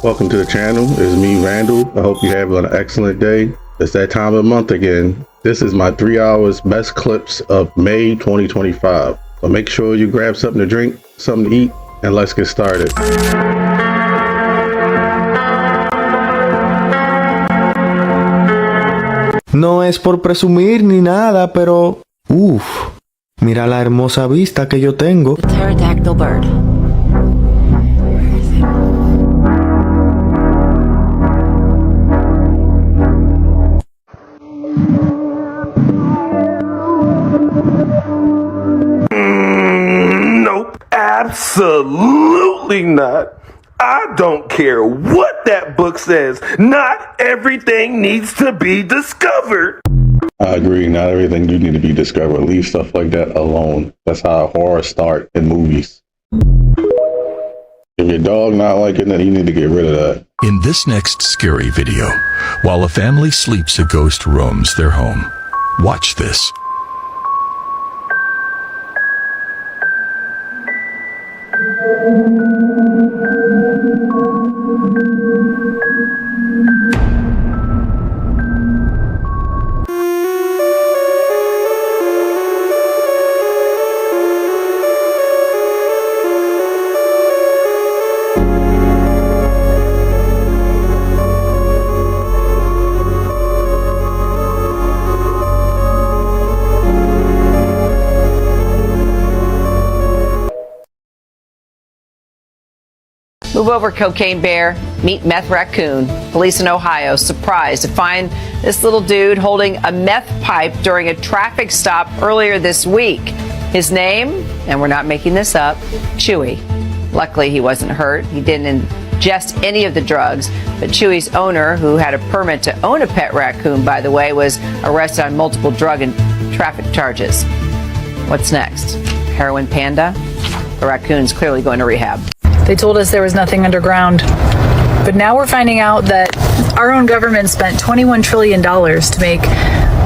Welcome to the channel. It's me, Randall. I hope you're having an excellent day. It's that time of the month again. This is my 3 hours best clips of May 2025. So make sure you grab something to drink, something to eat, and let's get started. No es por presumir ni nada, pero... mira la hermosa vista que yo tengo. The pterodactyl bird. Where is it? Nope, absolutely not. I don't care what that book says. Not everything needs to be discovered. I agree. Not everything do need to be discovered. Leave stuff like that alone. That's how horror start in movies. If your dog not liking it, you need to get rid of that. In this next scary video, while a family sleeps, a ghost roams their home. Watch this. Move over, cocaine bear. Meet meth raccoon. Police in Ohio surprised to find this little dude holding a meth pipe during a traffic stop earlier this week. His name, and we're not making this up, Chewy. Luckily, he wasn't hurt. He didn't ingest any of the drugs. But Chewy's owner, who had a permit to own a pet raccoon, by the way, was arrested on multiple drug and traffic charges. What's next? Heroin panda? The raccoon's clearly going to rehab. They told us there was nothing underground. But now we're finding out that our own government spent $21 trillion to make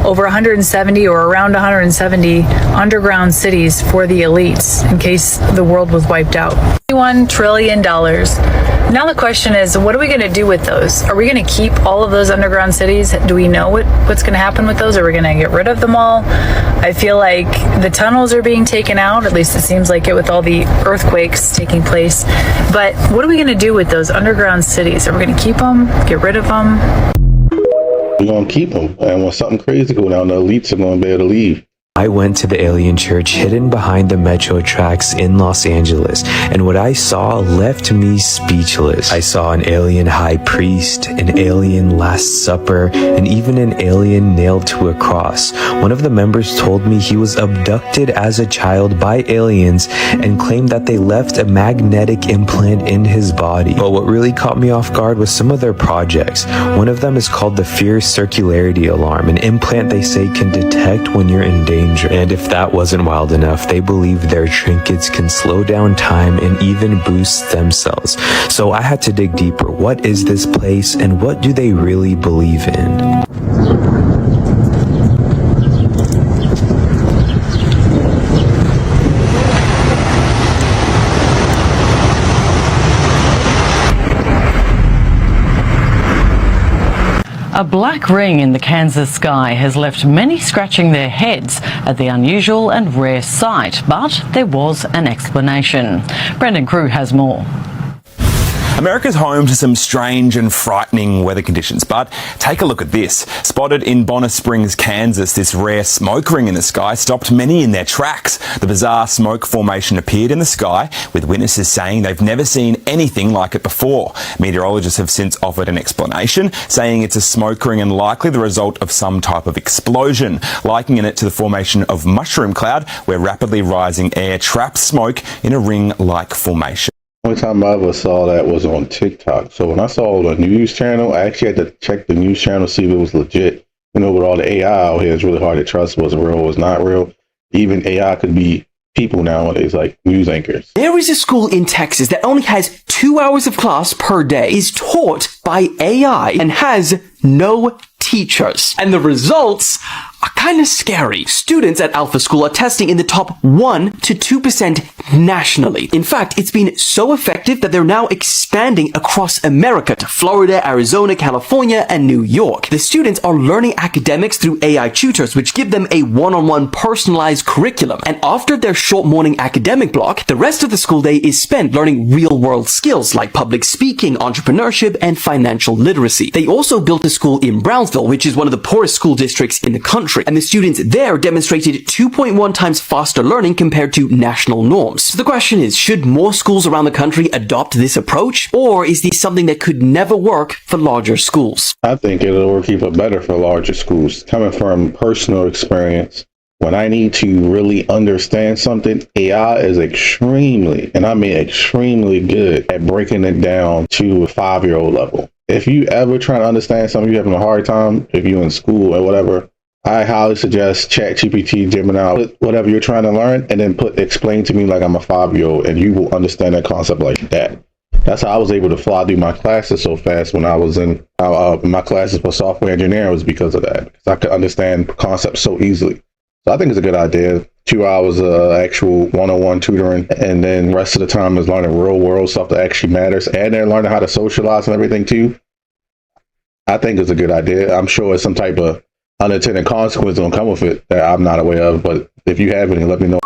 over 170 or around 170 underground cities for the elites in case the world was wiped out. $21 trillion. Now the question is, what are we going to do with those? Are we going to keep all of those underground cities? Do we know what's going to happen with those? Are we going to get rid of them all? I feel like the tunnels are being taken out, at least it seems like it with all the earthquakes taking place. But what are we going to do with those underground cities? Are we going to keep them, get rid of them? We're going to keep them. And when something crazy goes down, the elites are going to be able to leave. I went to the alien church hidden behind the metro tracks in Los Angeles, and what I saw left me speechless. I saw an alien high priest, an alien Last Supper, and even an alien nailed to a cross. One of the members told me he was abducted as a child by aliens and claimed that they left a magnetic implant in his body. But what really caught me off guard was some of their projects. One of them is called the Fear Circularity Alarm, an implant they say can detect when you're in danger. And if that wasn't wild enough, they believe their trinkets can slow down time and even boost stem cells. So I had to dig deeper. What is this place and what do they really believe in? A black ring in the Kansas sky has left many scratching their heads at the unusual and rare sight, but there was an explanation. Brendan Crew has more. America's home to some strange and frightening weather conditions, but take a look at this. Spotted in Bonner Springs, Kansas, this rare smoke ring in the sky stopped many in their tracks. The bizarre smoke formation appeared in the sky, with witnesses saying they've never seen anything like it before. Meteorologists have since offered an explanation, saying it's a smoke ring and likely the result of some type of explosion, likening it to the formation of mushroom cloud, where rapidly rising air traps smoke in a ring-like formation. The only time I ever saw that was on TikTok. So when I saw the news channel, I actually had to check the news channel to see if it was legit. You know, with all the AI out here, it's really hard to trust what's real, what's not real. Even AI could be people nowadays, like news anchors. There is a school in Texas that only has 2 hours of class per day, is taught by AI, and has no teachers. And the results are kind of scary. Students at Alpha School are testing in the top 1 to 2% nationally. In fact, it's been so effective that they're now expanding across America to Florida, Arizona, California, and New York. The students are learning academics through AI tutors, which give them a one-on-one personalized curriculum. And after their short morning academic block, the rest of the school day is spent learning real-world skills like public speaking, entrepreneurship, and financial literacy. They also built a school in Brownsville, which is one of the poorest school districts in the country, and the students there demonstrated 2.1 times faster learning compared to national norms. So the question is, should more schools around the country adopt this approach, or is this something that could never work for larger schools? I think it'll work even better for larger schools. Coming from personal experience, when I need to really understand something, AI is extremely, and I mean extremely good at breaking it down to a 5-year-old level. If you ever try to understand something, you're having a hard time, if you're in school or whatever, I highly suggest ChatGPT, Gemini, whatever you're trying to learn, and then explain to me like I'm a 5-year-old, and you will understand that concept like that. That's how I was able to fly through my classes so fast when I was in my classes for software engineering, was because of that. Because I could understand concepts so easily. So I think it's a good idea. 2 hours of actual one-on-one tutoring, and then rest of the time is learning real world stuff that actually matters, and then learning how to socialize and everything too. I think it's a good idea. I'm sure it's some type of unintended consequence don't come with it that I'm not aware of, but if you have any, let me know.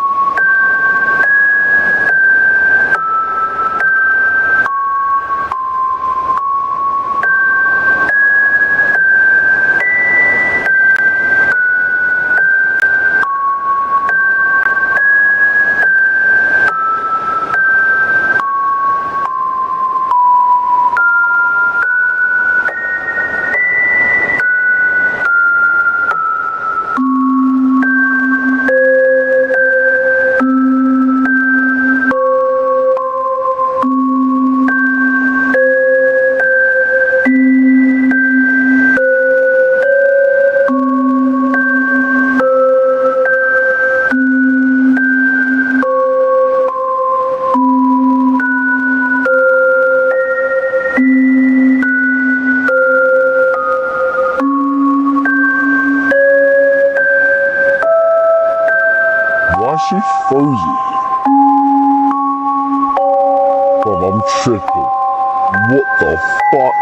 She frozen. But I'm tripping. What the fuck?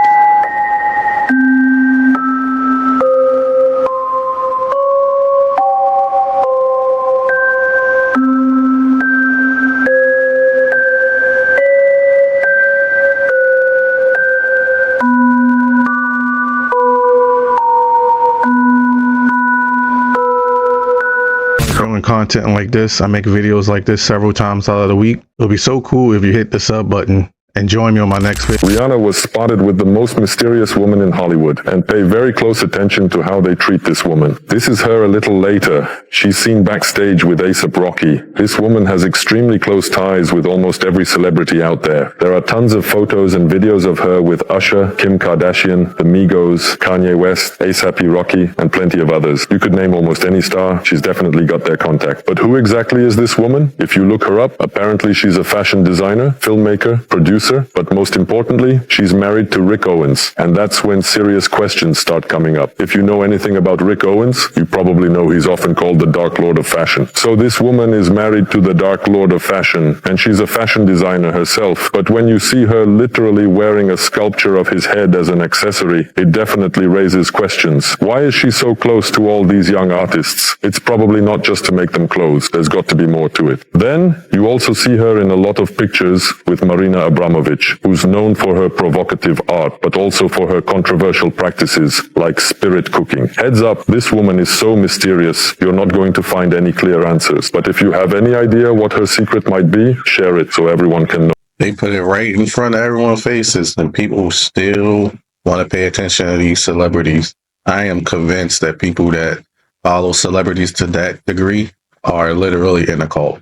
Content like this, I make videos like this several times out of the week. It'll be so cool if you hit the sub button and join me on my next video. Rihanna was spotted with the most mysterious woman in Hollywood, and pay very close attention to how they treat this woman. This is her a little later. She's seen backstage with A$AP Rocky. This woman has extremely close ties with almost every celebrity out there. There are tons of photos and videos of her with Usher, Kim Kardashian, the Migos, Kanye West, A$AP Rocky, and plenty of others. You could name almost any star. She's definitely got their contact. But who exactly is this woman? If you look her up, apparently she's a fashion designer, filmmaker, producer, but most importantly, she's married to Rick Owens, and that's when serious questions start coming up. If you know anything about Rick Owens, you probably know he's often called the Dark Lord of Fashion. So this woman is married to the Dark Lord of Fashion, and she's a fashion designer herself, but when you see her literally wearing a sculpture of his head as an accessory, it definitely raises questions. Why is she so close to all these young artists? It's probably not just to make them clothes. There's got to be more to it. Then, you also see her in a lot of pictures with Marina Abramovich, who's known for her provocative art, but also for her controversial practices like spirit cooking. Heads up, this woman is so mysterious, you're not going to find any clear answers. But if you have any idea what her secret might be, share it so everyone can know. They put it right in front of everyone's faces, and people still want to pay attention to these celebrities. I am convinced that people that follow celebrities to that degree are literally in a cult.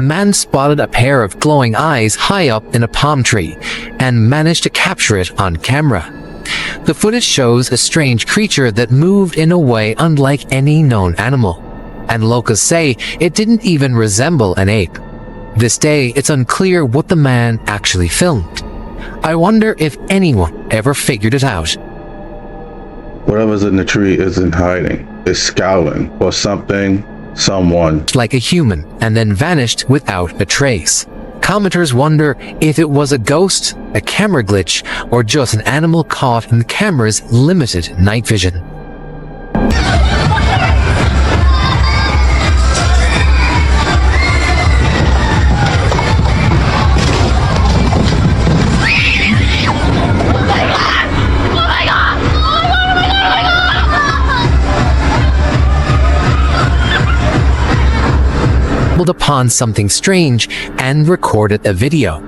A man spotted a pair of glowing eyes high up in a palm tree and managed to capture it on camera. The footage shows a strange creature that moved in a way unlike any known animal, and locals say it didn't even resemble an ape. This day, it's unclear what the man actually filmed. I wonder if anyone ever figured it out. Whatever's in the tree isn't hiding. It's scowling for something, someone. Like a human, and then vanished without a trace. Commenters wonder if it was a ghost, a camera glitch, or just an animal caught in the camera's limited night vision. Upon something strange and recorded a video.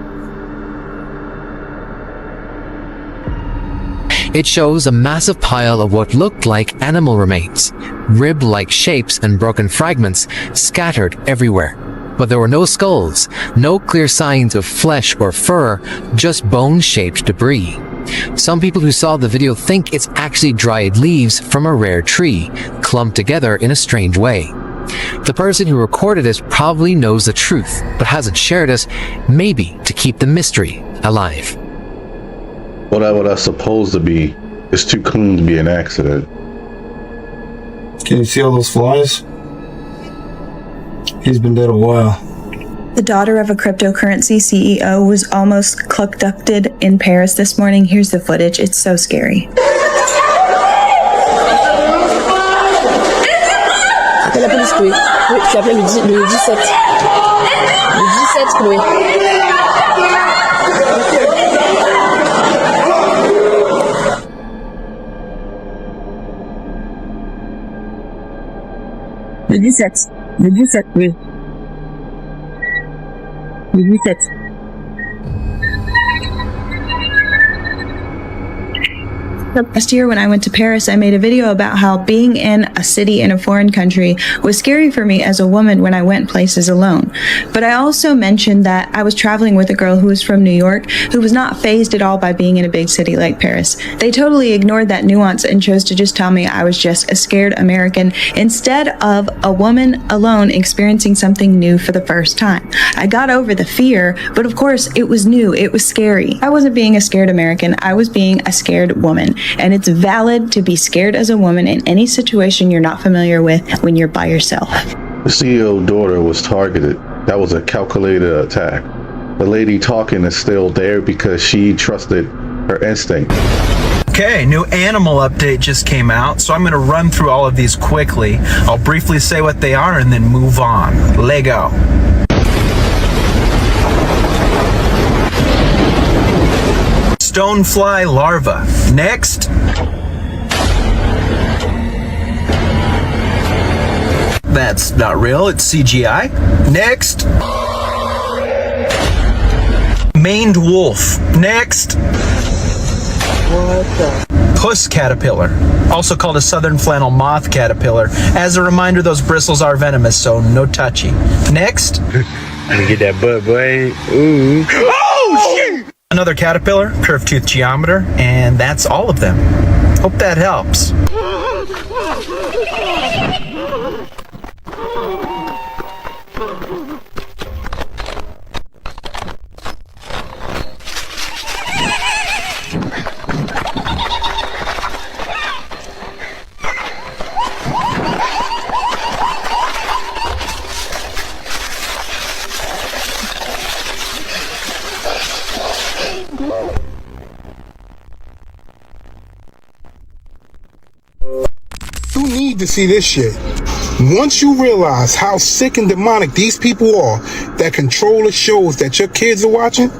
It shows a massive pile of what looked like animal remains, rib-like shapes and broken fragments scattered everywhere. But there were no skulls, no clear signs of flesh or fur, just bone-shaped debris. Some people who saw the video think it's actually dried leaves from a rare tree, clumped together in a strange way. The person who recorded it probably knows the truth, but hasn't shared it, maybe to keep the mystery alive. Whatever that's supposed to be is too clean to be an accident. Can you see all those flies? He's been dead a while. The daughter of a cryptocurrency CEO was almost abducted in Paris this morning. Here's the footage. It's so scary. La police, Chloé. Oui, je t'ai appelé le 17. Le 17, Chloé. Le 17, oui. Le 17. Last year when I went to Paris, I made a video about how being in a city in a foreign country was scary for me as a woman when I went places alone. But I also mentioned that I was traveling with a girl who was from New York who was not fazed at all by being in a big city like Paris. They totally ignored that nuance and chose to just tell me I was just a scared American instead of a woman alone experiencing something new for the first time. I got over the fear, but of course it was new, it was scary. I wasn't being a scared American, I was being a scared woman. And it's valid to be scared as a woman in any situation you're not familiar with when you're by yourself. The CEO's daughter was targeted. That was a calculated attack. The lady talking is still there because she trusted her instinct. Okay, new animal update just came out, so I'm going to run through all of these quickly. I'll briefly say what they are and then move on. Lego. Stonefly larva. Next. That's not real, it's CGI. Next. Maned wolf. Next. What the? Puss caterpillar, also called a southern flannel moth caterpillar. As a reminder, those bristles are venomous, so no touchy. Next. Let me get that butt, boy. Ooh. Oh, shit! Another caterpillar, curved tooth geometer, and that's all of them. Hope that helps. You need to see this shit. Once you realize how sick and demonic these people are that control the shows that your kids are watching,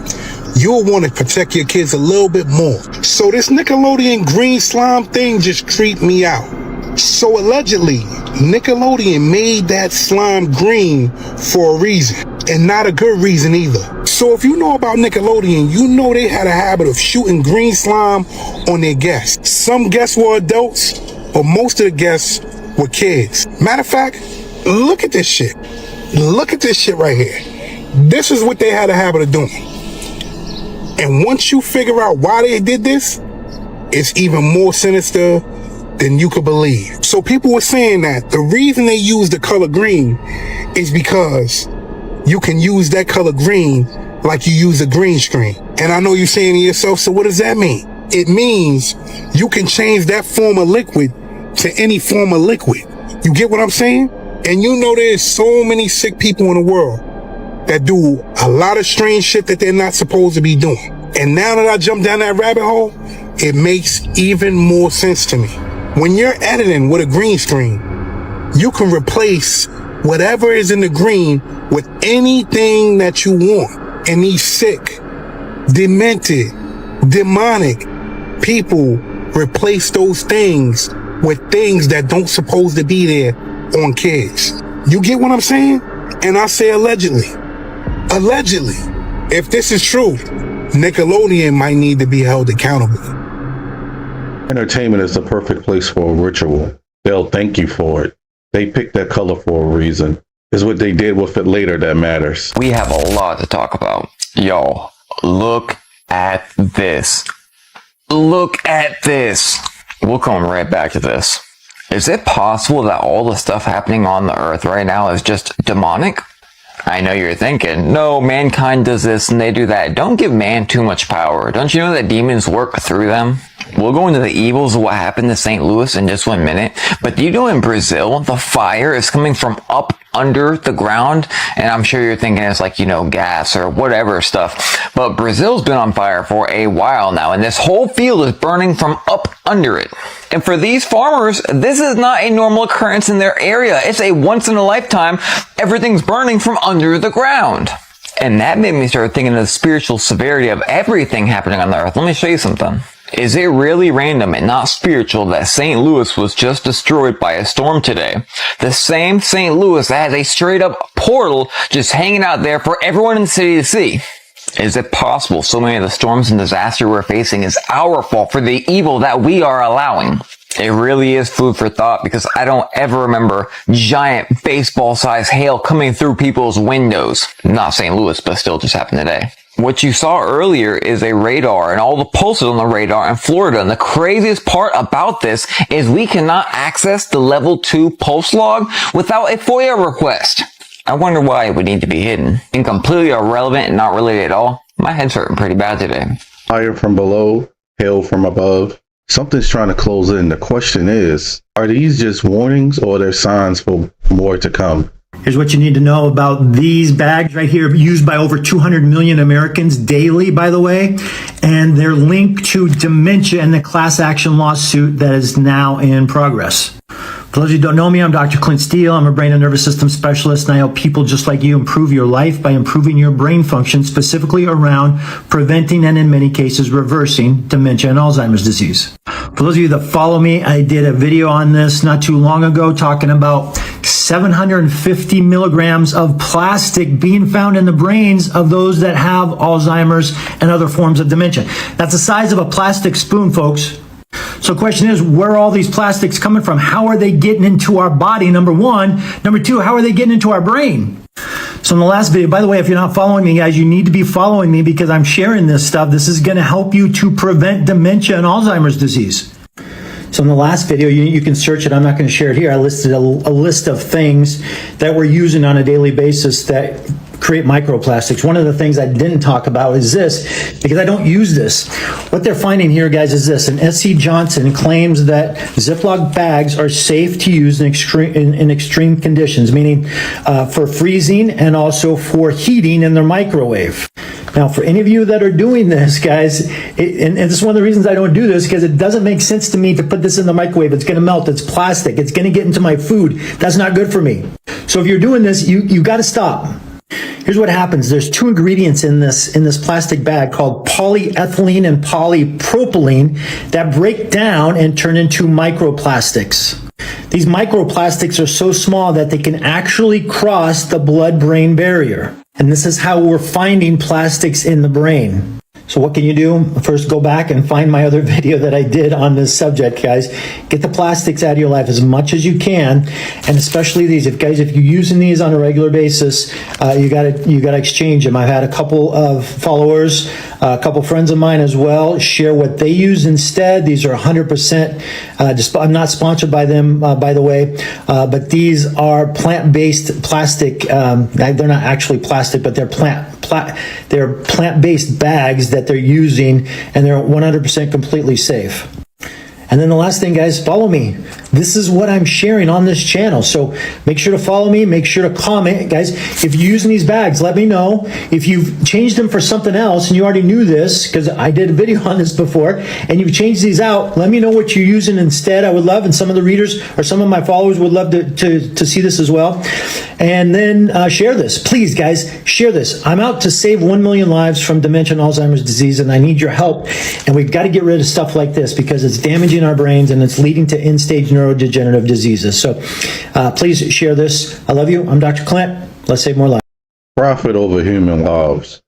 you'll want to protect your kids a little bit more. So this Nickelodeon green slime thing just creeped me out. So allegedly, Nickelodeon made that slime green for a reason, and not a good reason either. So if you know about Nickelodeon, you know they had a habit of shooting green slime on their guests. Some guests were adults, but most of the guests were kids. Matter of fact, look at this shit. Look at this shit right here. This is what they had a habit of doing. And once you figure out why they did this, it's even more sinister than you could believe. So people were saying that the reason they use the color green is because you can use that color green like you use a green screen. And I know you're saying to yourself, so what does that mean? it means you can change that form of liquid to any form of liquid. You get what I'm saying? And you know there's so many sick people in the world that do a lot of strange shit that they're not supposed to be doing. And now that I jumped down that rabbit hole, it makes even more sense to me. When you're editing with a green screen, you can replace whatever is in the green with anything that you want. And these sick, demented, demonic people replace those things with things that don't supposed to be there on kids. You get what I'm saying? And I say allegedly. Allegedly. If this is true, Nickelodeon might need to be held accountable. Entertainment is the perfect place for a ritual. They'll thank you for it. They picked that color for a reason. It's what they did with it later that matters. We have a lot to talk about. Y'all, look at this. Look at this. We'll come right back to this. Is it possible that all the stuff happening on the earth right now is just demonic? I know you're thinking, no, mankind does this and they do that. Don't give man too much power. Don't you know that demons work through them? We'll go into the evils of what happened to St. Louis in just 1 minute. But do you know in Brazil, the fire is coming from up under the ground? And I'm sure you're thinking it's like, gas or whatever stuff. But Brazil's been on fire for a while now. And this whole field is burning from up under it. And for these farmers, this is not a normal occurrence in their area. It's a once in a lifetime. Everything's burning from under the ground. And that made me start thinking of the spiritual severity of everything happening on the earth. Let me show you something. Is it really random and not spiritual that St. Louis was just destroyed by a storm today? The same St. Louis that has a straight up portal just hanging out there for everyone in the city to see. Is it possible so many of the storms and disaster we're facing is our fault for the evil that we are allowing? It really is food for thought because I don't ever remember giant baseball-sized hail coming through people's windows. Not St. Louis, but still just happened today. What you saw earlier is a radar and all the pulses on the radar in Florida. And the craziest part about this is we cannot access the level 2 pulse log without a FOIA request. I wonder why it would need to be hidden. And completely irrelevant and not related at all. My head's hurting pretty bad today. Fire from below, hail from above. Something's trying to close in. The question is, are these just warnings or are there signs for more to come? Here's what you need to know about these bags right here, used by over 200 million Americans daily, by the way. And they're linked to dementia and the class action lawsuit that is now in progress. For those of you who don't know me, I'm Dr. Clint Steele. I'm a brain and nervous system specialist, and I help people just like you improve your life by improving your brain function, specifically around preventing and in many cases reversing dementia and Alzheimer's disease. For those of you that follow me, I did a video on this not too long ago talking about 750 milligrams of plastic being found in the brains of those that have Alzheimer's and other forms of dementia. That's the size of a plastic spoon, folks. So the question is, where are all these plastics coming from? How are they getting into our body, number one? Number two, how are they getting into our brain? So in the last video, by the way, if you're not following me, guys, you need to be following me because I'm sharing this stuff. This is going to help you to prevent dementia and Alzheimer's disease. So in the last video, you can search it. I'm not going to share it here. I listed a list of things that we're using on a daily basis that create microplastics. One of the things I didn't talk about is this, because I don't use this. What they're finding here, guys, is this. And S.C. Johnson claims that Ziploc bags are safe to use in extreme conditions, meaning for freezing and also for heating in their microwave. Now, for any of you that are doing this, guys, and this is one of the reasons I don't do this, because it doesn't make sense to me to put this in the microwave. It's going to melt. It's plastic. It's going to get into my food. That's not good for me. So if you're doing this, you got to stop. Here's what happens. There's two ingredients in this plastic bag called polyethylene and polypropylene that break down and turn into microplastics. These microplastics are so small that they can actually cross the blood-brain barrier. And this is how we're finding plastics in the brain. So what can you do? First, go back and find my other video that I did on this subject, guys. Get the plastics out of your life as much as you can, and especially these. If you're using these on a regular basis, you gotta exchange them. I've had a couple of followers, a couple friends of mine as well, share what they use instead. These are 100%. I'm not sponsored by them, by the way, but these are plant-based plastic. They're not actually plastic, but they're plant-based bags that that they're using, and they're 100% completely safe. And then the last thing, guys, follow me. This is what I'm sharing on this channel. So make sure to follow me. Make sure to comment. Guys, if you're using these bags, let me know. If you've changed them for something else and you already knew this, because I did a video on this before, and you've changed these out, let me know what you're using instead. I would love, and some of the readers or some of my followers would love to see this as well. And then share this. Please, guys, share this. I'm out to save 1 million lives from dementia and Alzheimer's disease, and I need your help. And we've got to get rid of stuff like this because it's damaging our brains and it's leading to end-stage neurodegenerative diseases. So please share this. I love you. I'm Dr. Clint. Let's save more lives. Profit over human lives.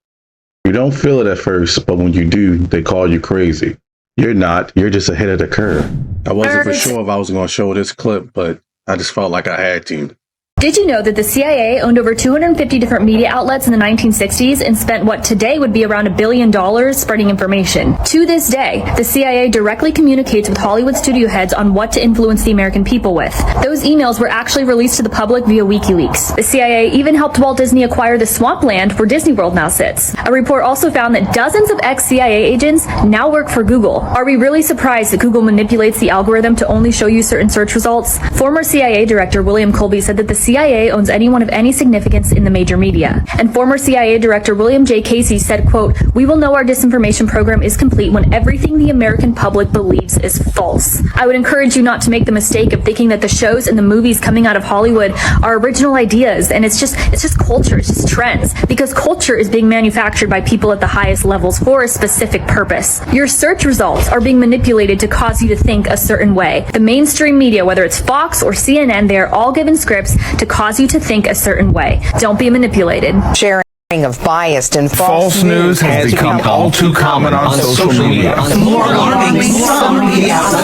You don't feel it at first, but when you do, they call you crazy. You're not. You're just ahead of the curve. I wasn't for sure if I was going to show this clip, but I just felt like I had to. Did you know that the CIA owned over 250 different media outlets in the 1960s and spent what today would be around $1 billion spreading information? To this day, the CIA directly communicates with Hollywood studio heads on what to influence the American people with. Those emails were actually released to the public via WikiLeaks. The CIA even helped Walt Disney acquire the swampland where Disney World now sits. A report also found that dozens of ex-CIA agents now work for Google. Are we really surprised that Google manipulates the algorithm to only show you certain search results? Former CIA Director William Colby said that the CIA owns anyone of any significance in the major media. And former CIA Director William J. Casey said, quote, "We will know our disinformation program is complete when everything the American public believes is false." I would encourage you not to make the mistake of thinking that the shows and the movies coming out of Hollywood are original ideas and it's just culture, it's just trends, because culture is being manufactured by people at the highest levels for a specific purpose. Your search results are being manipulated to cause you to think a certain way. The mainstream media, whether it's Fox or CNN, they are all given scripts to cause you to think a certain way. Don't be manipulated. Sharing of biased and False news has become all too common on social media. More alarming, some media are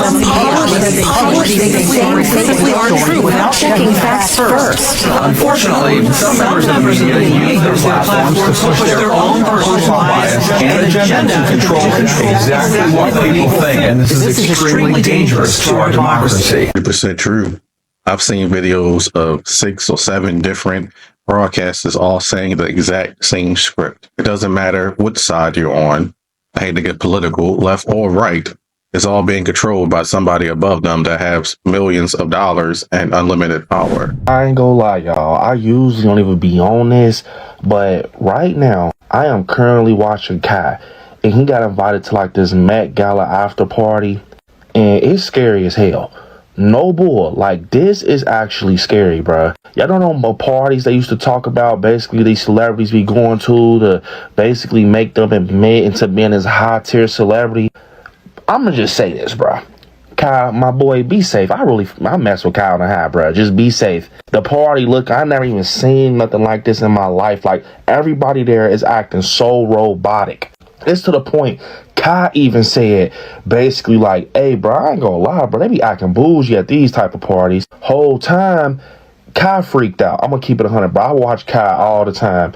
true without checking facts first. Unfortunately, some members of the media use their platforms to push their own personal bias and agenda to control exactly what people think, and this is extremely dangerous to our democracy. 100% true. I've seen videos of 6 or 7 different broadcasters all saying the exact same script. It doesn't matter what side you're on. I hate to get political, left or right. It's all being controlled by somebody above them that has millions of dollars and unlimited power. I ain't gonna lie, y'all. I usually don't even be on this, but right now, I am currently watching Kai, and he got invited to like this Met Gala after party, and it's scary as hell. No bull, like this is actually scary, bruh. Y'all don't know about parties they used to talk about, basically these celebrities be going to basically make them admit into being this high tier celebrity. I'ma just say this, bruh. Kyle, my boy, be safe. I mess with Kyle and the high, bruh. Just be safe. The party, look, I never even seen nothing like this in my life. Like everybody there is acting so robotic. It's to the point Kai even said basically like, hey bro, I ain't gonna lie, bro, they be acting bougie at these type of parties. Whole time Kai freaked out. I'm gonna keep it 100, bro. I watch Kai all the time.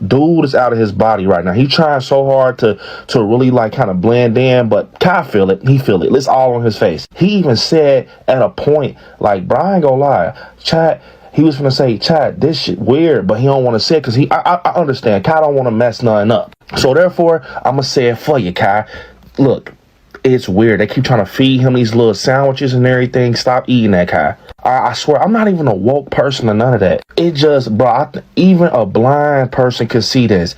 Dude is out of his body right now. He trying so hard to really like kind of blend in, but Kai feel it. He feel it. It's all on his face. He even said at a point like, bro, I ain't gonna lie, chat. He was gonna say, chat, this shit weird, but he don't want to say it because I understand. Kai don't want to mess nothing up. So therefore, I'm gonna say it for you, Kai. Look, it's weird. They keep trying to feed him these little sandwiches and everything. Stop eating that, Kai. I swear, I'm not even a woke person or none of that. It just, bro, even a blind person could see this.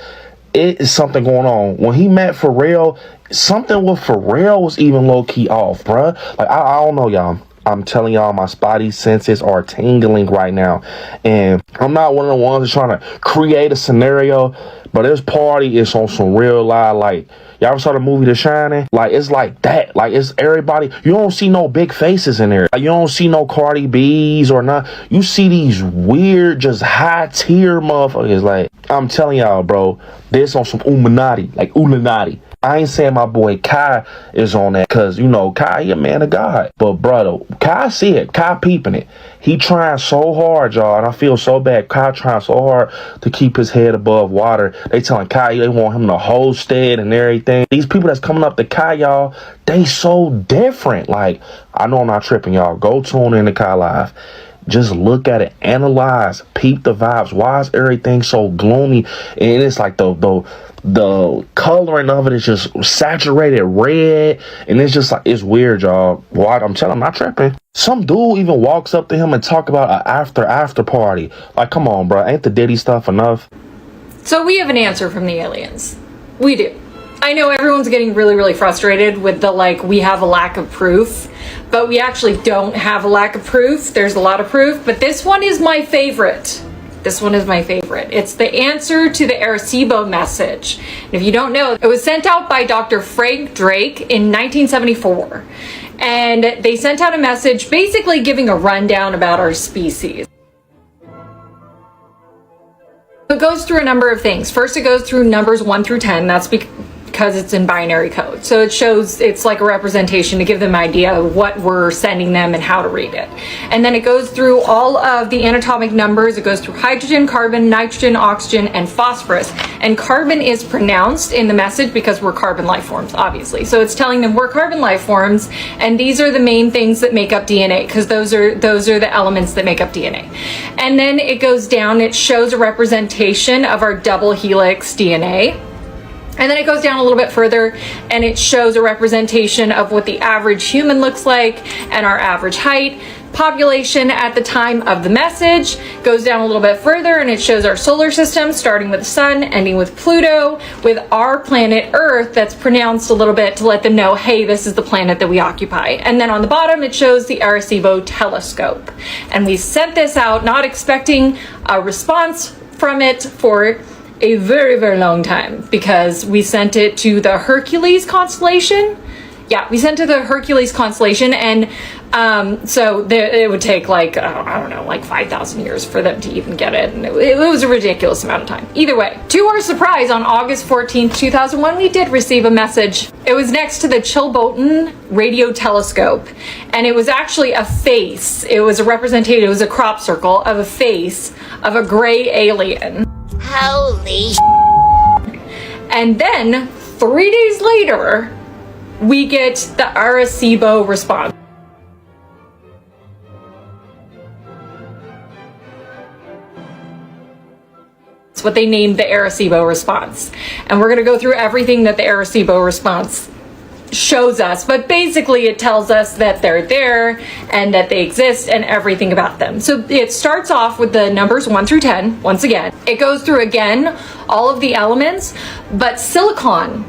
It is something going on. When he met Pharrell, something with Pharrell was even low-key off, bruh. Like, I don't know, y'all. I'm telling y'all, my spidey senses are tingling right now. And I'm not one of the ones that's trying to create a scenario, but this party is on some real live, like, y'all ever saw the movie The Shining? Like, it's like that. Like, it's everybody. You don't see no big faces in there. Like, you don't see no Cardi B's or not. You see these weird, just high-tier motherfuckers. Like, I'm telling y'all, bro, this on some Illuminati. Like, Illuminati. I ain't saying my boy Kai is on that because, you know, Kai, he a man of God. But, brother, Kai see it. Kai peeping it. He trying so hard, y'all, and I feel so bad. Kai trying so hard to keep his head above water. They telling Kai they want him to host it and everything. These people that's coming up to Kai, y'all, they so different. Like, I know I'm not tripping, y'all. Go tune in to Kai Live. Just look at it, analyze, peep the vibes. Why is everything so gloomy? And it's like the coloring of it is just saturated red, and it's just like, it's weird, y'all. I'm telling, I'm not tripping. Some dude even walks up to him and talk about an after party. Like, come on, bro, ain't the Diddy stuff enough? So we have an answer from the aliens. We do. I know everyone's getting really, really frustrated with the, like, we have a lack of proof, but we actually don't have a lack of proof. There's a lot of proof, but this one is my favorite. This one is my favorite. It's the answer to the Arecibo message. And if you don't know, it was sent out by Dr. Frank Drake in 1974. And they sent out a message basically giving a rundown about our species. It goes through a number of things. First, it goes through numbers 1 through 10. That's because it's in binary code. So it shows, it's like a representation to give them an idea of what we're sending them and how to read it. And then it goes through all of the anatomic numbers. It goes through hydrogen, carbon, nitrogen, oxygen, and phosphorus. And carbon is pronounced in the message because we're carbon life forms, obviously. So it's telling them we're carbon life forms, and these are the main things that make up DNA, because those are the elements that make up DNA. And then it goes down, it shows a representation of our double helix DNA. And then it goes down a little bit further and it shows a representation of what the average human looks like and our average height. Population at the time of the message goes down a little bit further and it shows our solar system, starting with the sun, ending with Pluto, with our planet Earth that's pronounced a little bit to let them know, hey, this is the planet that we occupy. And then on the bottom it shows the Arecibo telescope. And we sent this out not expecting a response from it for a very, very long time, because we sent it to the Hercules constellation. Yeah, we sent it to the Hercules constellation, and so it would take like, I don't know, like 5,000 years for them to even get it, and it was a ridiculous amount of time. Either way, to our surprise, on August 14th, 2001, we did receive a message. It was next to the Chilbotin radio telescope, and it was actually a face. It was a representation, it was a crop circle of a face of a gray alien. Holy. And then 3 days later, we get the Arecibo response. It's what they named the Arecibo response. And we're going to go through everything that the Arecibo response shows us, but basically it tells us that they're there and that they exist and everything about them. So it starts off with the numbers 1 through 10 once again. It goes through again all of the elements, but silicon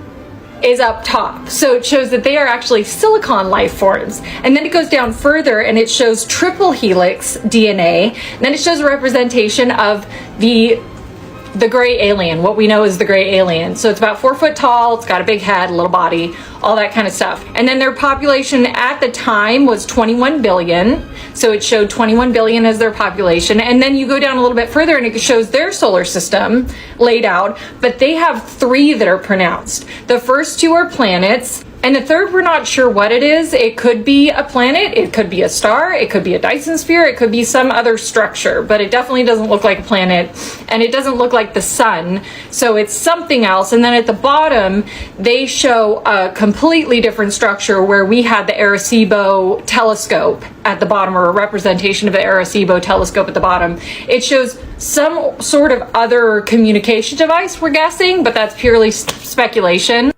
is up top, so it shows that they are actually silicon life forms. And then it goes down further and it shows triple helix DNA, and then it shows a representation of the gray alien, what we know is the gray alien. So it's about 4 foot tall, it's got a big head, a little body, all that kind of stuff. And then their population at the time was 21 billion. So it showed 21 billion as their population. And then you go down a little bit further and it shows their solar system laid out, but they have 3 that are pronounced. The first 2 are planets, and the third, we're not sure what it is. It could be a planet, it could be a star, it could be a Dyson sphere, it could be some other structure, but it definitely doesn't look like a planet, and it doesn't look like the sun, so it's something else. And then at the bottom, they show a completely different structure where we had the Arecibo telescope at the bottom, or a representation of the Arecibo telescope at the bottom. It shows some sort of other communication device, we're guessing, but that's purely speculation.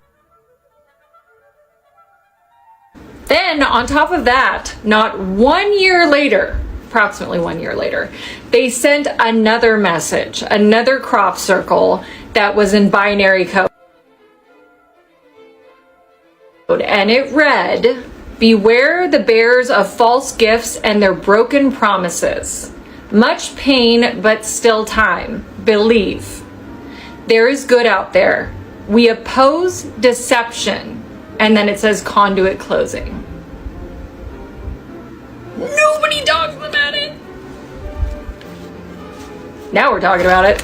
Then, on top of that, not 1 year later, approximately 1 year later, they sent another message, another crop circle that was in binary code. And it read, "Beware the bearers of false gifts and their broken promises. Much pain, but still time. Believe. There is good out there. We oppose deception." And then it says conduit closing. Nobody talks about it. Now we're talking about it.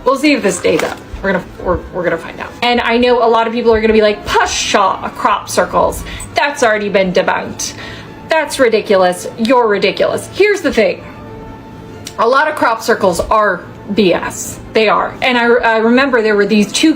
We'll see if this stays up. We're gonna find out. And I know a lot of people are gonna be like, "Pshaw, crop circles. That's already been debunked. That's ridiculous. You're ridiculous." Here's the thing. A lot of crop circles are BS. They are. And I remember there were these two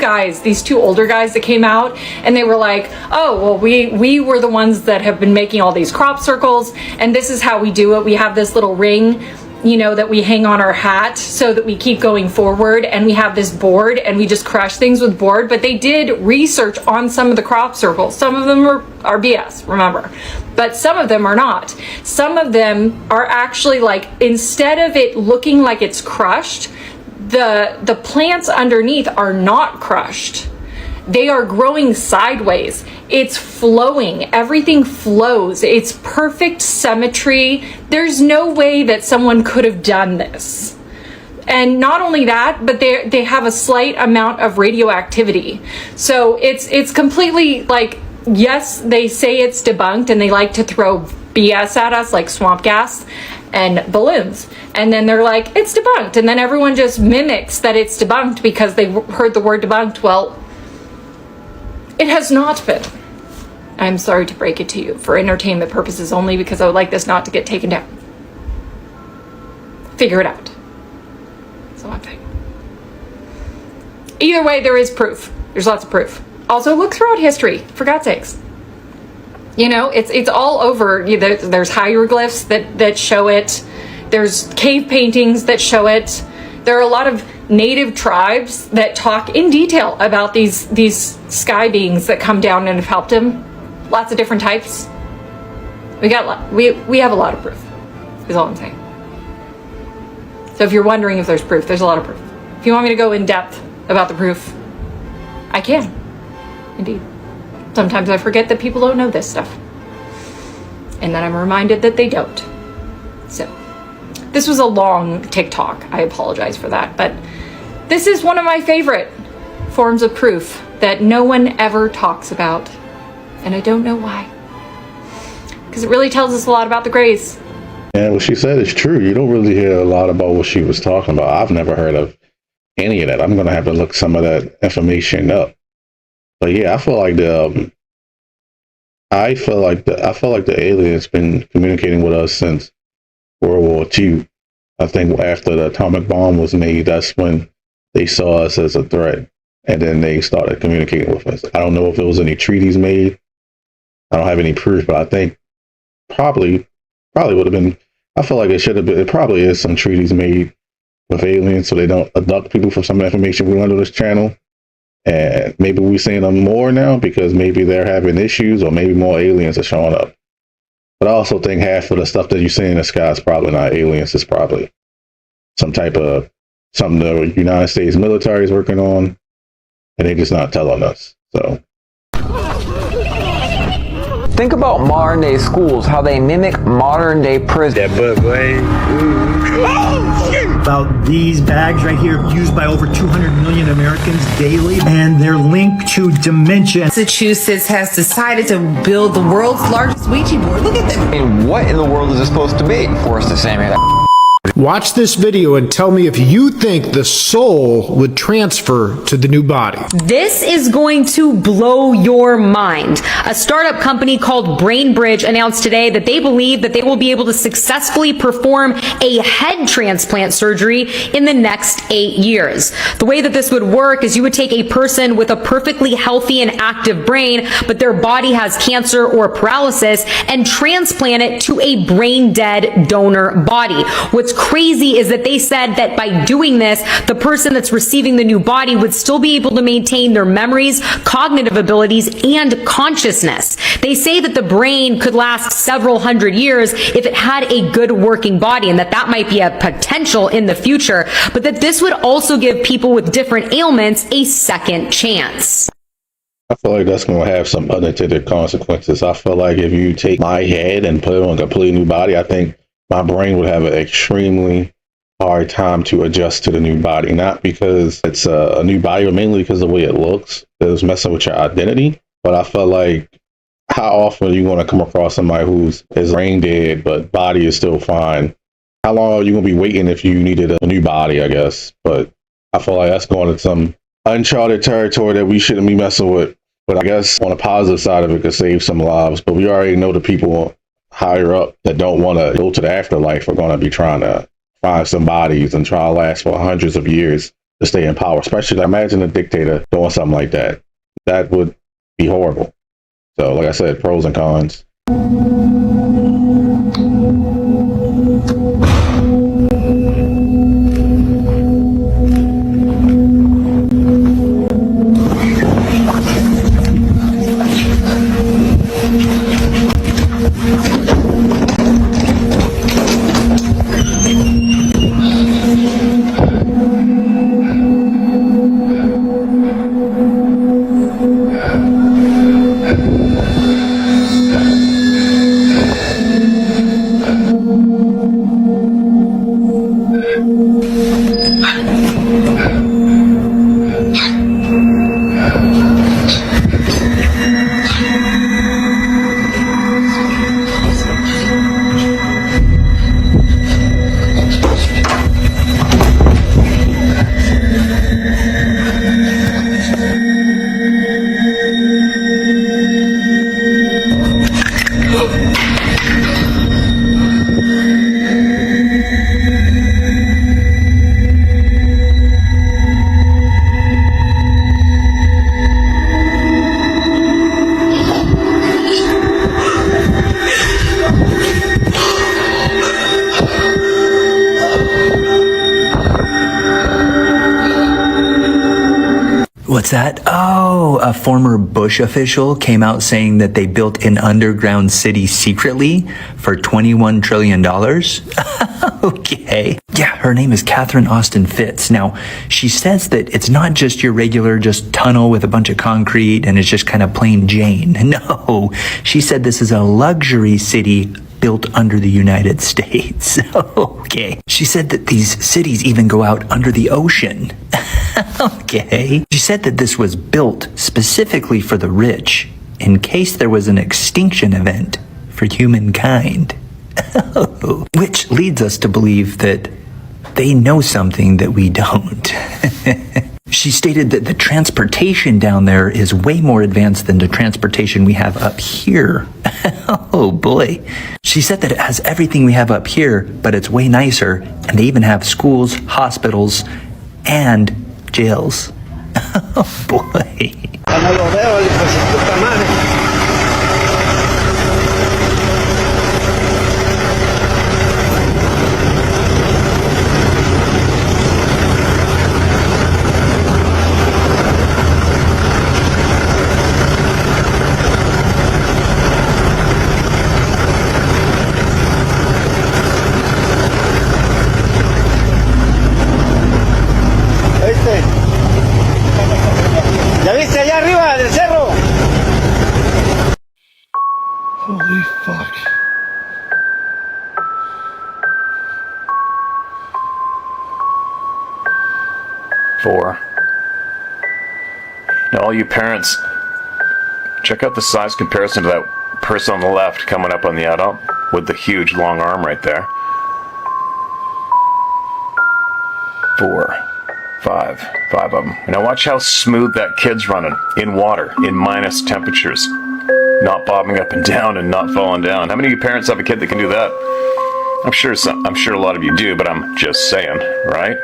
older guys that came out, and they were like, oh, well, we were the ones that have been making all these crop circles, and this is how we do it. We have this little ring, you know, that we hang on our hat so that we keep going forward, and we have this board, and we just crush things with board. But they did research on some of the crop circles. Some of them are BS, remember, but some of them are not. Some of them are actually, like, instead of it looking like it's crushed, the plants underneath are not crushed. They are growing sideways. It's flowing. Everything flows. It's perfect symmetry. There's no way that someone could have done this. And not only that, but they have a slight amount of radioactivity. So it's completely, like, yes, they say it's debunked, and they like to throw BS at us, like swamp gas and balloons. And then they're like, it's debunked. And then everyone just mimics that it's debunked because they heard the word debunked. Well, it has not been. I'm sorry to break it to you, for entertainment purposes only, because I would like this not to get taken down. Figure it out. That's all I'm saying. Either way, there is proof. There's lots of proof. Also, look throughout history, for God's sakes. You know, it's all over. There's hieroglyphs that show it. There's cave paintings that show it. There are a lot of native tribes that talk in detail about these sky beings that come down and have helped him. Lots of different types. We have a lot of proof, is all I'm saying. So if you're wondering if there's proof, there's a lot of proof. If you want me to go in depth about the proof, I can. Indeed. Sometimes I forget that people don't know this stuff. And then I'm reminded that they don't. So, this was a long TikTok. I apologize for that. But this is one of my favorite forms of proof that no one ever talks about. And I don't know why. Because it really tells us a lot about the Greys. And what she said is true. You don't really hear a lot about what she was talking about. I've never heard of any of that. I'm going to have to look some of that information up. But yeah, I feel like the aliens been communicating with us since World War II. I think after the atomic bomb was made, that's when they saw us as a threat, and then they started communicating with us. I don't know if there was any treaties made. I don't have any proof, but I think probably would have been. I feel like it should have been. It probably is some treaties made with aliens, so they don't abduct people for some of the information we run to this channel. And maybe we're seeing them more now because maybe they're having issues, or maybe more aliens are showing up. But I also think half of the stuff that you see in the sky is probably not aliens. It's probably something the United States military is working on, and they're just not telling us. So. Think about modern day schools, how they mimic modern day prisons. About these bags right here used by over 200 million Americans daily, and they're linked to dementia. Massachusetts has decided to build the world's largest Ouija board. Look at them. And what in the world is this supposed to be? Forced to say that. Watch this video and tell me if you think the soul would transfer to the new body. This is going to blow your mind. A startup company called BrainBridge announced today that they believe that they will be able to successfully perform a head transplant surgery in the next 8 years. The way that this would work is you would take a person with a perfectly healthy and active brain, but their body has cancer or paralysis, and transplant it to a brain dead donor body. What's crazy is that they said that by doing this, the person that's receiving the new body would still be able to maintain their memories, cognitive abilities, and consciousness. They say that the brain could last several hundred years if it had a good working body, and that might be a potential in the future, but that this would also give people with different ailments a second chance. I feel like that's going to have some unintended consequences. I feel like if you take my head and put it on a completely new body, I think my brain would have an extremely hard time to adjust to the new body. Not because it's a new body, but mainly because of the way it looks. It's messing with your identity. But I feel like, how often are you going to come across somebody who's brain dead, but body is still fine? How long are you going to be waiting if you needed a new body, I guess? But I feel like that's going to some uncharted territory that we shouldn't be messing with. But I guess on the positive side of it, could save some lives. But we already know the people higher up that don't want to go to the afterlife are going to be trying to find some bodies and try to last for hundreds of years to stay in power. Especially, imagine a dictator doing something like that. That would be horrible. So, like I said, pros and cons. What's that? Oh, a former Bush official came out saying that they built an underground city secretly for $21 trillion. Okay. Yeah, her name is Catherine Austin Fitz. Now, she says that it's not just your regular just tunnel with a bunch of concrete and it's just kind of plain Jane. No, she said this is a luxury city built under the United States. Okay. She said that these cities even go out under the ocean. Okay. She said that this was built specifically for the rich in case there was an extinction event for humankind. Which leads us to believe that they know something that we don't. She stated that the transportation down there is way more advanced than the transportation we have up here. Oh boy. She said that it has everything we have up here, but it's way nicer, and they even have schools, hospitals, and jails. Oh boy. ¿Ya viste allá arriba del cerro? Holy fuck. Four. Now, all you parents, check out the size comparison to that person on the left coming up on the adult with the huge long arm right there. 4, 5 of them. Now watch how smooth that kid's running in water, in minus temperatures, not bobbing up and down and not falling down. How many of you parents have a kid that can do that? I'm sure a lot of you do, but I'm just saying, right?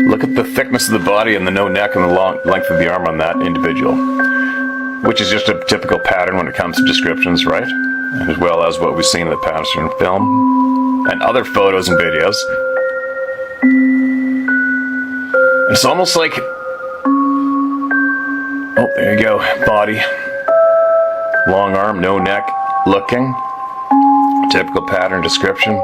Look at the thickness of the body and the no neck and the long length of the arm on that individual, which is just a typical pattern when it comes to descriptions, right? As well as what we've seen in the Patterson film and other photos and videos. It's almost like, oh, there you go, body, long arm, no neck, looking, typical pattern description.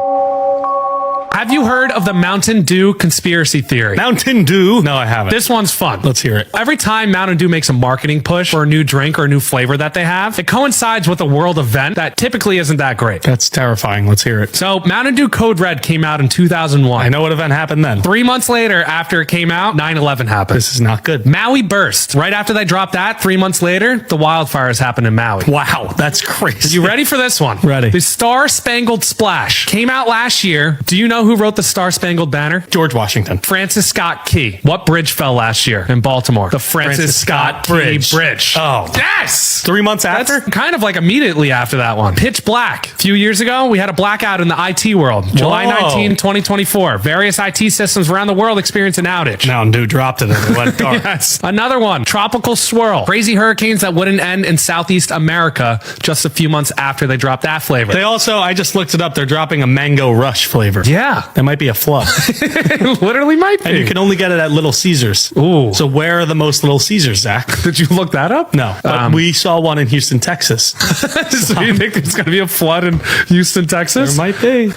Have you heard of the Mountain Dew conspiracy theory? Mountain Dew? No, I haven't. This one's fun. Let's hear it. Every time Mountain Dew makes a marketing push for a new drink or a new flavor that they have, it coincides with a world event that typically isn't that great. That's terrifying. Let's hear it. So Mountain Dew Code Red came out in 2001. I know what event happened then. 3 months later, after it came out, 9/11 happened. This is not good. Maui burst. Right after they dropped that, 3 months later, the wildfires happened in Maui. Wow, that's crazy. You ready for this one? Ready. The Star Spangled Splash came out last year. Do you know who wrote the Star-Spangled Banner? George Washington. Francis Scott Key. What bridge fell last year in Baltimore? The Francis Scott Key Bridge. Oh. Yes! 3 months after? That's kind of like immediately after that one. Pitch black. A few years ago, we had a blackout in the IT world. July 19, 2024. Various IT systems around the world experienced an outage. Mountain Dew dropped it and it went dark. Yes. Another one. Tropical swirl. Crazy hurricanes that wouldn't end in Southeast America just a few months after they dropped that flavor. They also, I just looked it up, they're dropping a mango rush flavor. Yeah. It might be a flood. It literally might be. And you can only get it at Little Caesars. Ooh. So where are the most Little Caesars, Zach? Did you look that up? No. But we saw one in Houston, Texas. So you think there's going to be a flood in Houston, Texas? There might be.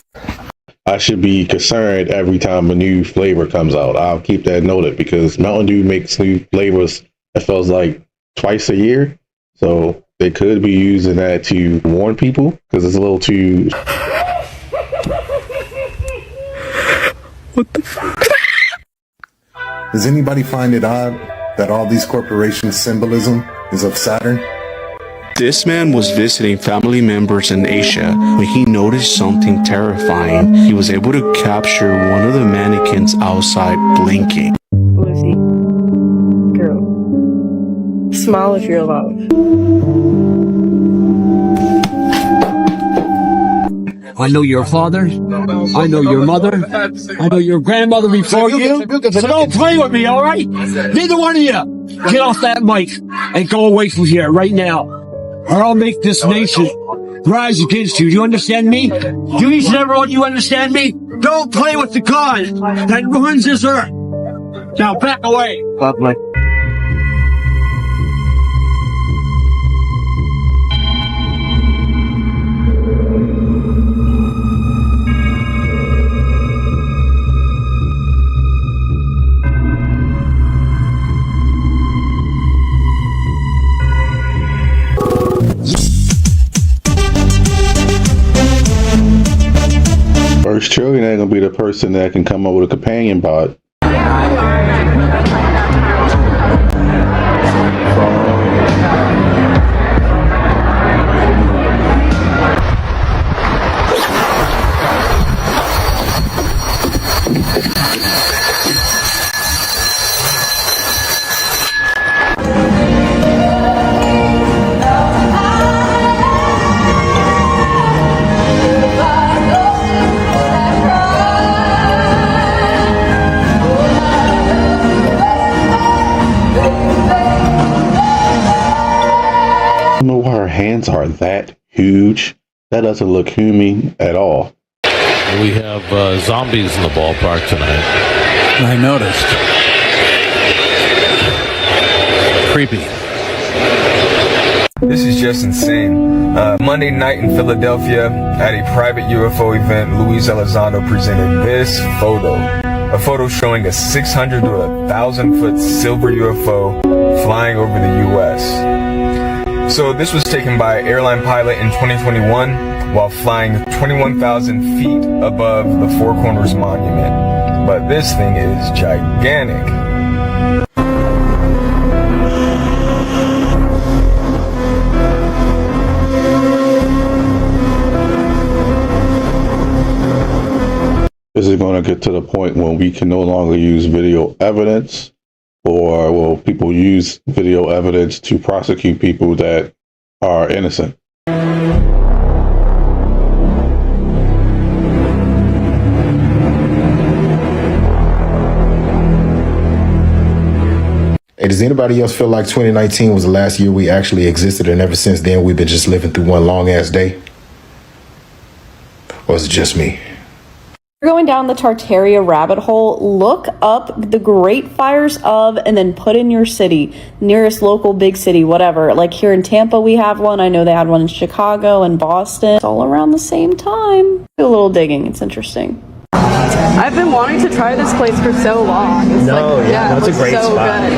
I should be concerned every time a new flavor comes out. I'll keep that noted because Mountain Dew makes new flavors, it feels like twice a year. So they could be using that to warn people because it's a little too... What the fuck? Does anybody find it odd that all these corporations' symbolism is of Saturn? This man was visiting family members in Asia when he noticed something terrifying. He was able to capture one of the mannequins outside blinking. Lucy, girl, smile if you're alive. I know your father. I know your mother. I know your grandmother before you. So don't play with me, all right? Neither one of you. Get off that mic and go away from here right now, or I'll make this nation rise against you. Do you understand me? Do each and every one of you understand me? Don't play with the God that runs this earth. Now back away. Public. First trillion ain't gonna be the person that can come up with a companion bot. I don't know why her hands are that huge. That doesn't look human at all. We have zombies in the ballpark tonight. I noticed. Creepy. This is just insane. Monday night in Philadelphia, at a private UFO event, Luis Elizondo presented this photo. A photo showing a 600 to 1,000 foot silver UFO flying over the U.S. So this was taken by an airline pilot in 2021 while flying 21,000 feet above the Four Corners Monument. But this thing is gigantic. Is it going to get to the point when we can no longer use video evidence? Or will people use video evidence to prosecute people that are innocent? Hey, does anybody else feel like 2019 was the last year we actually existed, and ever since then we've been just living through one long ass day? Or is it just me? You're going down the Tartaria rabbit hole, look up the Great Fires of, and then put in your city, nearest local big city, whatever. Like here in Tampa, we have one. I know they had one in Chicago and Boston. It's all around the same time. Do a little digging. It's interesting. I've been wanting to try this place for so long. It's it's a great so spot. Good.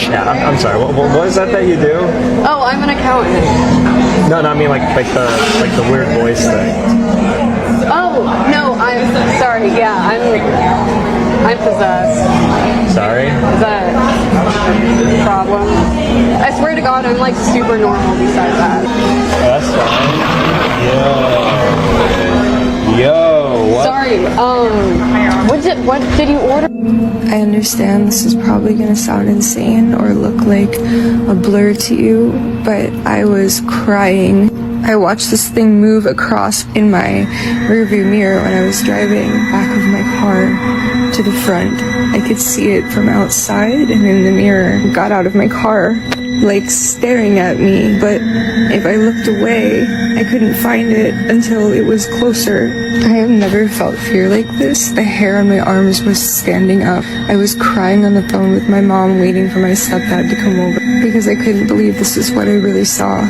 Yeah, I'm sorry. What is that you do? Oh, I'm an accountant. No, I mean like the weird voice thing. Oh no, I'm sorry. Yeah, I'm possessed. Sorry. Is that a problem? I swear to God, I'm like super normal besides that. That's fine. Yo, what? Sorry, What did you order? I understand this is probably going to sound insane or look like a blur to you, but I was crying. I watched this thing move across in my rearview mirror when I was driving back of my car to the front. I could see it from outside and in the mirror. I got out of my car, like staring at me, but if I looked away, I couldn't find it until it was closer. I have never felt fear like this. The hair on my arms was standing up. I was crying on the phone with my mom, waiting for my stepdad to come over because I couldn't believe this is what I really saw.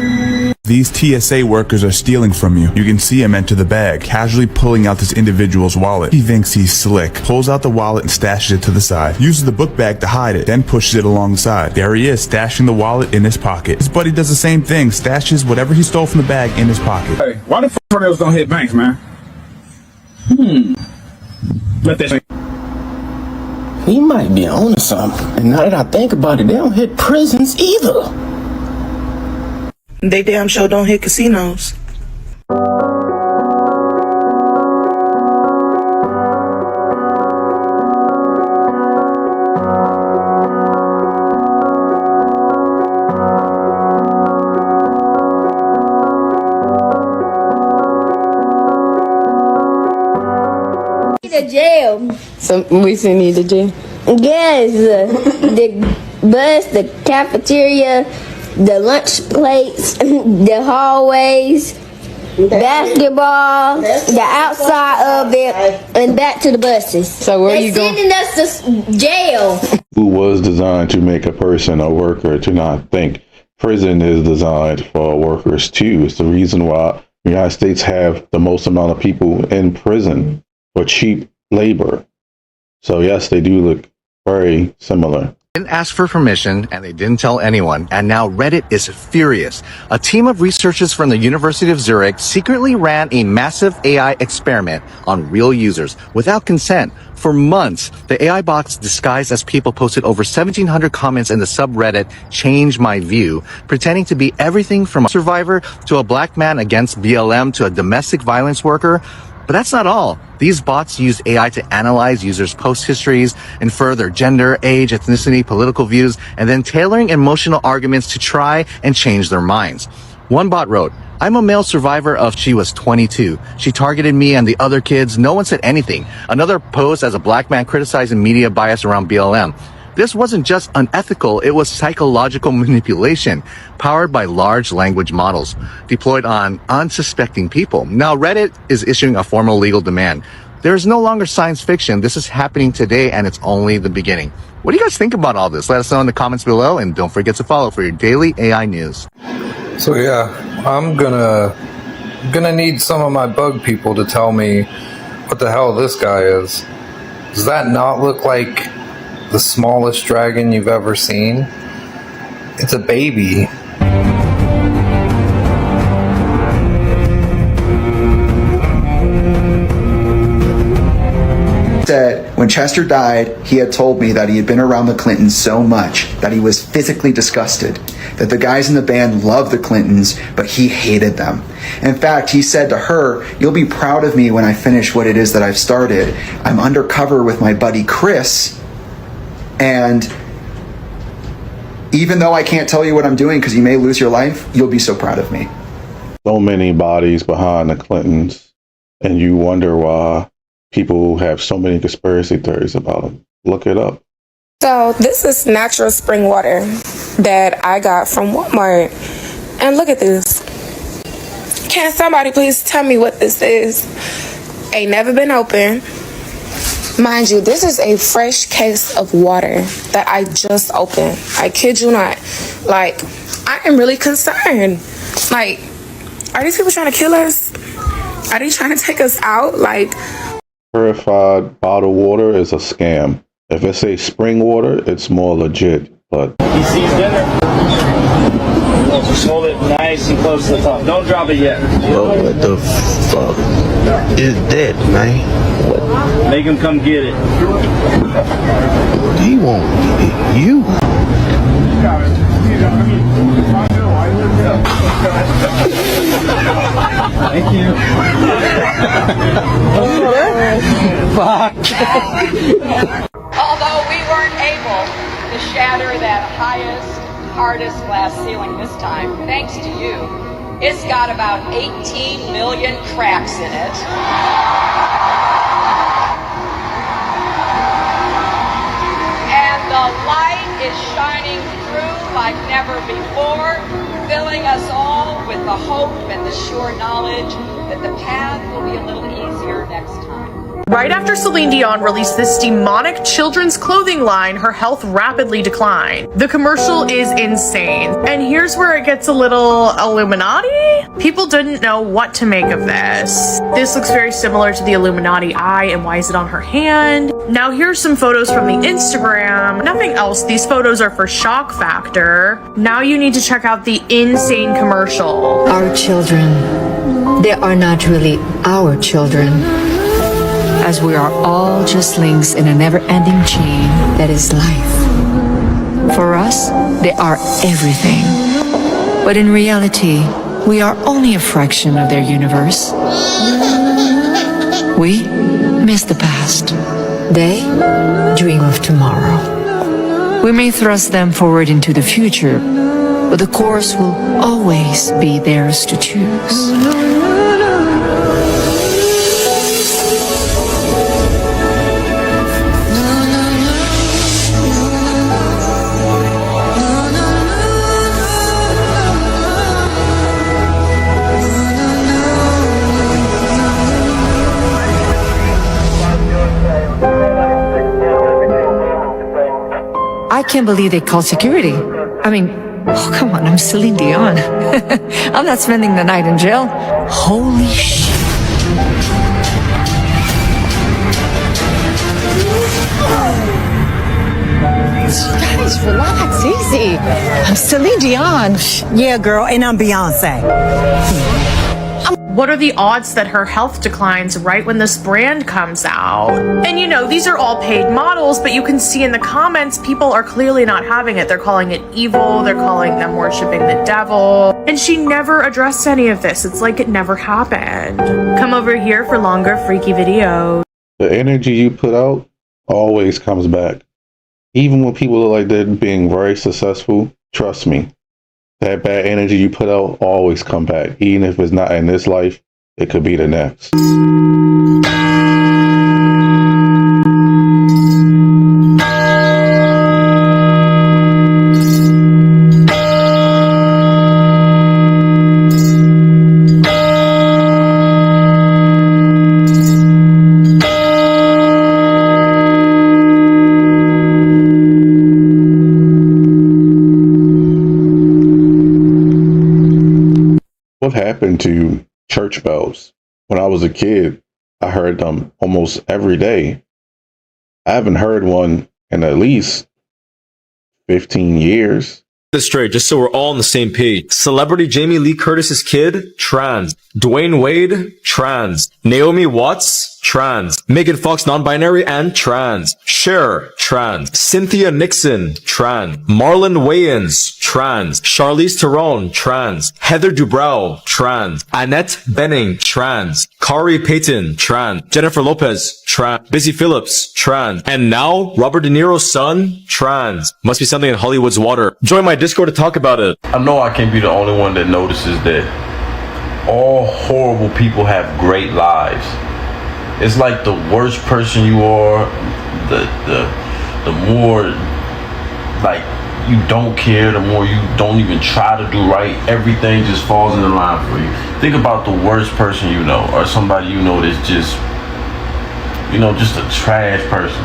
These TSA workers are stealing from you. You can see him enter the bag, casually pulling out this individual's wallet. He thinks he's slick, pulls out the wallet and stashes it to the side, uses the book bag to hide it, then pushes it alongside. There he is, stashing the wallet in his pocket. His buddy does the same thing, stashes whatever he stole from the bag in his pocket. Hey, why the tornadoes don't hit banks, man? Let that. He might be on to something. And now that I think about it, they don't hit prisons either. They damn sure don't hit casinos. To jail. So we send you to jail? Yes, the bus, the cafeteria, the lunch plates, the hallways, basketball, the outside of it, and back to the buses. So where are you going? They're sending us to jail. Who was designed to make a person, a worker, to not think. Prison is designed for workers too. It's the reason why the United States have the most amount of people in prison for cheap labor. So yes, they do look very similar. Didn't ask for permission and they didn't tell anyone, and now Reddit is furious. A team of researchers from the University of Zurich secretly ran a massive AI experiment on real users without consent. For months, the AI bots disguised as people posted over 1,700 comments in the subreddit Change My View, pretending to be everything from a survivor to a black man against BLM to a domestic violence worker. But that's not all. These bots use AI to analyze users' post histories, infer their gender, age, ethnicity, political views, and then tailoring emotional arguments to try and change their minds. One bot wrote, "I'm a male survivor of she was 22. She targeted me and the other kids. No one said anything." Another posed as a black man criticizing media bias around BLM. This wasn't just unethical, it was psychological manipulation, powered by large language models, deployed on unsuspecting people. Now Reddit is issuing a formal legal demand. There is no longer science fiction. This is happening today, and it's only the beginning. What do you guys think about all this? Let us know in the comments below, and don't forget to follow for your daily AI news. So yeah, I'm gonna need some of my bug people to tell me what the hell this guy is. Does that not look like the smallest dragon you've ever seen? It's a baby. Said when Chester died, he had told me that he had been around the Clintons so much that he was physically disgusted, that the guys in the band loved the Clintons, but he hated them. In fact, he said to her, "You'll be proud of me when I finish what it is that I've started. I'm undercover with my buddy Chris, and even though I can't tell you what I'm doing because you may lose your life, you'll be so proud of me." So many bodies behind the Clintons, and you wonder why people have so many conspiracy theories about them. Look it up. So this is natural spring water that I got from Walmart. And look at this. Can somebody please tell me what this is? Ain't never been open. Mind you, this is a fresh case of water that I just opened. I kid you not. Like, I am really concerned. Like, are these people trying to kill us? Are they trying to take us out? Like, Purified bottled water is a scam. If it's a spring water, it's more legit. But You see dinner? Just hold it nice and close to the top. Don't drop it yet. What the fuck is that, man? What? Make him come get it. What do you want? You? Thank you. Although we weren't able to shatter that highest, hardest glass ceiling this time, thanks to you, it's got about 18 million cracks in it. And the light is shining through like never before, filling us all with the hope and the sure knowledge that the path will be a little easier next time. Right after Celine Dion released this demonic children's clothing line, her health rapidly declined. The commercial is insane. And here's where it gets a little Illuminati? People didn't know what to make of this. This looks very similar to the Illuminati eye, and why is it on her hand? Now here's some photos from the Instagram. Nothing else, these photos are for shock factor. Now you need to check out the insane commercial. Our children, they are not really our children, as we are all just links in a never-ending chain that is life. For us, they are everything. But in reality, we are only a fraction of their universe. We miss the past. They dream of tomorrow. We may thrust them forward into the future, but the course will always be theirs to choose. I can't believe they called security. I mean, oh, come on, I'm Celine Dion. I'm not spending the night in jail. Holy shit. Guys, relax, easy. I'm Celine Dion. Yeah, girl, and I'm Beyonce. What are the odds that her health declines right when this brand comes out? And you know, these are all paid models, but you can see in the comments, people are clearly not having it. They're calling it evil. They're calling them worshiping the devil. And she never addressed any of this. It's like it never happened. Come over here for longer freaky videos. The energy you put out always comes back. Even when people look like they're being very successful, trust me, that bad energy you put out always come back. Even if it's not in this life, it could be the next. What happened to church bells? When I was a kid, I heard them almost every day. I haven't heard one in at least 15 years. This straight, just so we're all on the same page. Celebrity Jamie Lee Curtis's kid, trans. Dwayne Wade, trans. Naomi Watts, trans. Megan Fox, non-binary and trans. Cher, trans. Cynthia Nixon, trans. Marlon Wayans, trans. Charlize Theron, trans. Heather Dubrow, trans. Annette Bening, trans. Kari Payton, trans. Jennifer Lopez, trans. Busy Phillips, trans. And now, Robert De Niro's son, trans. Must be something in Hollywood's water. Join my Discord to talk about it. I know I can't be the only one that notices that all horrible people have great lives. It's like the worse person you are, the more like you don't care, the more you don't even try to do right. Everything just falls into line for you. Think about the worst person you know, or somebody you know that's just, you know, just a trash person.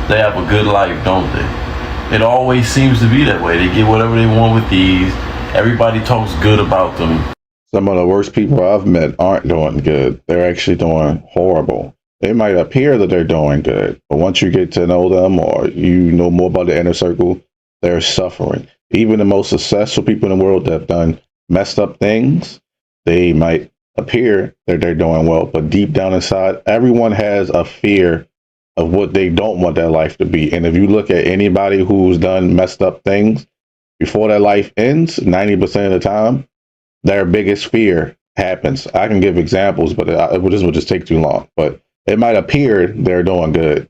They have a good life, don't they? It always seems to be that way. They get whatever they want with these. Everybody talks good about them. Some of the worst people I've met aren't doing good. They're actually doing horrible. They might appear that they're doing good, but once you get to know them or you know more about the inner circle, they're suffering. Even the most successful people in the world that have done messed up things, they might appear that they're doing well, but deep down inside, everyone has a fear of what they don't want their life to be. And if you look at anybody who's done messed up things, before their life ends, 90% of the time, their biggest fear happens. I can give examples, but this would just take too long. But it might appear they're doing good,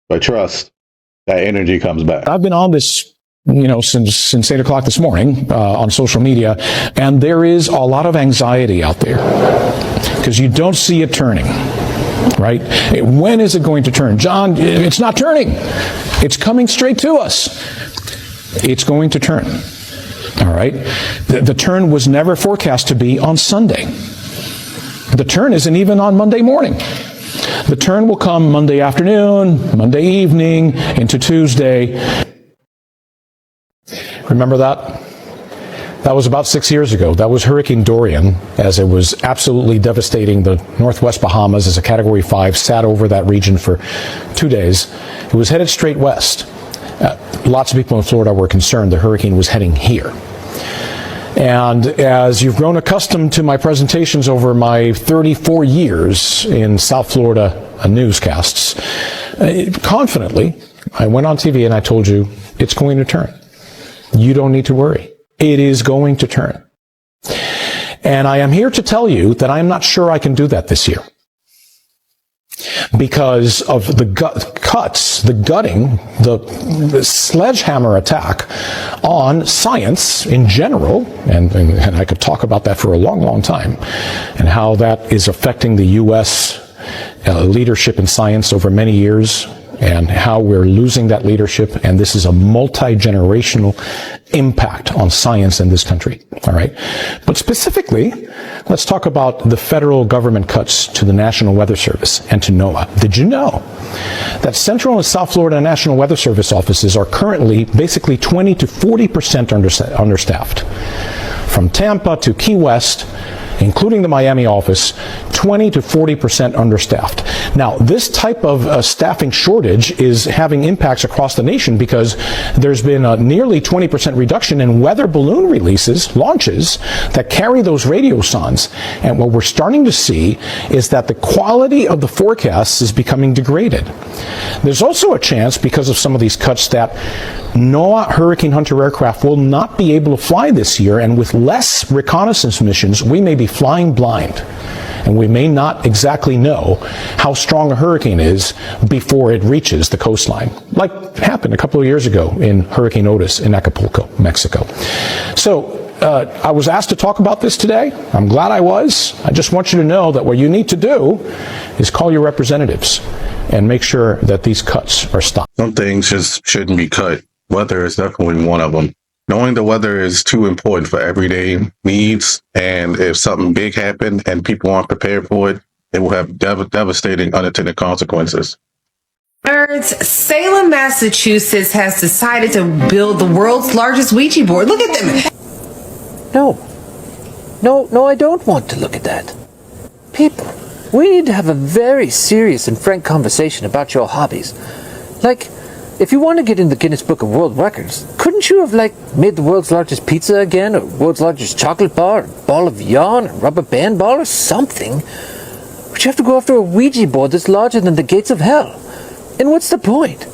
but trust that energy comes back. I've been on this, since 8 o'clock this morning on social media, and there is a lot of anxiety out there because you don't see it turning. Right? When is it going to turn? John, it's not turning. It's coming straight to us. It's going to turn. All right? The turn was never forecast to be on Sunday. The turn isn't even on Monday morning. The turn will come Monday afternoon, Monday evening, into Tuesday. Remember that? That was about 6 years ago. That was Hurricane Dorian, as it was absolutely devastating the Northwest Bahamas as a Category 5, sat over that region for 2 days. It was headed straight west. Lots of people in Florida were concerned the hurricane was heading here. And as you've grown accustomed to my presentations over my 34 years in South Florida newscasts, confidently, I went on TV and I told you, it's going to turn. You don't need to worry. It is going to turn. And I am here to tell you that I am not sure I can do that this year. Because of the cuts, the gutting, the sledgehammer attack on science in general, and I could talk about that for a long, long time, and how that is affecting the U.S. Leadership in science over many years, and how we're losing that leadership, and this is a multi-generational impact on science in this country, all right? But specifically, let's talk about the federal government cuts to the National Weather Service and to NOAA. Did you know that Central and South Florida National Weather Service offices are currently basically 20 to 40% understaffed? From Tampa to Key West, including the Miami office, 20 to 40% understaffed. Now, this type of staffing shortage is having impacts across the nation because there's been a nearly 20% reduction in weather balloon launches that carry those radiosondes. And what we're starting to see is that the quality of the forecasts is becoming degraded. There's also a chance, because of some of these cuts, that NOAA Hurricane Hunter aircraft will not be able to fly this year, and with less reconnaissance missions, we may be flying blind. And we may not exactly know how strong a hurricane is before it reaches the coastline, like happened a couple of years ago in Hurricane Otis in Acapulco, Mexico. So I was asked to talk about this today. I'm glad I was. I just want you to know that what you need to do is call your representatives and make sure that these cuts are stopped. Some things just shouldn't be cut. Weather is definitely one of them. Knowing the weather is too important for everyday needs, and if something big happened and people aren't prepared for it, it will have devastating unintended consequences. Salem, Massachusetts has decided to build the world's largest Ouija board. Look at them. No, I don't want to look at that. People, we need to have a very serious and frank conversation about your hobbies. Like, if you want to get in the Guinness Book of World Records, couldn't you have, made the world's largest pizza again, or world's largest chocolate bar, or ball of yarn, or rubber band ball, or something? But you have to go after a Ouija board that's larger than the gates of hell. And what's the point?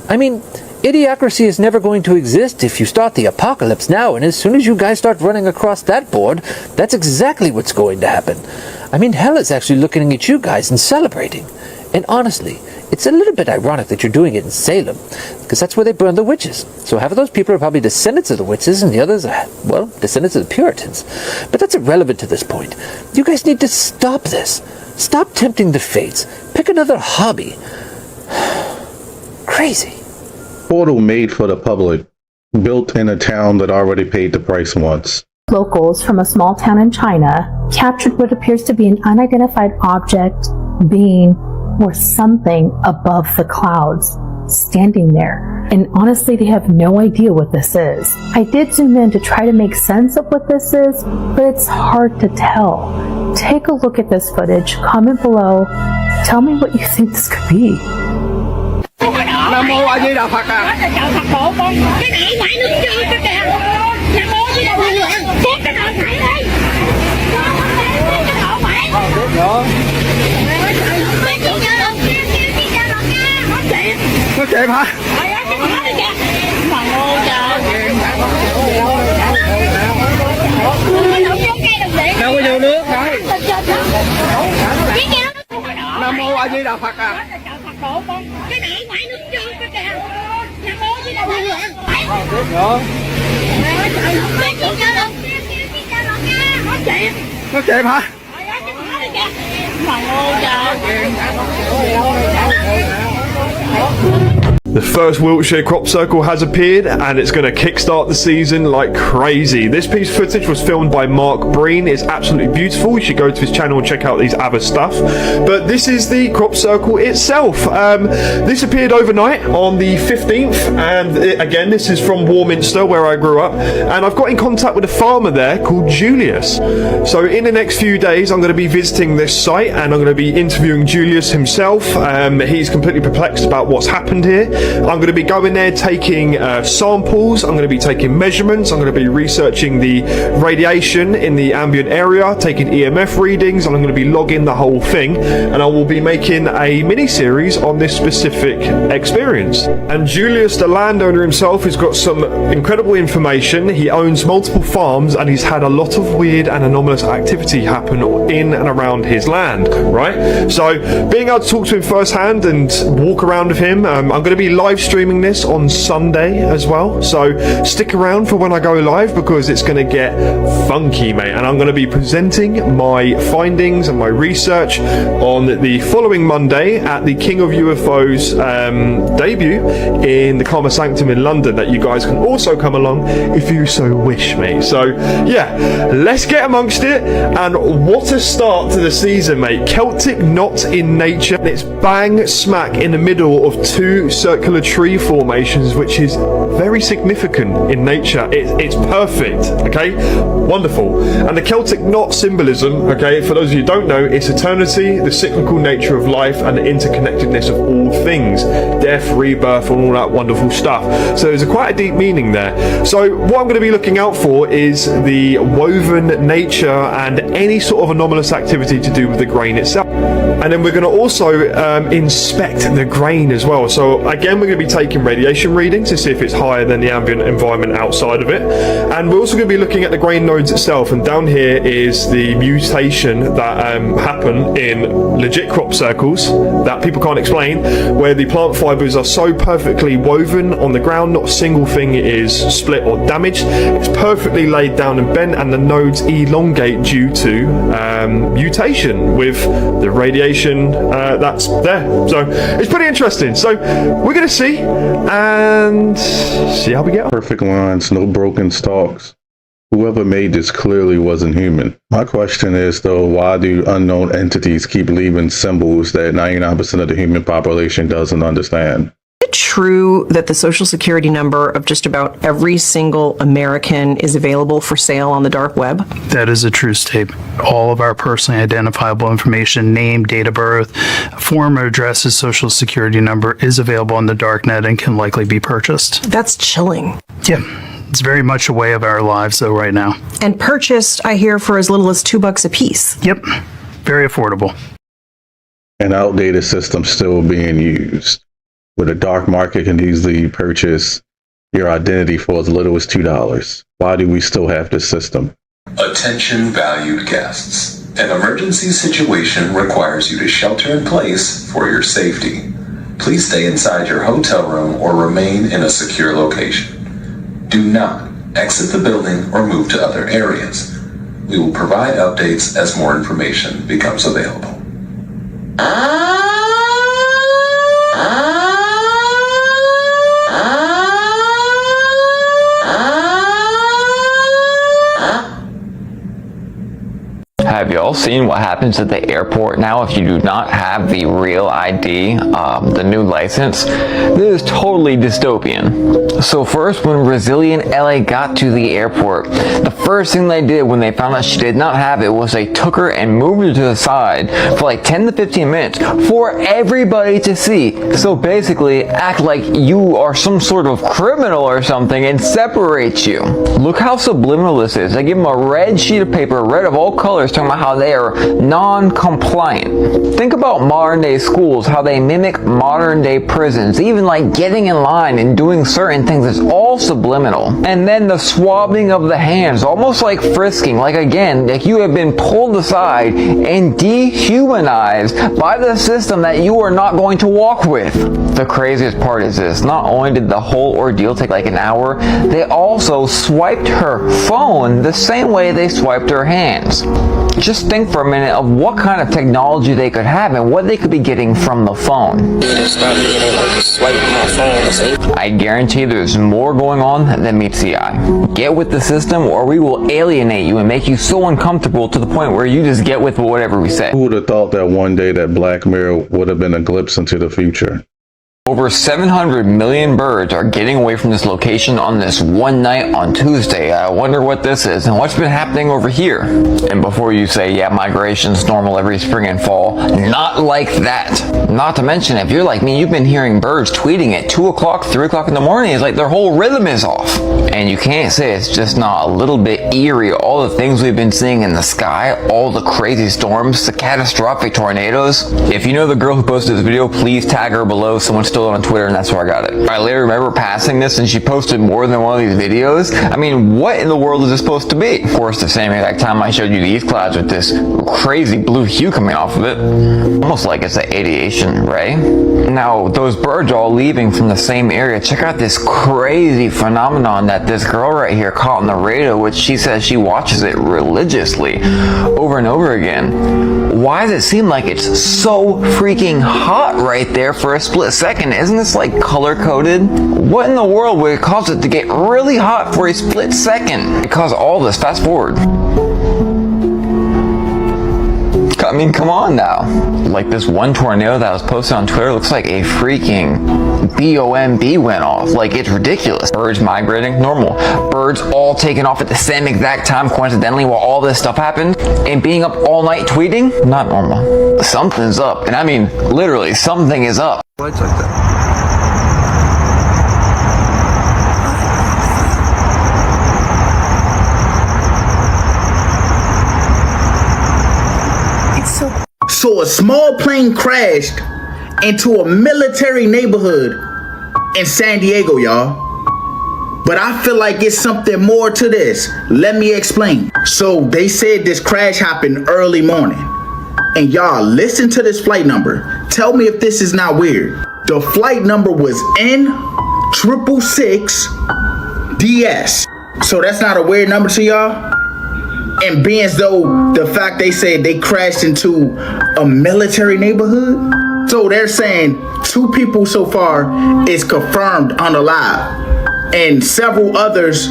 I mean, idiocracy is never going to exist if you start the apocalypse now, and as soon as you guys start running across that board, that's exactly what's going to happen. I mean, hell is actually looking at you guys and celebrating. And honestly, it's a little bit ironic that you're doing it in Salem, because that's where they burned the witches. So half of those people are probably descendants of the witches, and the others are, well, descendants of the Puritans. But that's irrelevant to this point. You guys need to stop this. Stop tempting the fates. Pick another hobby. Crazy. Portal made for the public, built in a town that already paid the price once. Locals from a small town in China captured what appears to be an unidentified object, being, or something above the clouds, standing there. And honestly, they have no idea what this is. I did zoom in to try to make sense of what this is, but it's hard to tell. Take a look at this footage, comment below, tell me what you think this could be. Nam mô A Di Đà Phật à. Phật hộ con. Cái này ngoại nước chưa cái kìa. Nam mô A Di Đà Phật. Chết cái đầu phải đi. Cái đầu phải. Nó chẹp hả? Đâu có vô nước thôi. Nam mô A Di Đà Phật à. Cái này ở ngoài nước chưa cái kìa. Nam mô A Di Đà Phật. Đó. Nó chẹp hả? The first Wiltshire crop circle has appeared and it's going to kickstart the season like crazy. This piece of footage was filmed by Mark Breen. It's absolutely beautiful. You should go to his channel and check out these other stuff. But this is the crop circle itself. This appeared overnight on the 15th, and again, this is from Warminster where I grew up, and I've got in contact with a farmer there called Julius. So in the next few days I'm going to be visiting this site and I'm going to be interviewing Julius himself. He's completely perplexed about what's happened here. I'm going to be going there taking samples, I'm going to be taking measurements, I'm going to be researching the radiation in the ambient area, taking EMF readings, and I'm going to be logging the whole thing, and I will be making a mini-series on this specific experience. And Julius, the landowner himself, has got some incredible information. He owns multiple farms and he's had a lot of weird and anomalous activity happen in and around his land, right? So being able to talk to him firsthand and walk around with him, I'm going to be live streaming this on Sunday as well, so stick around for when I go live because it's going to get funky, mate, and I'm going to be presenting my findings and my research on the following Monday at the King of UFOs debut in the Karma Sanctum in London, that you guys can also come along if you so wish, mate. So yeah, let's get amongst it, and what a start to the season, mate. Celtic knot in nature. It's bang smack in the middle of two circular tree formations, which is very significant in nature. It's perfect, okay? Wonderful. And the Celtic knot symbolism, okay, for those of you who don't know, it's eternity, the cyclical nature of life, and the interconnectedness of all things, death, rebirth, and all that wonderful stuff. So there's quite a deep meaning there. So what I'm going to be looking out for is the woven nature and any sort of anomalous activity to do with the grain itself. And then we're going to also inspect the grain as well. So again, we're going to be taking radiation readings to see if it's higher than the ambient environment outside of it. And we're also going to be looking at the grain nodes itself. And down here is the mutation that happen in legit crop circles that people can't explain, where the plant fibers are so perfectly woven on the ground, not a single thing is split or damaged. It's perfectly laid down and bent, and the nodes elongate due to mutation with the radiation that's there. So it's pretty interesting. So we're going to see and see how we get on. Perfect lines, no broken stalks. Whoever made this clearly wasn't human. My question is, though, why do unknown entities keep leaving symbols that 99% of the human population doesn't understand? Is it true that the social security number of just about every single American is available for sale on the dark web? That is a true statement. All of our personally identifiable information, name, date of birth, former addresses, social security number is available on the darknet and can likely be purchased. That's chilling. Yeah. It's very much a way of our lives, though, right now. And purchased, I hear, for as little as $2 a piece. Yep. Very affordable. An outdated system still being used, where the dark market can easily purchase your identity for as little as $2. Why do we still have this system? Attention valued guests. An emergency situation requires you to shelter in place for your safety. Please stay inside your hotel room or remain in a secure location. Do not exit the building or move to other areas. We will provide updates as more information becomes available. Have you all seen what happens at the airport now if you do not have the real ID, the new license? This is totally dystopian. So first, when Brazilian LA got to the airport, the first thing they did when they found out she did not have it was they took her and moved her to the side for like 10 to 15 minutes for everybody to see. So basically, act like you are some sort of criminal or something and separate you. Look how subliminal this is. They give them a red sheet of paper, red of all colors, talking about about how they are non-compliant. Think about modern day schools, how they mimic modern day prisons, even like getting in line and doing certain things. It's all subliminal. And then the swabbing of the hands, almost like frisking, like again, like you have been pulled aside and dehumanized by the system that you are not going to walk with. The craziest part is this: not only did the whole ordeal take like an hour, they also swiped her phone the same way they swiped her hands. Just think for a minute of what kind of technology they could have and what they could be getting from the phone. I guarantee there's more going on than meets the eye. Get with the system or we will alienate you and make you so uncomfortable to the point where you just get with whatever we say. Who would have thought that one day that Black Mirror would have been a glimpse into the future? Over 700 million birds are getting away from this location on this one night on Tuesday. I wonder what this is and what's been happening over here. And before you say, yeah, migration's normal every spring and fall, not like that. Not to mention, if you're like me, you've been hearing birds tweeting at 2 o'clock, 3 o'clock in the morning. It's like their whole rhythm is off. And you can't say it's just not a little bit eerie. All the things we've been seeing in the sky, all the crazy storms, the catastrophic tornadoes. If you know the girl who posted this video, please tag her below. Someone's still on Twitter and that's where I got it. I literally remember passing this and she posted more than one of these videos. I mean, what in the world is this supposed to be? Of course, the same exact time I showed you these clouds with this crazy blue hue coming off of it. Almost like it's an radiation ray. Now, those birds are all leaving from the same area. Check out this crazy phenomenon that this girl right here caught on the radio, which she says she watches it religiously over and over again. Why does it seem like it's so freaking hot right there for a split second? Isn't this like color coded? What in the world would cause it to get really hot for a split second? Because all this, fast forward. I mean, come on now. Like this one tornado that was posted on Twitter looks like a freaking BOMB went off. Like, it's ridiculous. Birds migrating, normal. Birds all taking off at the same exact time, coincidentally, while all this stuff happened. And being up all night tweeting, not normal. Something's up. And I mean, literally, something is up. Lights like that. So a small plane crashed into a military neighborhood in San Diego, y'all. But I feel like it's something more to this. Let me explain. So they said this crash happened early morning. And y'all, listen to this flight number. Tell me if this is not weird. The flight number was N666DS. So that's not a weird number to y'all? And being as though the fact they said they crashed into a military neighborhood. So they're saying 2 people so far is confirmed unalive and several others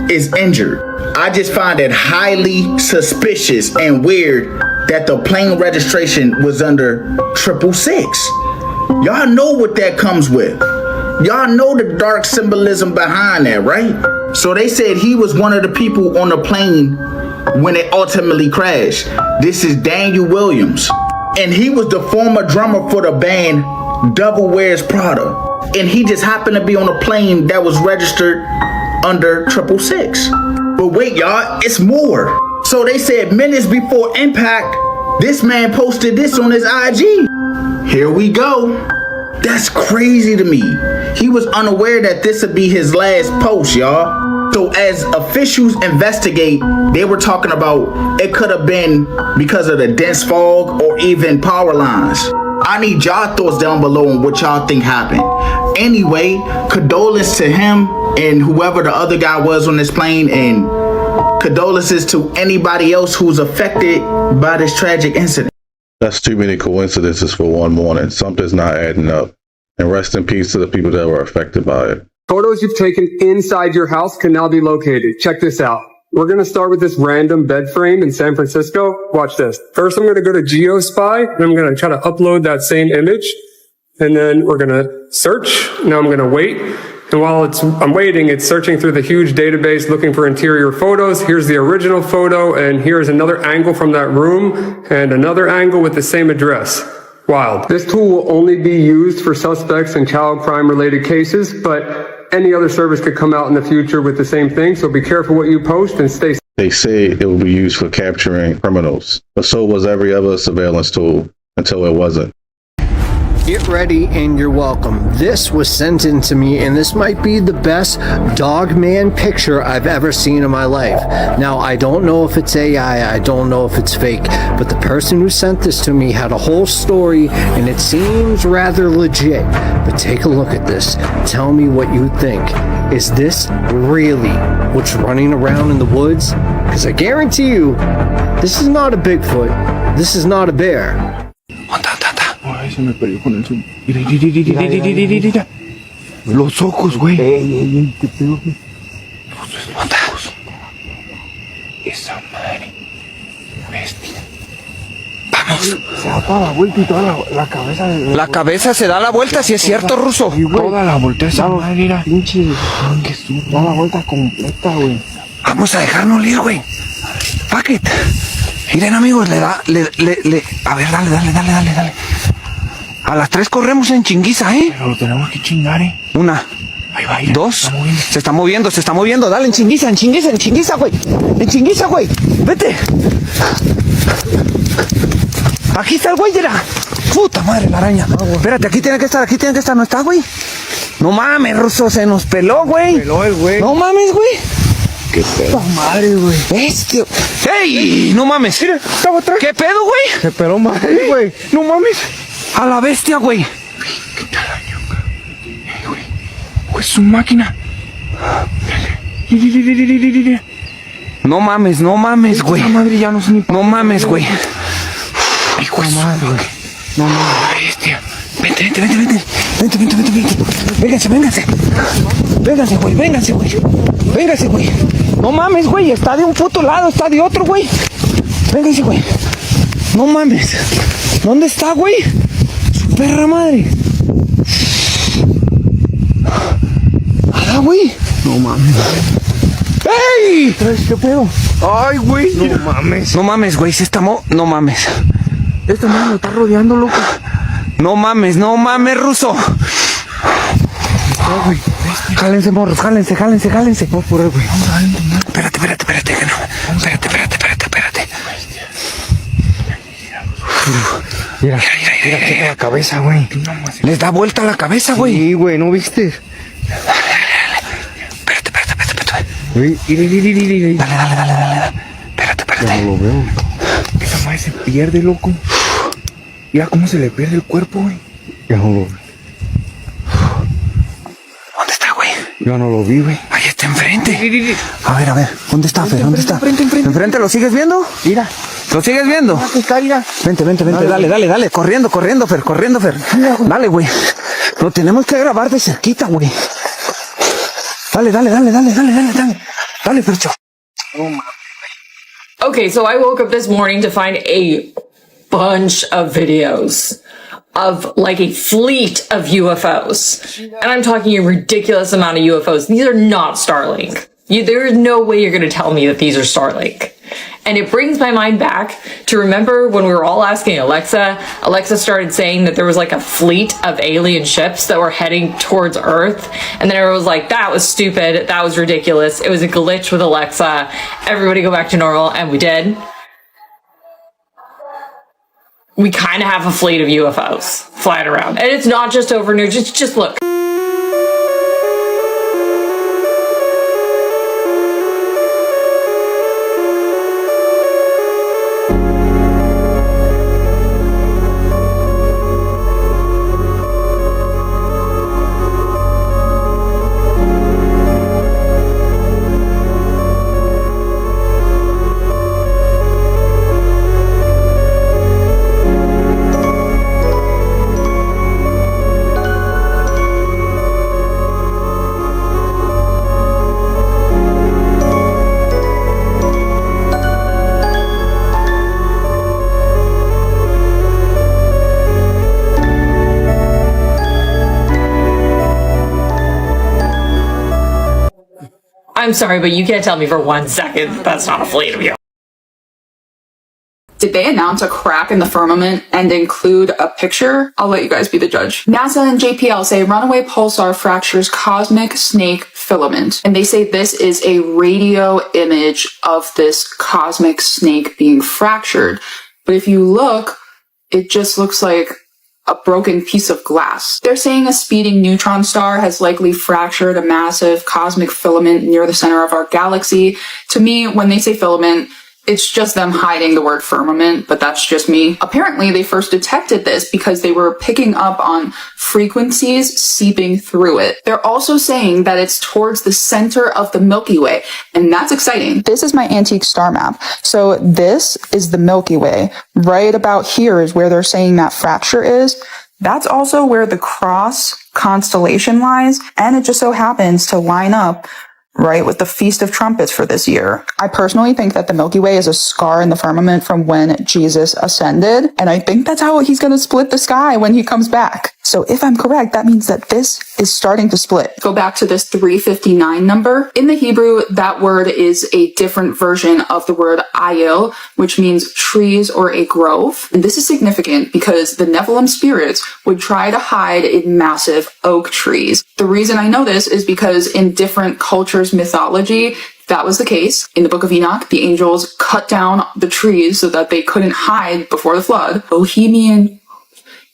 is injured. I just find it highly suspicious and weird that the plane registration was under 666. Y'all know what that comes with. Y'all know the dark symbolism behind that, right? So they said he was one of the people on the plane when it ultimately crashed. This is Daniel Williams. And he was the former drummer for the band Devil Wears Prada. And he just happened to be on a plane that was registered under 666. But wait, y'all, it's more. So they said minutes before impact, this man posted this on his IG. Here we go. That's crazy to me. He was unaware that this would be his last post, y'all. So as officials investigate, they were talking about it could have been because of the dense fog or even power lines. I need y'all thoughts down below on what y'all think happened. Anyway, condolences to him and whoever the other guy was on this plane, and condolences to anybody else who's affected by this tragic incident. That's too many coincidences for one morning. Something's not adding up. And rest in peace to the people that were affected by it. Photos you've taken inside your house can now be located. Check this out. We're going to start with this random bed frame in San Francisco. Watch this. First, I'm going to go to GeoSpy, and I'm going to try to upload that same image. And then we're going to search. Now I'm going to wait. And while I'm waiting, it's searching through the huge database looking for interior photos. Here's the original photo, and here's another angle from that room, and another angle with the same address. Wild. This tool will only be used for suspects in child crime related cases, but any other service could come out in the future with the same thing, so be careful what you post and stay safe. They say it will be used for capturing criminals, but so was every other surveillance tool until it wasn't. Get ready and you're welcome. This was sent in to me, and this might be the best dogman picture I've ever seen in my life. Now, I don't know if it's AI, I don't know if it's fake, but the person who sent this to me had a whole story, and it seems rather legit. But take a look at this. Tell me what you think. Is this really what's running around in the woods? Because I guarantee you, this is not a Bigfoot. This is not a bear. Ay, se me perdió con el zoom. Mira. Los ojos, güey. Ey, qué pedo, güey. Los ojos. Esa madre. Bestia. Vamos. Se da toda la vuelta y toda la cabeza. La cabeza se da la vuelta, si es cierto, ruso. Toda la vuelta esa madre, mira. Pinche. Da la vuelta completa, güey. Vamos a dejarnos ir, güey. Fuck it. Miren, amigos, a ver, dale. A las 3 corremos en chinguiza, ¿eh? Pero lo tenemos que chingar, ¿eh? Una. Ahí va, mira, 2. Se está moviendo. Dale, en chinguiza, güey. En chinguiza, güey. Vete. Aquí está el güey, mira. Puta madre, la araña. Espérate, aquí tiene que estar. ¿No está, güey? No mames, ruso, se nos peló, güey. Peló el güey. No mames, güey. Qué pedo. Madre, güey. Bestia. ¡Ey! No mames. Mira, estaba atrás. ¿Qué pedo, güey? Se peló madre, güey. No mames. A la bestia, güey. ¿Qué tal, güey? Pues su máquina. No mames, güey. Madre, ya no sé ni. No mames, güey. Hijo de madre, güey. No mames, bestia. Vente. Véngase, güey. No mames, güey. Está de un puto lado, está de otro, güey. Véngase, güey. No mames. ¿Dónde está, güey? Su perra madre. ¡Hala, güey! No mames. ¡Ey! ¿Qué pedo? Ay, güey. No mames, güey. No mames. Esta madre lo está rodeando, loco. No mames, ruso. Güey. Jálense, morros, jálense. Vamos por ahí, güey. Espérate. Que no. Espérate. Mira, checa la cabeza, güey. Les da vuelta la cabeza, güey. Sí, güey, ¿no viste? Espérate. Dale. Espérate. Ya no lo veo. Esa madre se pierde, loco. Mira cómo se le pierde el cuerpo, güey. Ya no lo veo. ¿Dónde está, güey? Yo no lo vi, güey. Ahí está enfrente. A ver. ¿Dónde está, Fer? ¿Enfrente? ¿Lo sigues viendo? Mira. ¿Lo sigues viendo? Vente. Dale. Corriendo, Fer. Dale, güey. Lo tenemos que grabar de cerquita, güey. Dale. Dale, Fercho. Okay, so I woke up this morning to find a bunch of videos of like a fleet of UFOs. And I'm talking a ridiculous amount of UFOs. These are not Starlink. There is no way you're going to tell me that these are Starlink. And it brings my mind back to remember when we were all asking Alexa started saying that there was like a fleet of alien ships that were heading towards Earth. And then everyone was like, that was stupid. That was ridiculous. It was a glitch with Alexa. Everybody go back to normal. And we did. We kind of have a fleet of UFOs flying around. And it's not just over near, just look. I'm sorry, but you can't tell me for 1 second that's not a fleet of you. Did they announce a crack in the firmament and include a picture? I'll let you guys be the judge. NASA and JPL say runaway pulsar fractures cosmic snake filament. And they say this is a radio image of this cosmic snake being fractured. But if you look, it just looks like a broken piece of glass. They're saying a speeding neutron star has likely fractured a massive cosmic filament near the center of our galaxy. To me, when they say filament, it's just them hiding the word firmament, but that's just me. Apparently, they first detected this because they were picking up on frequencies seeping through it. They're also saying that it's towards the center of the Milky Way, and that's exciting. This is my antique star map. So this is the Milky Way. Right about here is where they're saying that fracture is. That's also where the Cross constellation lies, and it just so happens to line up right with the Feast of Trumpets for this year. I personally think that the Milky Way is a scar in the firmament from when Jesus ascended, and I think that's how he's going to split the sky when he comes back. So if I'm correct, that means that this is starting to split. Go back to this 359 number. In the Hebrew, that word is a different version of the word ayil, which means trees or a grove. And this is significant because the Nephilim spirits would try to hide in massive oak trees. The reason I know this is because in different cultures' mythology, that was the case. In the Book of Enoch, the angels cut down the trees so that they couldn't hide before the flood. Bohemian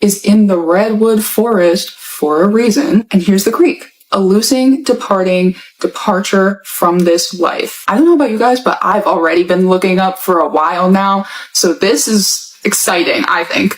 is in the redwood forest for a reason. And here's the Greek: a loosing, departing, departure from this life. I don't know about you guys, but I've already been looking up for a while now. So this is exciting, I think.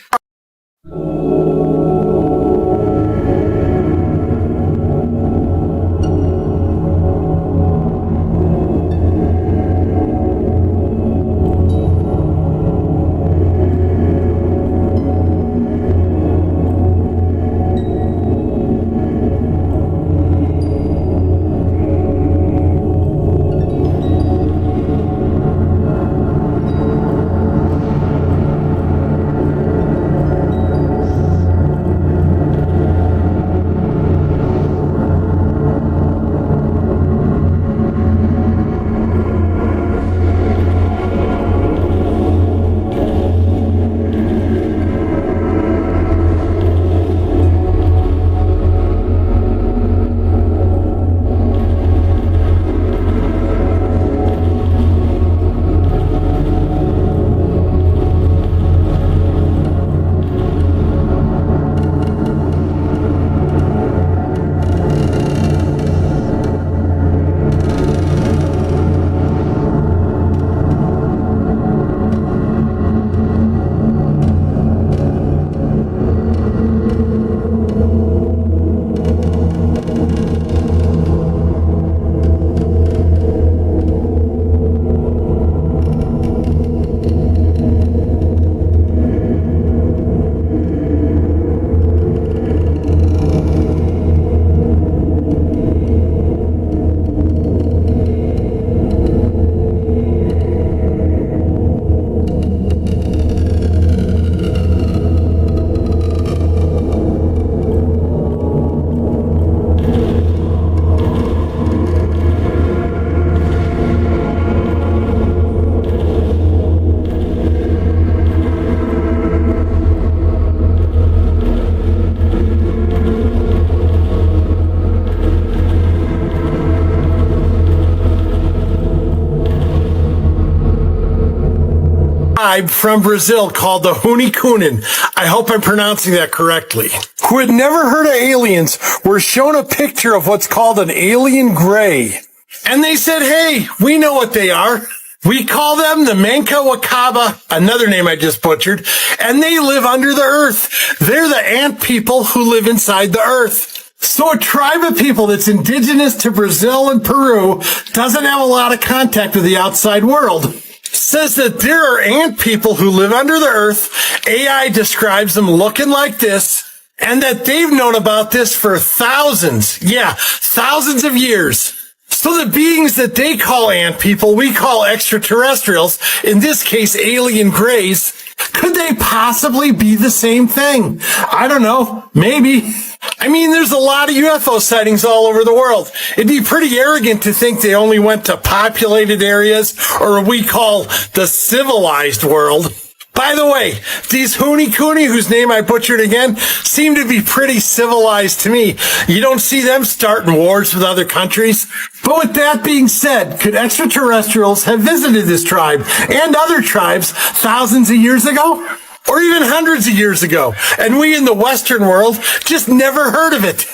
From Brazil called the Hunikunin. I hope I'm pronouncing that correctly. Who had never heard of aliens were shown a picture of what's called an alien gray. And they said, hey, we know what they are. We call them the Manka Wakaba, another name I just butchered, and they live under the earth. They're the ant people who live inside the earth. So a tribe of people that's indigenous to Brazil and Peru doesn't have a lot of contact with the outside world. Says that there are ant people who live under the earth. AI describes them looking like this, and that they've known about this for thousands of years. So the beings that they call ant people, we call extraterrestrials, in this case alien grays. Could they possibly be the same thing? I don't know. Maybe. I mean, there's a lot of UFO sightings all over the world. It'd be pretty arrogant to think they only went to populated areas or what we call the civilized world. By the way, these Hoonie Cooney, whose name I butchered again, seem to be pretty civilized to me. You don't see them starting wars with other countries. But with that being said, could extraterrestrials have visited this tribe and other tribes thousands of years ago? Or even hundreds of years ago, and we in the Western world just never heard of it?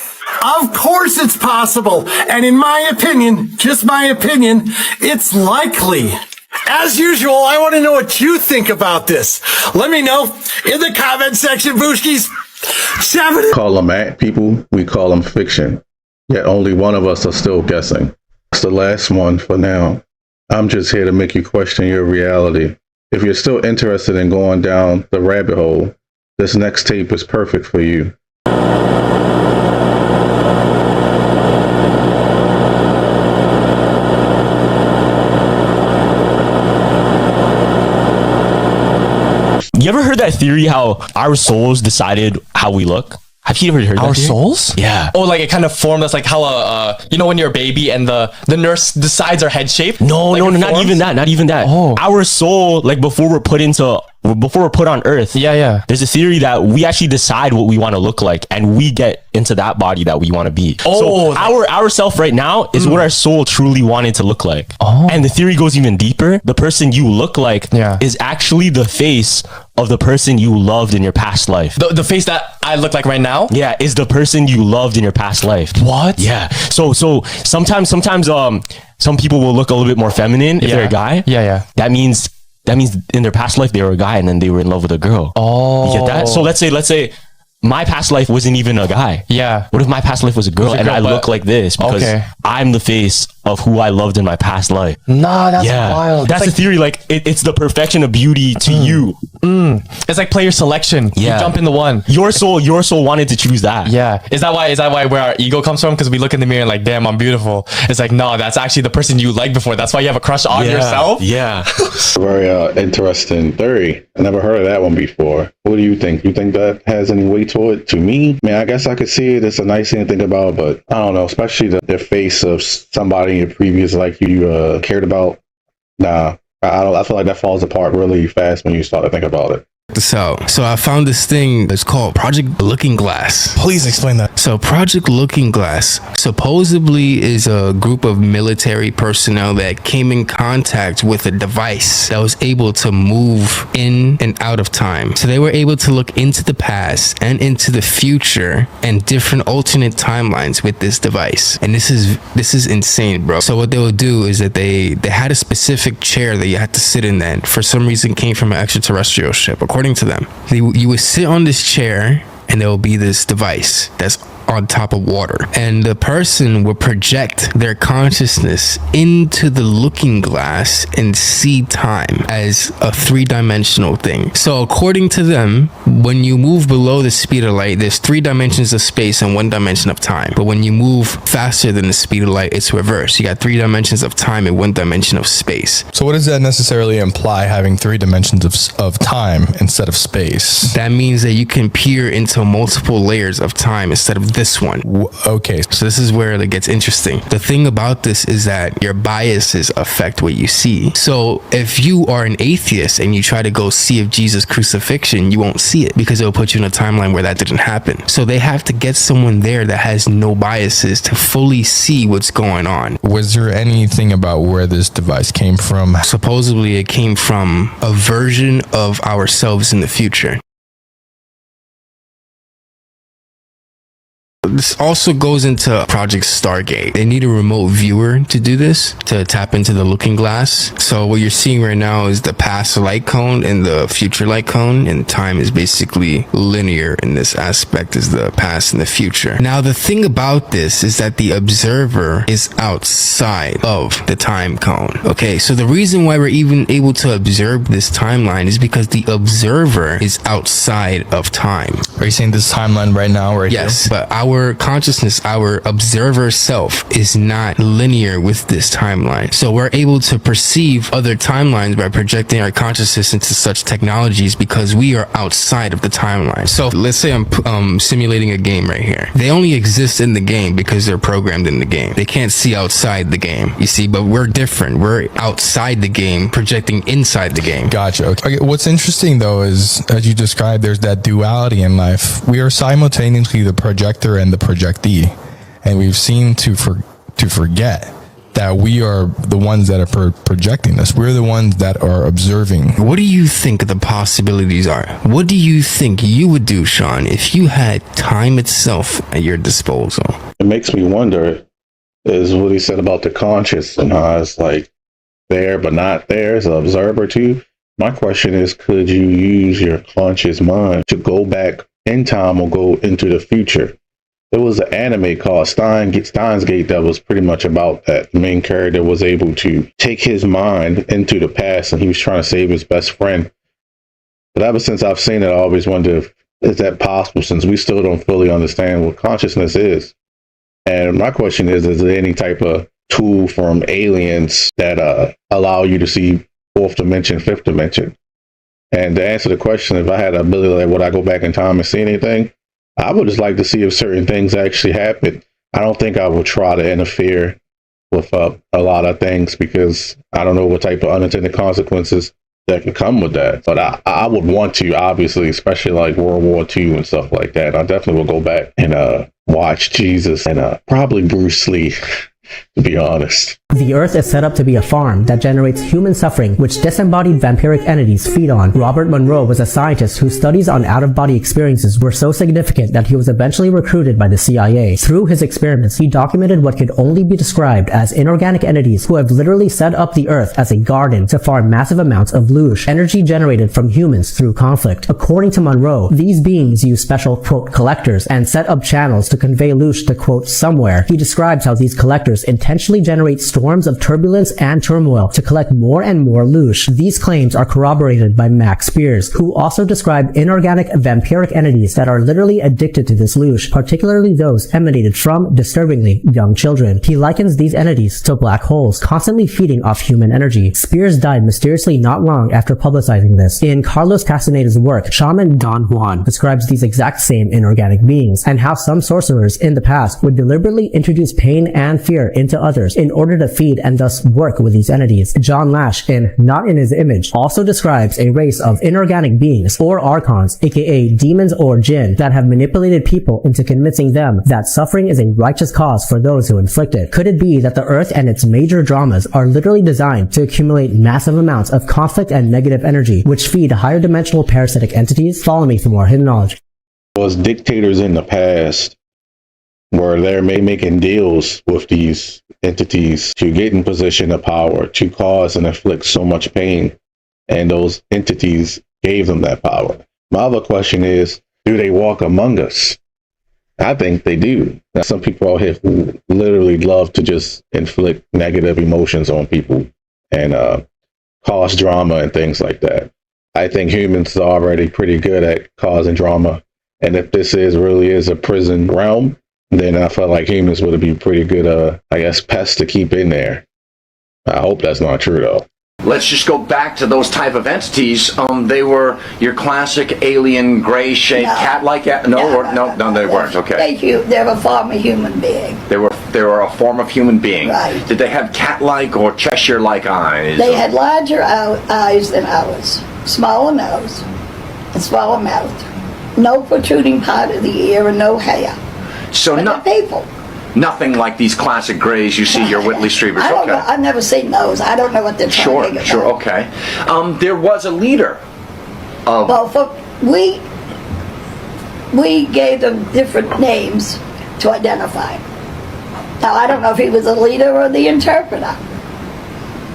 Of course it's possible, and in my opinion, just my opinion, it's likely. As usual, I want to know what you think about this. Let me know in the comment section, Booshkies. Call them act people, we call them fiction. Yet only one of us are still guessing. It's the last one for now. I'm just here to make you question your reality. If you're still interested in going down the rabbit hole, this next tape is perfect for you. You ever heard that theory how our souls decided how we look? Have you ever heard our that theory? souls? Yeah. Oh, like it kind of formed us, like how you know when you're a baby and the nurse decides our head shape. No, like no, not even that. Not even that. Oh. Our soul, like before we're put on Earth. Yeah. There's a theory that we actually decide what we want to look like, and we get into that body that we want to be. Oh, so our self right now is what our soul truly wanted to look like. Oh. And the theory goes even deeper. The person you look like is actually the face of the person you loved in your past life. The face that I look like right now? Yeah, is the person you loved in your past life. What? Yeah. So sometimes some people will look a little bit more feminine if they're a guy. Yeah. That means in their past life they were a guy and then they were in love with a girl. Oh. You get that? So let's say my past life wasn't even a guy. Yeah. What if my past life was a girl and I look like this because I'm the face of who I loved in my past life? Nah, that's wild. That's the theory. Like it's the perfection of beauty to you. It's like player selection. Yeah. You jump in the one. Your soul wanted to choose that. Yeah. Is that why where our ego comes from? Because we look in the mirror and like, damn, I'm beautiful. It's like, no, that's actually the person you liked before. That's why you have a crush on yourself. Yeah. Very interesting theory. I never heard of that one before. What do you think? You think that has any weight to it? To me, I guess I could see it. It's a nice thing to think about, but I don't know, especially the face of somebody in your previous life you cared about. Nah, I feel like that falls apart really fast when you start to think about it. So I found this thing that's called Project Looking Glass. Please explain that. So Project Looking Glass supposedly is a group of military personnel that came in contact with a device that was able to move in and out of time. So they were able to look into the past and into the future and different alternate timelines with this device. And this is insane, bro. So what they would do is that they had a specific chair that you had to sit in that for some reason came from an extraterrestrial ship. According to them, you would sit on this chair and there will be this device that's on top of water, and the person will project their consciousness into the looking glass and see time as a three-dimensional thing. So according to them, when you move below the speed of light, there's 3 dimensions of space and 1 dimension of time. But when you move faster than the speed of light, it's reversed. You got 3 dimensions of time and 1 dimension of space. So what does that necessarily imply, having 3 dimensions of time instead of space? That means that you can peer into multiple layers of time instead of this one. Okay. So this is where it gets interesting. The thing about this is that your biases affect what you see. So if you are an atheist and you try to go see of Jesus' crucifixion, you won't see it because it'll put you in a timeline where that didn't happen. So they have to get someone there that has no biases to fully see what's going on. Was there anything about where this device came from? Supposedly it came from a version of ourselves in the future. This also goes into Project Stargate. They need a remote viewer to do this, to tap into the looking glass. So what you're seeing right now is the past light cone and the future light cone, and time is basically linear in this aspect, is the past and the future. Now the thing about this is that the observer is outside of the time cone. Okay, so the reason why we're even able to observe this timeline is because the observer is outside of time. Are you saying this timeline right now, right Yes, here? but our consciousness, our observer self is not linear with this timeline. So we're able to perceive other timelines by projecting our consciousness into such technologies because we are outside of the timeline. So let's say I'm simulating a game right here. They only exist in the game because they're programmed in the game. They can't see outside the game, you see, but we're different. We're outside the game, projecting inside the game. Gotcha. Okay. What's interesting though is, as you described, there's that duality in life. We are simultaneously the projector and the projectee, and we've seemed to forget that we are the ones that are projecting this. We're the ones that are observing. What do you think the possibilities are? What do you think you would do, Sean, if you had time itself at your disposal? It makes me wonder is what he said about the conscious and how it's like there but not there as an observer too. My question is, could you use your conscious mind to go back in time or go into the future? There was an anime called Steins Gate that was pretty much about that. The main character was able to take his mind into the past, and he was trying to save his best friend. But ever since I've seen it, I always wonder if is that possible, since we still don't fully understand what consciousness is. And my question is there any type of tool from aliens that allow you to see fourth dimension, fifth dimension? And to answer the question, if I had the ability, like, would I go back in time and see anything? I would just like to see if certain things actually happen. I don't think I would try to interfere with a lot of things because I don't know what type of unintended consequences that can come with that. But I would want to, obviously, especially like World War II and stuff like that. I definitely will go back and watch Jesus and probably Bruce Lee, to be honest. The Earth is set up to be a farm that generates human suffering, which disembodied vampiric entities feed on. Robert Monroe was a scientist whose studies on out-of-body experiences were so significant that he was eventually recruited by the CIA. Through his experiments, he documented what could only be described as inorganic entities who have literally set up the Earth as a garden to farm massive amounts of luch, energy generated from humans through conflict. According to Monroe, these beings use special, quote, collectors and set up channels to convey luch to, quote, somewhere. He describes how these collectors intentionally generate storms of turbulence and turmoil to collect more and more luch. These claims are corroborated by Max Spears, who also described inorganic vampiric entities that are literally addicted to this luch, particularly those emanated from, disturbingly, young children. He likens these entities to black holes, constantly feeding off human energy. Spears died mysteriously not long after publicizing this. In Carlos Castaneda's work, Shaman Don Juan describes these exact same inorganic beings, and how some sorcerers in the past would deliberately introduce pain and fear into others in order to feed and thus work with these entities. John Lash, in Not in His Image, also describes a race of inorganic beings, or archons, aka demons or jinn, that have manipulated people into convincing them that suffering is a righteous cause for those who inflict it. Could it be that the Earth and its major dramas are literally designed to accumulate massive amounts of conflict and negative energy, which feed higher dimensional parasitic entities? Follow me for more hidden knowledge. Was dictators in the past where they're making deals with these entities to get in position of power, to cause and inflict so much pain, and those entities gave them that power. My other question is, do they walk among us? I think they do. Now, some people out here who literally love to just inflict negative emotions on people and cause drama and things like that. I think humans are already pretty good at causing drama, and if this really is a prison realm, then I felt like humans would be pretty good, pests to keep in there. I hope that's not true, though. Let's just go back to those type of entities. They were your classic alien, gray-shaped, cat-like. No, they weren't. Okay. They were a form of human being. They were a form of human being. Right. Did they have cat-like or Cheshire-like eyes? They had larger eyes than ours, smaller nose, and smaller mouth. No protruding part of the ear and no hair. So people. Nothing like these classic grays you see your Whitley Strieber's. I don't know. I've never seen those. I don't know what they're talking about. Sure, okay. There was a leader of... Well, we gave them different names to identify. Now, I don't know if he was the leader or the interpreter,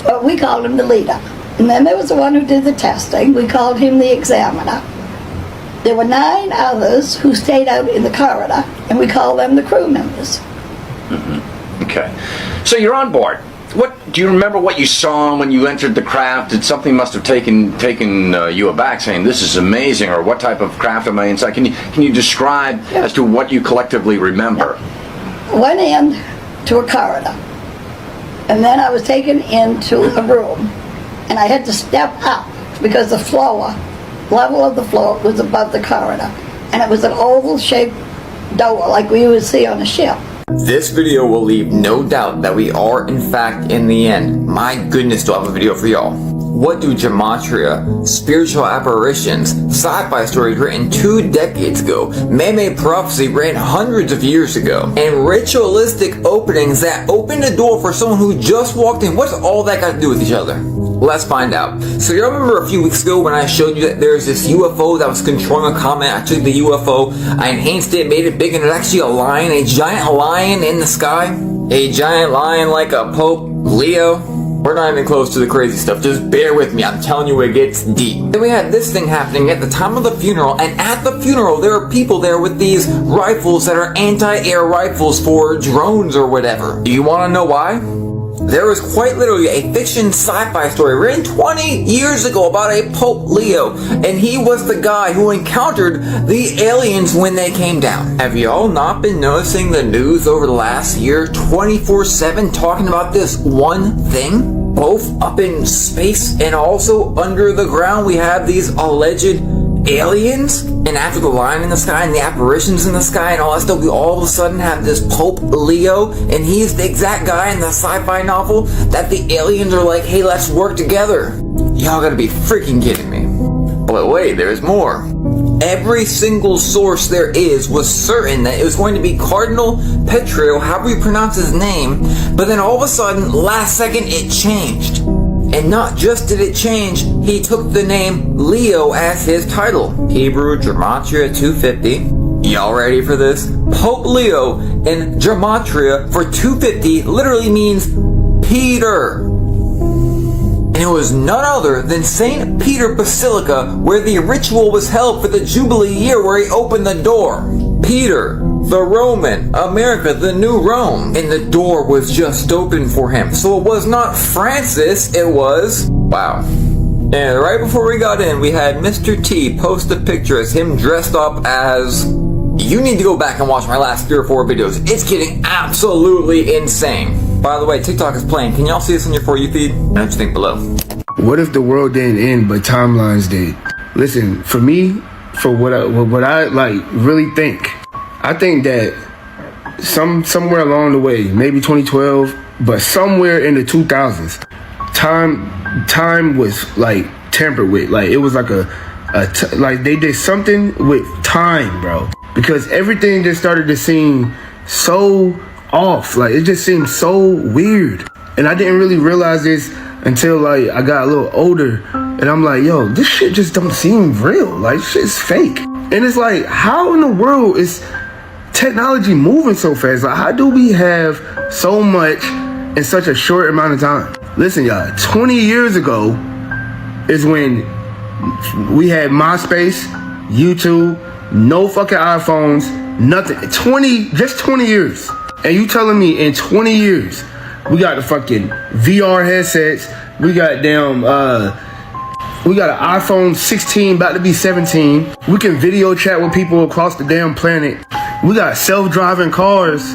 but we called him the leader. And then there was the one who did the testing. We called him the examiner. There were 9 others who stayed out in the corridor, and we called them the crew members. Okay. So you're on board. What do you remember? What you saw when you entered the craft? Did something must have taken you aback, saying this is amazing, or what type of craft am I inside? Can you describe as to what you collectively remember? Went in to a corridor, and then I was taken into a room, and I had to step up because the level of the floor was above the corridor, and it was an oval-shaped door like we would see on a ship. This video will leave no doubt that we are in fact in the end. My goodness, do I have a video for y'all. What do gematria, spiritual apparitions, sci-fi stories written 2 decades ago, man-made prophecy written hundreds of years ago, and ritualistic openings that opened a door for someone who just walked in, what's all that got to do with each other? Let's find out. So you remember a few weeks ago when I showed you that there's this UFO that was controlling a comment? I took the UFO, I enhanced it, made it big, and it's actually a lion, a giant lion in the sky. A giant lion like a Pope Leo. We're not even close to the crazy stuff, just bear with me, I'm telling you it gets deep. Then we had this thing happening at the time of the funeral, and at the funeral there are people there with these rifles that are anti-air rifles for drones or whatever. Do you want to know why? There was quite literally a fiction sci-fi story written 20 years ago about a Pope Leo, and he was the guy who encountered the aliens when they came down. Have y'all not been noticing the news over the last year 24/7 talking about this one thing? Both up in space and also under the ground we have these alleged aliens, and after the line in the sky and the apparitions in the sky and all that stuff, we all of a sudden have this Pope Leo, and he's the exact guy in the sci-fi novel that the aliens are like, hey, let's work together. Y'all gotta be freaking kidding me. But wait, there's more. Every single source there is was certain that it was going to be Cardinal Petrio, however you pronounce his name, but then all of a sudden, last second, it changed. And not just did it change, he took the name Leo as his title. Hebrew Gematria 250. Y'all ready for this? Pope Leo in Gematria for 250 literally means Peter. And it was none other than St. Peter Basilica, where the ritual was held for the Jubilee year where he opened the door. Peter, the Roman, America, the new Rome. And the door was just open for him. So it was not Francis, it was... Wow. And right before we got in, we had Mr. T post a picture as him dressed up as... You need to go back and watch my last 3 or 4 videos. It's getting absolutely insane. By the way, TikTok is playing. Can y'all see this on your For You feed? What do you think below? What if the world didn't end, but timelines did? Listen, for me, for what I like really think, I think that somewhere along the way, maybe 2012, but somewhere in the 2000s, time was like tampered with. Like it was like like they did something with time, bro. Because everything just started to seem so off. Like it just seemed so weird. And I didn't really realize this until like I got a little older. And I'm like, yo, this shit just don't seem real. Like shit's fake. And it's like, how in the world is technology moving so fast? Like how do we have so much in such a short amount of time? Listen, y'all, 20 years ago is when we had MySpace, YouTube, no fucking iPhones, nothing. 20 years. And you telling me in 20 years, we got the fucking VR headsets, we got we got an iPhone 16, about to be 17. We can video chat with people across the damn planet. We got self-driving cars.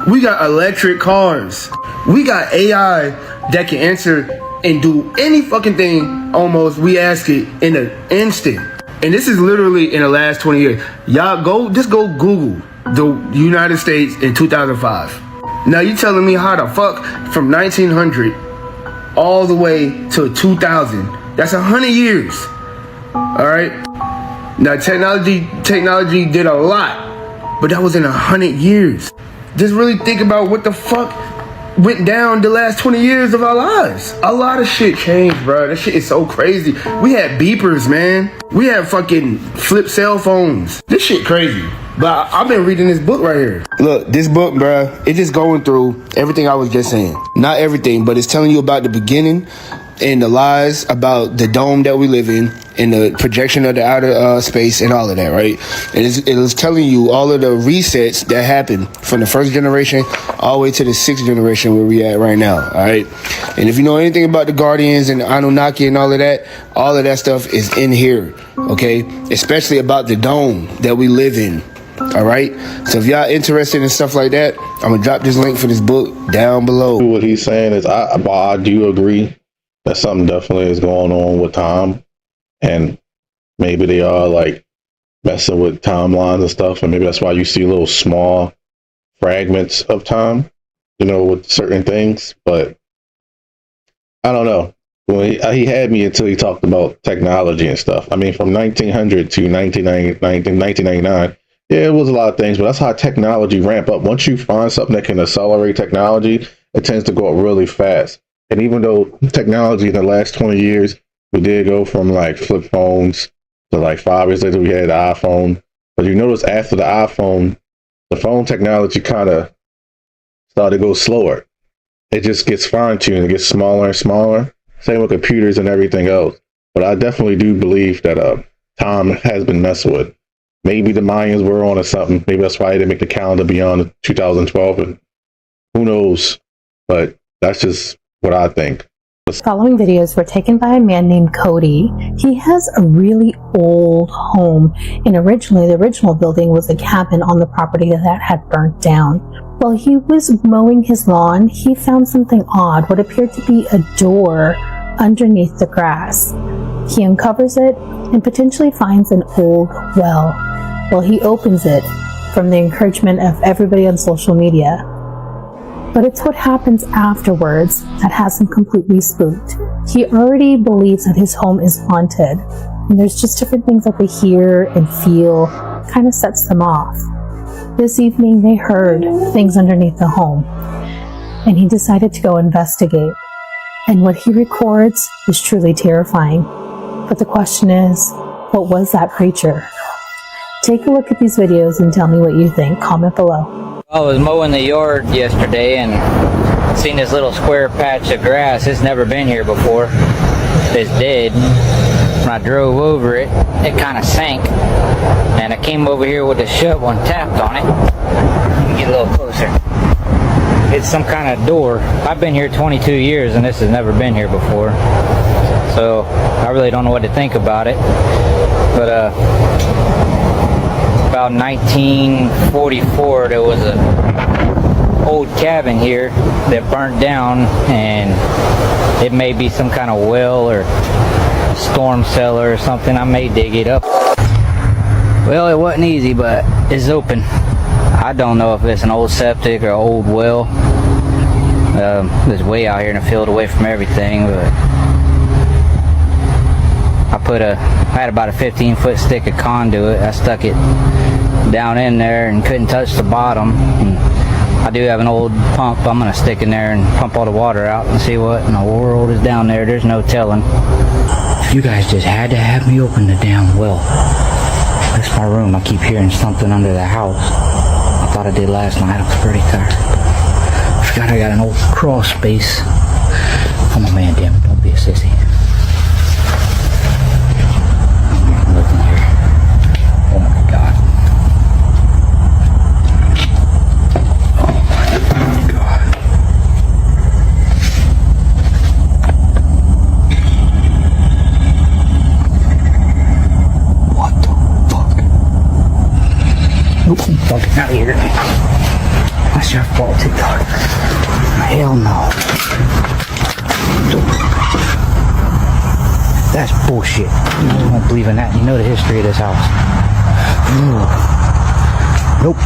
We got electric cars. We got AI that can answer and do any fucking thing almost we ask it in an instant. And this is literally in the last 20 years. Y'all just go Google the United States in 2005. Now you telling me how the fuck from 1900 all the way to 2000, that's 100 years. All right. Now technology did a lot, but that was in 100 years. Just really think about what the fuck went down the last 20 years of our lives. A lot of shit changed, bro. That shit is so crazy. We had beepers, man. We had fucking flip cell phones. This shit crazy. But I've been reading this book right here. Look, this book, bro, it's just going through everything I was just saying. Not everything, but it's telling you about the beginning and the lies about the dome that we live in and the projection of the outer space and all of that, right? It is telling you all of the resets that happened from the first generation all the way to the sixth generation where we at right now, all right? And if you know anything about the Guardians and the Anunnaki and all of that stuff is in here, okay? Especially about the dome that we live in. All right. So if y'all interested in stuff like that, I'm gonna drop this link for this book down below. What he's saying is, I do agree that something definitely is going on with time, and maybe they are like messing with timelines and stuff, and maybe that's why you see little small fragments of time, you know, with certain things. But I don't know. Well, he had me until he talked about technology and stuff. I mean, from 1900 to 1999. Yeah, it was a lot of things, but that's how technology ramp up. Once you find something that can accelerate technology, it tends to go up really fast. And even though technology in the last 20 years, we did go from like flip phones to like 5 years later, we had the iPhone. But you notice after the iPhone, the phone technology kind of started to go slower. It just gets fine-tuned. It gets smaller and smaller. Same with computers and everything else. But I definitely do believe that time has been messed with. Maybe the Mayans were on to something. Maybe that's why they make the calendar beyond 2012, and who knows? But that's just what I think. The following videos were taken by a man named Cody. He has a really old home, and originally the original building was a cabin on the property that had burnt down. While he was mowing his lawn, he found something odd, what appeared to be a door underneath the grass. He uncovers it and potentially finds an old well. Well, he opens it from the encouragement of everybody on social media. But it's what happens afterwards that has him completely spooked. He already believes that his home is haunted, and there's just different things that they hear and feel, kind of sets them off. This evening they heard things underneath the home, and he decided to go investigate. And what he records is truly terrifying. But the question is, what was that creature? Take a look at these videos and tell me what you think. Comment below. I was mowing the yard yesterday and seen this little square patch of grass. It's never been here before. It's dead. When I drove over it, it kind of sank. And I came over here with a shovel and tapped on it. Let me get a little closer. It's some kind of door. I've been here 22 years and this has never been here before. So I really don't know what to think about it. But about 1944 there was a old cabin here that burnt down, and it may be some kind of well or storm cellar or something. I may dig it up. Well, it wasn't easy, but it's open. I don't know if it's an old septic or old well. It's way out here in the field away from everything, but I had about a 15-foot stick of conduit. I stuck it down in there and couldn't touch the bottom. And I do have an old pump. I'm gonna stick in there and pump all the water out and see what in the world is down there. There's no telling. You guys just had to have me open the damn well. That's my room. I keep hearing something under the house. I thought I did last night. I was pretty tired. I forgot I got an old crawl space. Come on, man, damn it. Don't be a sissy. I'm looking here. Oh my God. Oh my God. What the fuck? Nope, I'm fucking out of here. That's your fault, TikTok. Hell no. That's bullshit. You don't believe in that. You know the history of this house. Nope.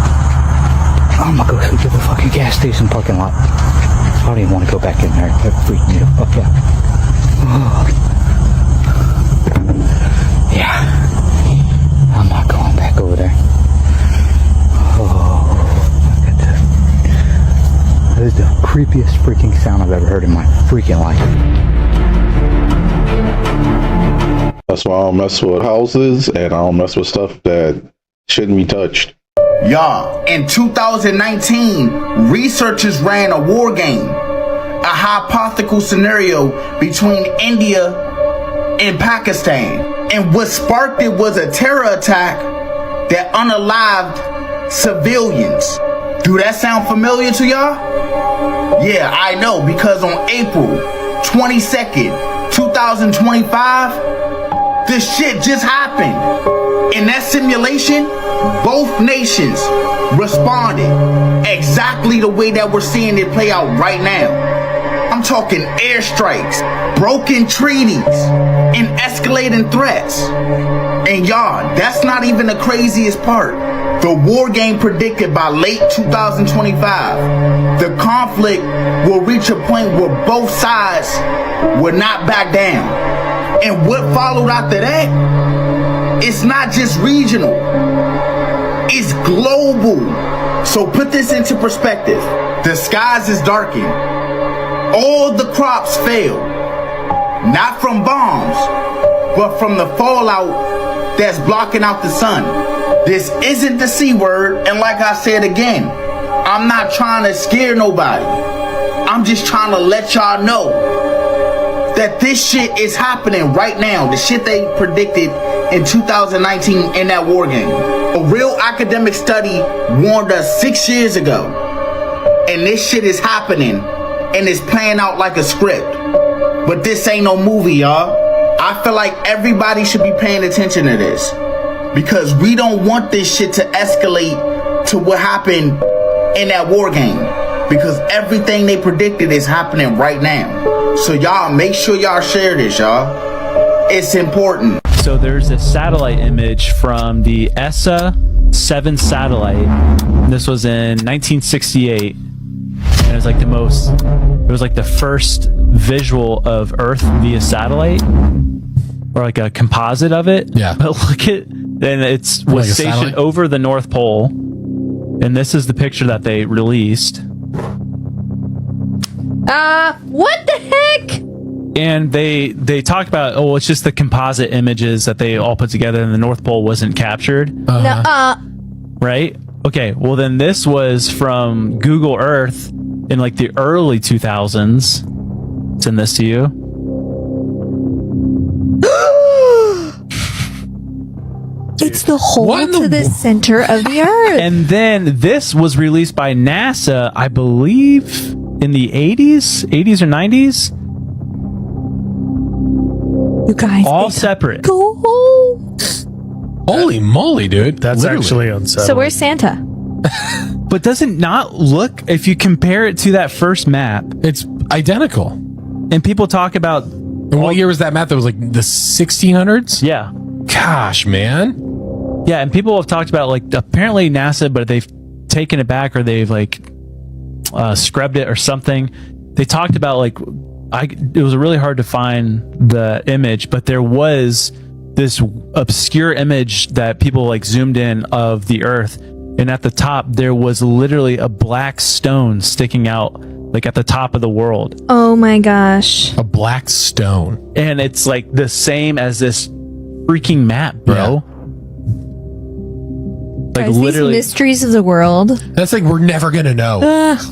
I'm gonna go to the fucking gas station parking lot. I don't even want to go back in there. That freaked me the fuck out. Yeah. I'm not going back over there. That is the creepiest freaking sound I've ever heard in my freaking life. That's why I don't mess with houses, and I don't mess with stuff that shouldn't be touched. Y'all, in 2019, researchers ran a war game a hypothetical scenario between India and Pakistan. And what sparked it was a terror attack that unalived civilians. Do that sound familiar to y'all? Yeah, I know, because on April 22nd, 2025, this shit just happened. In that simulation, both nations responded exactly the way that we're seeing it play out right now. I'm talking airstrikes, broken treaties, and escalating threats. And y'all, that's not even the craziest part. The war game predicted by late 2025, the conflict will reach a point where both sides will not back down. And what followed after that, it's not just regional, it's global. So put this into perspective. The skies is darkened. All the crops fail. Not from bombs, but from the fallout that's blocking out the sun. This isn't the C word, and like I said again, I'm not trying to scare nobody. I'm just trying to let y'all know that this shit is happening right now. The shit they predicted in 2019 in that war game. A real academic study warned us 6 years ago. And this shit is happening and it's playing out like a script. But this ain't no movie, y'all. I feel like everybody should be paying attention to this. Because we don't want this shit to escalate to what happened in that war game. Because everything they predicted is happening right now. So y'all make sure y'all share this, y'all. It's important. So there's a satellite image from the ESA 7 satellite. This was in 1968. And it was like the first visual of Earth via satellite. Or like a composite of it. Yeah. But look at, and it was stationed over the North Pole. And this is the picture that they released. What the heck? And they talked about, it's just the composite images that they all put together and the North Pole wasn't captured. Right? Okay, well then this was from Google Earth in like the early 2000s. Send this to you. It's the hole to the center of the Earth. And then this was released by NASA, I believe, in the 80s or 90s. You guys all separate. Go home. Holy moly, dude. That's actually unsettling. So where's Santa? But does it not look, if you compare it to that first map, it's identical. And people talk about... And what year was that map? That was like the 1600s? Yeah. Gosh, man. Yeah, and people have talked about, like, apparently NASA, but they've taken it back or they've, like, scrubbed it or something. They talked about, like, it was really hard to find the image, but there was this obscure image that people, like, zoomed in of the Earth. And at the top, there was literally a black stone sticking out, like, at the top of the world. Oh, my gosh. A black stone. And it's, like, the same as this freaking map, bro. Yeah. Like, Guys, literally, these mysteries of the world. That's like we're never gonna know.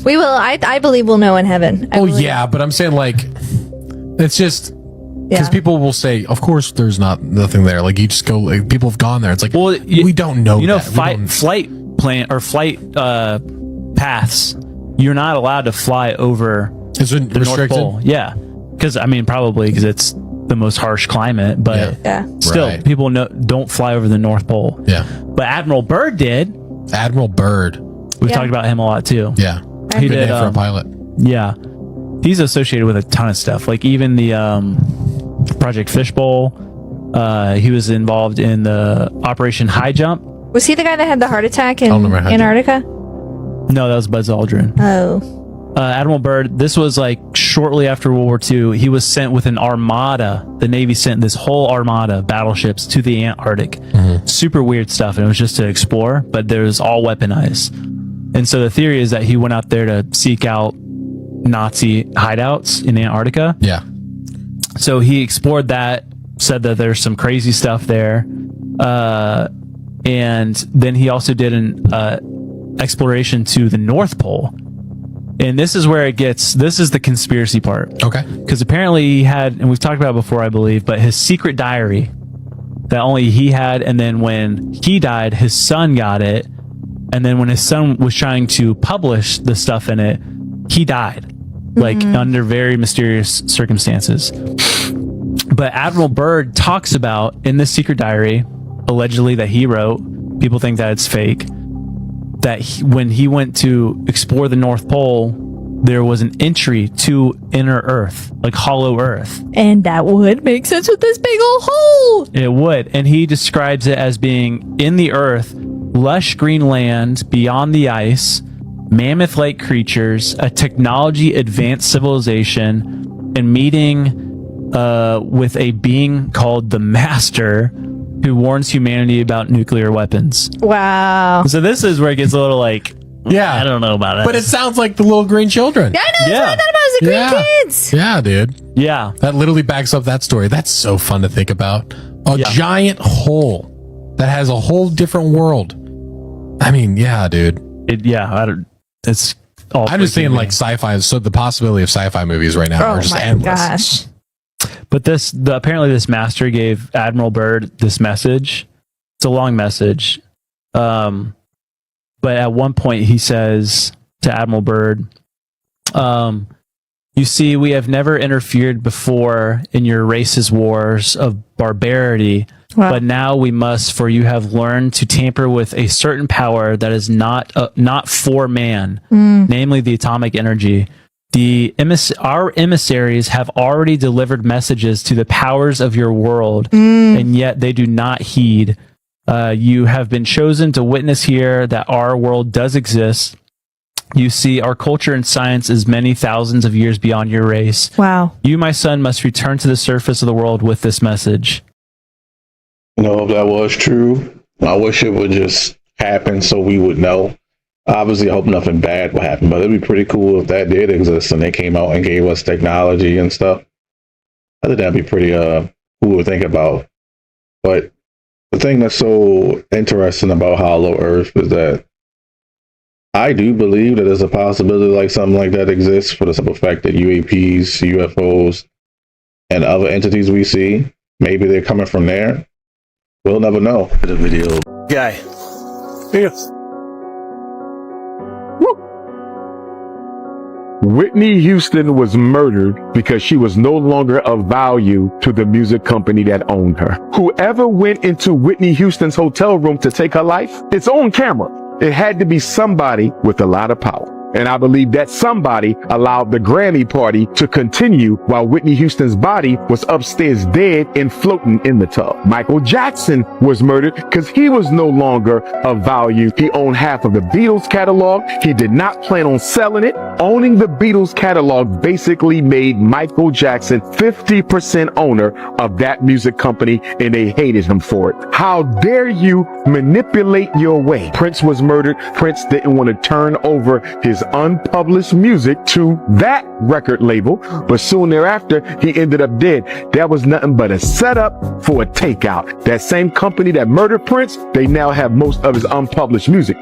We will. I believe we'll know in heaven. Yeah, but I'm saying, like, it's just because people will say, of course, there's nothing there. Like, you just go. Like, people have gone there. It's like, well, we don't know. You know, that. flight paths. You're not allowed to fly over the North Pole. Yeah, because probably because it's the most harsh climate, but still, people don't fly over the North Pole. Yeah. But Admiral Byrd did. Admiral Byrd. We've talked about him a lot too. Yeah. He Good did name for a pilot. Yeah. He's associated with a ton of stuff. Like even the Project Fishbowl. He was involved in the Operation High Jump. Was he the guy that had the heart attack in Antarctica? No, that was Buzz Aldrin. Oh. Admiral Byrd, this was like shortly after World War II. He was sent with an armada. The Navy sent this whole armada of battleships to the Antarctic. Mm-hmm. Super weird stuff. And it was just to explore, but it was all weaponized. And so the theory is that he went out there to seek out Nazi hideouts in Antarctica. Yeah. So he explored that, said that there's some crazy stuff there. And then he also did an exploration to the North Pole. And this is where this is the conspiracy part. Okay. Because apparently he had, and we've talked about it before, I believe, but his secret diary that only he had, and then when he died, his son got it. And then when his son was trying to publish the stuff in it, he died, like under very mysterious circumstances. But Admiral Byrd talks about in this secret diary, allegedly that he wrote, people think that it's fake, that when he went to explore the North Pole, there was an entry to inner Earth, like hollow Earth. And that would make sense with this big old hole. It would. And he describes it as being in the Earth, lush green land beyond the ice, mammoth-like creatures, a technology advanced civilization, and meeting with a being called the Master, who warns humanity about nuclear weapons. Wow. So this is where it gets a little like, I don't know about it. But it sounds like the little green children. Yeah, I know. That's what I thought about, was the green kids. Yeah, dude. Yeah. That literally backs up that story. That's so fun to think about. A giant hole that has a whole different world. I mean, yeah, dude. It's all I'm just thinking like sci-fi. So the possibility of sci-fi movies right now are just endless. Gosh. But apparently this master gave Admiral Byrd this message. It's a long message. But at one point he says to Admiral Byrd, you see, we have never interfered before in your race's wars of barbarity, but now we must, for you have learned to tamper with a certain power that is not for man, namely the atomic energy. Our emissaries have already delivered messages to the powers of your world, and yet they do not heed. You have been chosen to witness here that our world does exist. You see, our culture and science is many thousands of years beyond your race. Wow. You, my son, must return to the surface of the world with this message. If that was true, I wish it would just happen so we would know. Obviously, I hope nothing bad will happen, but it'd be pretty cool if that did exist and they came out and gave us technology and stuff. I think that'd be pretty cool to think about. But the thing that's so interesting about Hollow Earth is that I do believe that there's a possibility like something like that exists, for the simple fact that UAPs, UFOs, and other entities we see, maybe they're coming from there. We'll never know. The video. Guy. Yes. Whitney Houston was murdered because she was no longer of value to the music company that owned her. Whoever went into Whitney Houston's hotel room to take her life, it's on camera. It had to be somebody with a lot of power. And I believe that somebody allowed the Grammy party to continue while Whitney Houston's body was upstairs dead and floating in the tub. Michael Jackson was murdered because he was no longer of value. He owned half of the Beatles catalog. He did not plan on selling it. Owning the Beatles catalog basically made Michael Jackson 50% owner of that music company, and they hated him for it. How dare you manipulate your way? Prince was murdered. Prince didn't want to turn over his unpublished music to that record label, but soon thereafter he ended up dead. That was nothing but a setup for a takeout. That same company that murdered Prince, they now have most of his unpublished music.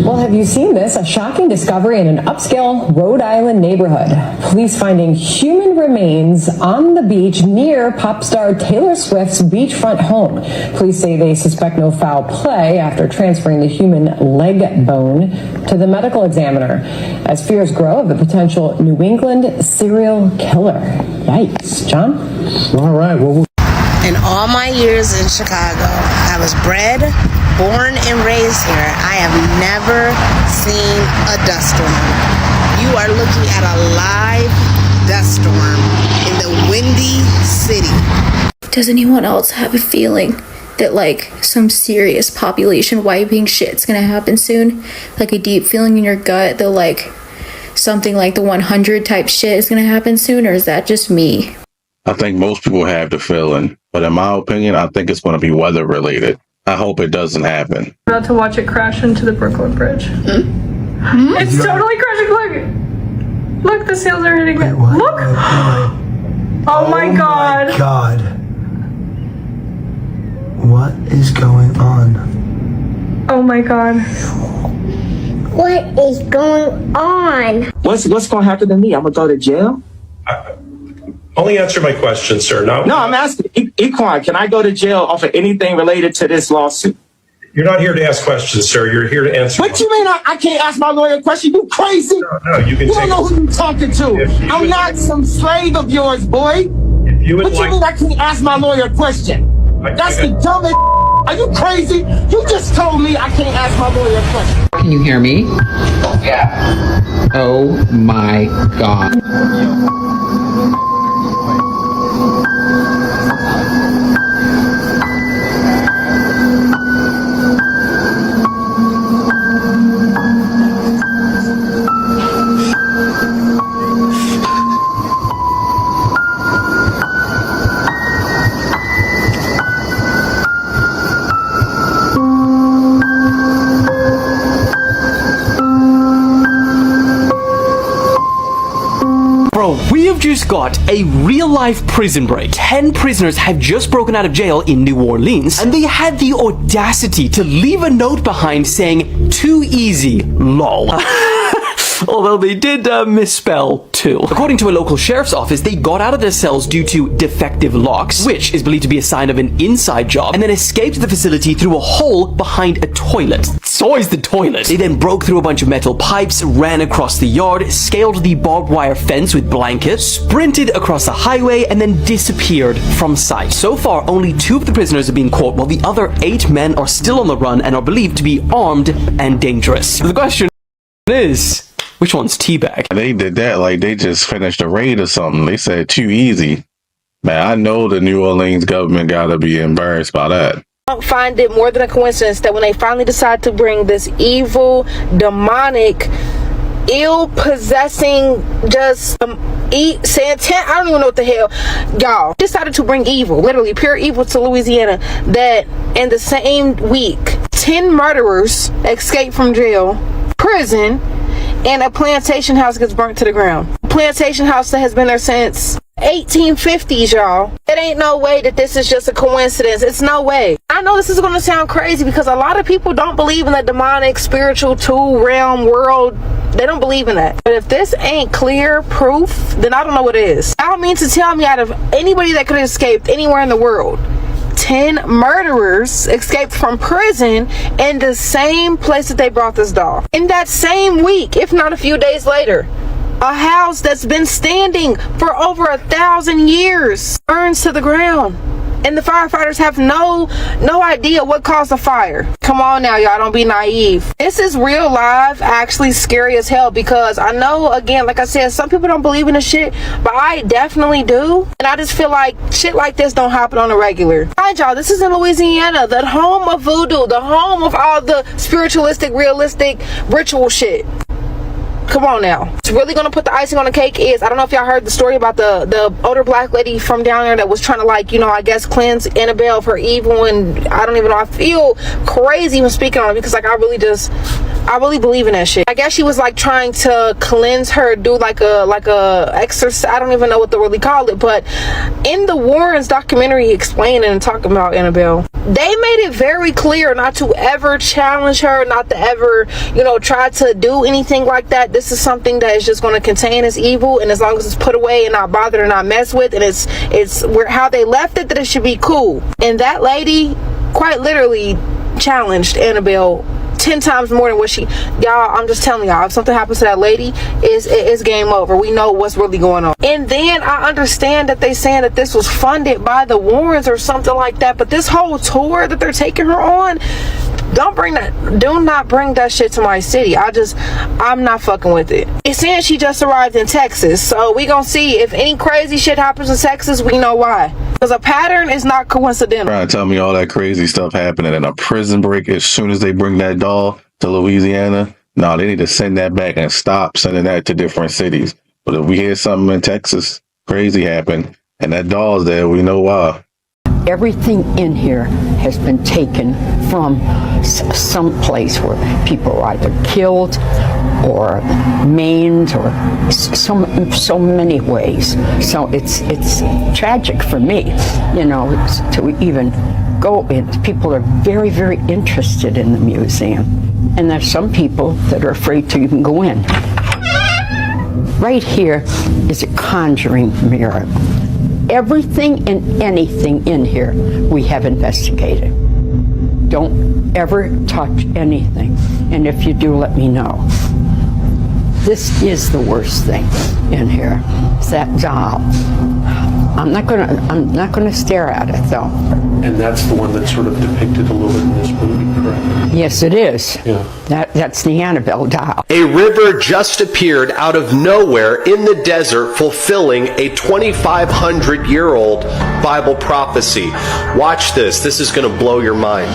Well, have you seen this? A shocking discovery in an upscale Rhode Island neighborhood. Police finding human remains on the beach near pop star Taylor Swift's beachfront home. Police say they suspect no foul play after transferring the human leg bone to the medical examiner as fears grow of a potential New England serial killer. Yikes. John? All right. Well, in all my years in Chicago, I was bred, born and raised here. I have never seen a dust storm. You are looking at a live dust storm in the windy city. Does anyone else have a feeling that like some serious population wiping shit's gonna happen soon? Like a deep feeling in your gut that like something like the 100 type shit is gonna happen soon, or is that just me? I think most people have the feeling, but in my opinion, I think it's going to be weather related. I hope it doesn't happen. About to watch it crash into the Brooklyn Bridge. It's totally crashing. Look, the sails are hitting it. Look. Oh my god. What is going on? Oh my god. What is going on? What's going to happen to me? I'm going to go to jail? Only answer my question, sir. No, I'm asking. Equine, can I go to jail off of anything related to this lawsuit? You're not here to ask questions, sir. You're here to answer. What you mean I can't ask my lawyer a question? You crazy? No, you can. You don't know who you're talking to. I'm not some slave of yours, boy. What you mean I can't ask my lawyer a question? That's the dumbest. Are you crazy? You just told me I can't ask my lawyer a question. Can you hear me? Yeah. Oh my God. We have just got a real-life prison break. 10 prisoners have just broken out of jail in New Orleans, and they had the audacity to leave a note behind saying, "Too easy, lol." Although they did misspell too. According to a local sheriff's office, they got out of their cells due to defective locks, which is believed to be a sign of an inside job, and then escaped the facility through a hole behind a toilet. It's always the toilet. They then broke through a bunch of metal pipes, ran across the yard, scaled the barbed wire fence with blankets, sprinted across the highway, and then disappeared from sight. So far, only 2 of the prisoners have been caught, while the other 8 men are still on the run and are believed to be armed and dangerous. The question is, which one's Teabag? They did that like they just finished a raid or something. They said too easy. Man, I know the New Orleans government gotta be embarrassed by that. I don't find it more than a coincidence that when they finally decide to bring this evil, demonic, ill-possessing, just Santana, I don't even know what the hell, y'all decided to bring evil, literally pure evil to Louisiana, that in the same week 10 murderers escape from jail, prison, and a plantation house gets burnt to the ground. Plantation house that has been there since 1850s, y'all. It ain't no way that this is just a coincidence. It's no way. I know this is going to sound crazy because a lot of people don't believe in the demonic, spiritual, two-realm world. They don't believe in that. But if this ain't clear proof, then I don't know what it is. I don't mean to tell me out of anybody that could have escaped anywhere in the world, 10 murderers escaped from prison in the same place that they brought this doll. In that same week, if not a few days later, a house that's been standing for over 1,000 years burns to the ground. And the firefighters have no idea what caused the fire. Come on now, y'all, don't be naive. This is real life, actually scary as hell, because I know, again, like I said, some people don't believe in this shit, but I definitely do. And I just feel like shit like this don't happen on a regular. Mind y'all, this is in Louisiana, the home of voodoo, the home of all the spiritualistic, realistic, ritual shit. Come on now. It's really gonna put the icing on the cake is, I don't know if y'all heard the story about the older black lady from down there that was trying to, like, you know, I guess cleanse Annabelle of her evil, and I don't even know, I feel crazy even speaking on it because, like, I really believe in that shit. I guess she was like trying to cleanse her, do like a exorcist, I don't even know what to really call it, but in the Warrens documentary explaining and talking about Annabelle, they made it very clear not to ever challenge her, not to ever, you know, try to do anything like that. This is something that is just going to contain its evil, and as long as it's put away and not bothered and not messed with, and it's where how they left it, that it should be cool. And that lady quite literally challenged Annabelle 10 times more than what she, y'all, I'm just telling y'all, if something happens to that lady, it's game over. We know what's really going on. And then I understand that they saying that this was funded by the Warrens or something like that, but this whole tour that they're taking her on, do not bring that shit to my city. I'm not fucking with it. It's saying she just arrived in Texas, so we gonna see if any crazy shit happens in Texas, we know why. Because a pattern is not coincidental. Trying to tell me all that crazy stuff happening in a prison break as soon as they bring that doll to Louisiana. No, they need to send that back and stop sending that to different cities. But if we hear something in Texas crazy happen and that doll's there, we know why. Everything in here has been taken from some place where people are either killed or maimed or so many ways. So it's tragic for me, you know, to even go in. People are very, very interested in the museum. And there's some people that are afraid to even go in. Right here is a conjuring mirror. Everything and anything in here we have investigated. Don't ever touch anything. And if you do, let me know. This is the worst thing in here. It's that doll. I'm not gonna stare at it though. And that's the one that's sort of depicted a little bit in this movie, correct? Yes, it is. Yeah. That's the Annabelle doll. A river just appeared out of nowhere in the desert, fulfilling a 2,500-year-old Bible prophecy. Watch this. This is going to blow your mind.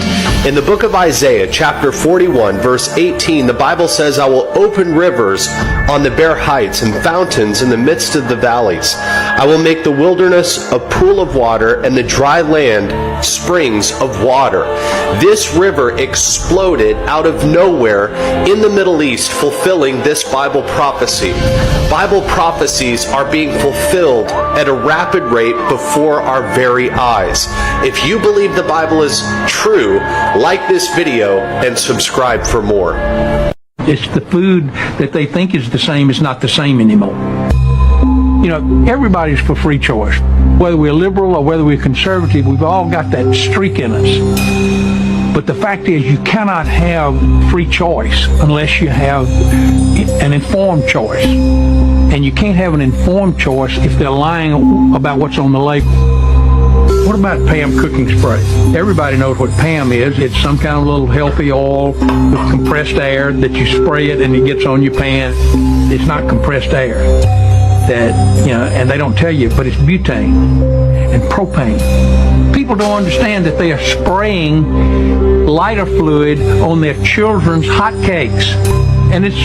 In the book of Isaiah, chapter 41, verse 18, the Bible says, "I will open rivers on the bare heights and fountains in the midst of the valleys. I will make the wilderness a pool of water and the dry land springs of water." This river exploded out of nowhere in the Middle East, fulfilling this Bible prophecy. Bible prophecies are being fulfilled at a rapid rate before our very eyes. If you believe the Bible is true, like this video and subscribe for more. It's the food that they think is the same is not the same anymore. You know, everybody's for free choice. Whether we're liberal or whether we're conservative, we've all got that streak in us. But the fact is, you cannot have free choice unless you have an informed choice. And you can't have an informed choice if they're lying about what's on the label. What about Pam cooking spray? Everybody knows what Pam is. It's some kind of little healthy oil with compressed air that you spray it and it gets on your pan. It's not compressed air. That, you know, and they don't tell you, but it's butane and propane. People don't understand that they are spraying lighter fluid on their children's hot cakes. And it's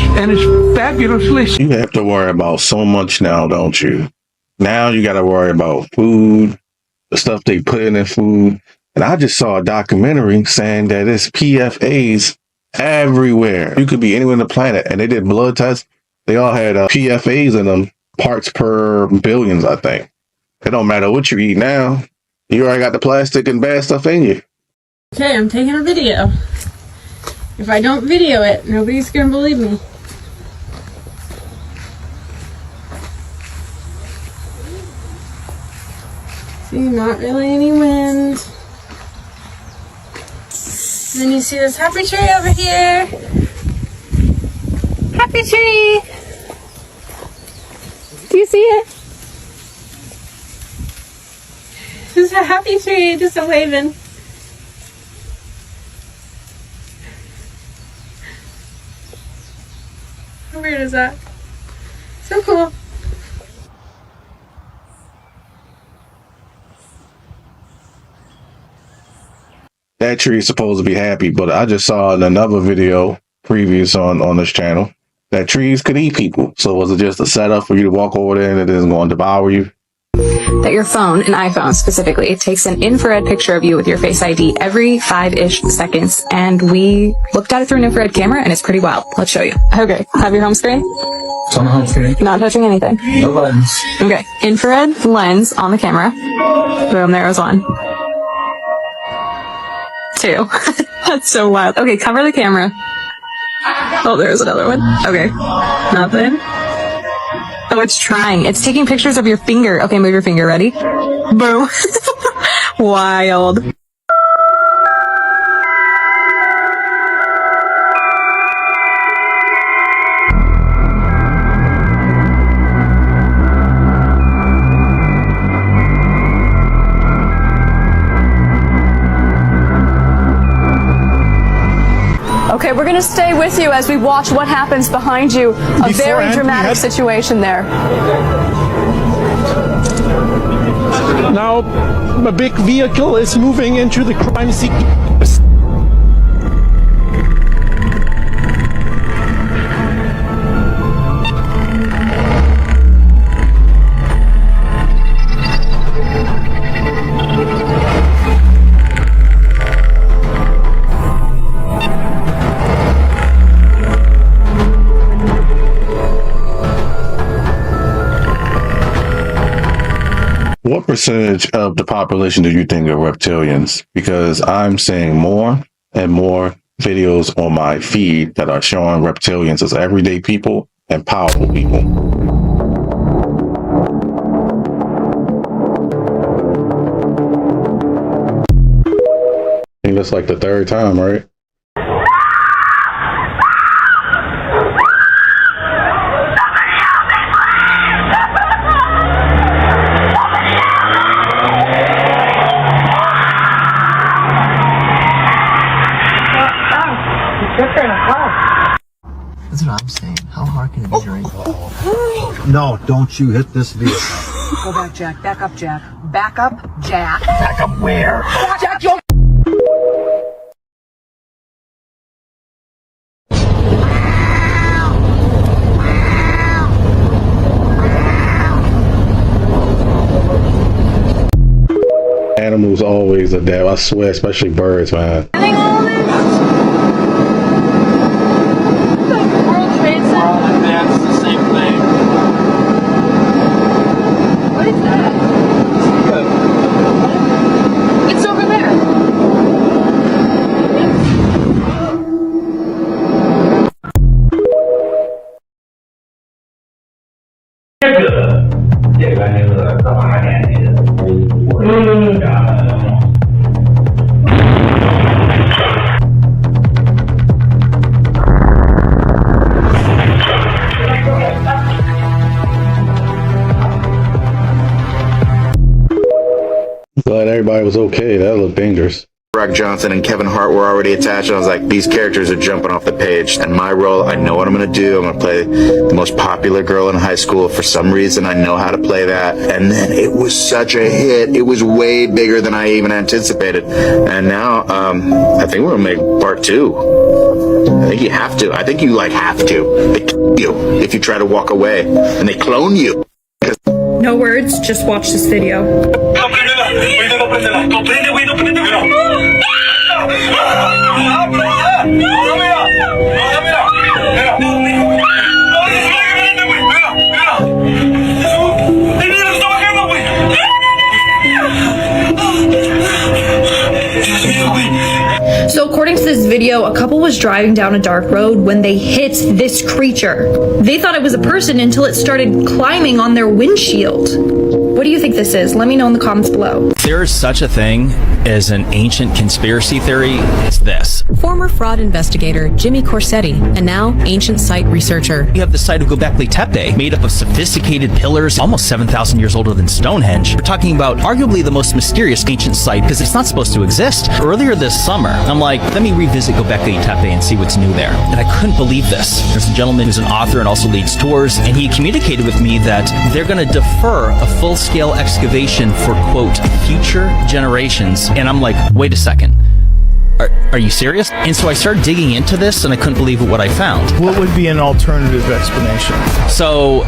fabulously. You have to worry about so much now, don't you? Now you got to worry about food, the stuff they put in their food. And I just saw a documentary saying that it's PFAs everywhere. You could be anywhere on the planet. And they did blood tests. They all had PFAs in them, parts per billions, I think. It don't matter what you eat now. You already got the plastic and bad stuff in you. Okay, I'm taking a video. If I don't video it, nobody's gonna believe me. See, not really any wind. Then you see this happy tree over here. Happy tree! Do you see it? This is a happy tree, just a waving. How weird is that? So cool. That tree is supposed to be happy, but I just saw in another video previous on this channel that trees could eat people. So was it just a setup for you to walk over there and it is going to devour you? That your phone, an iPhone specifically, takes an infrared picture of you with your Face ID every 5-ish seconds. And we looked at it through an infrared camera and it's pretty wild. Let's show you. Okay, have your home screen. It's on the home screen. Not touching anything. No lens. Okay, infrared lens on the camera. Boom, there was one. 2. That's so wild. Okay, cover the camera. Oh, there's another one. Okay, nothing. Oh, it's trying. It's taking pictures of your finger. Okay, move your finger. Ready? Boom. Wild. Okay, we're going to stay with you as we watch what happens behind you. A very dramatic situation there. Now, a big vehicle is moving into the crime scene. What percentage of the population do you think are reptilians? Because I'm saying more and more videos on my feed that are showing reptilians as everyday people and powerful people. I think that's like the third time, right? That's what I'm saying. How hard can it be to raise? No, don't you hit this vehicle. Go back, Jack. Back up, Jack. Back up, Jack. Back up where? Jack, your... Animals always adapt. I swear, especially birds, man. Glad everybody was okay. That looked dangerous. Brock Johnson and Kevin Hart were already attached. I was like, these characters are jumping off the page. And my role, I know what I'm going to do. I'm going to play the most popular girl in high school. For some reason, I know how to play that. And then it was such a hit. It was way bigger than I even anticipated. And now, I think we're going to make part 2. I think you have to. I think you, have to. They kill you if you try to walk away. And they clone you. No words, just watch this video. So according to this video, a couple was driving down a dark road when they hit this creature. They thought it was a person until it started climbing on their windshield. What do you think this is? Let me know in the comments below. There is such a thing as an ancient conspiracy theory. It's this. Former fraud investigator Jimmy Corsetti, and now ancient site researcher. You have the site of Göbekli Tepe, made up of sophisticated pillars, almost 7,000 years older than Stonehenge. We're talking about arguably the most mysterious ancient site because it's not supposed to exist. Earlier this summer, I'm like, let me revisit Göbekli Tepe and see what's new there. And I couldn't believe this. There's a gentleman who's an author and also leads tours, and he communicated with me that they're going to defer a full-scale excavation for, quote, future generations. And I'm like, wait a second. Are you serious? And so I started digging into this, and I couldn't believe what I found. What would be an alternative explanation? So,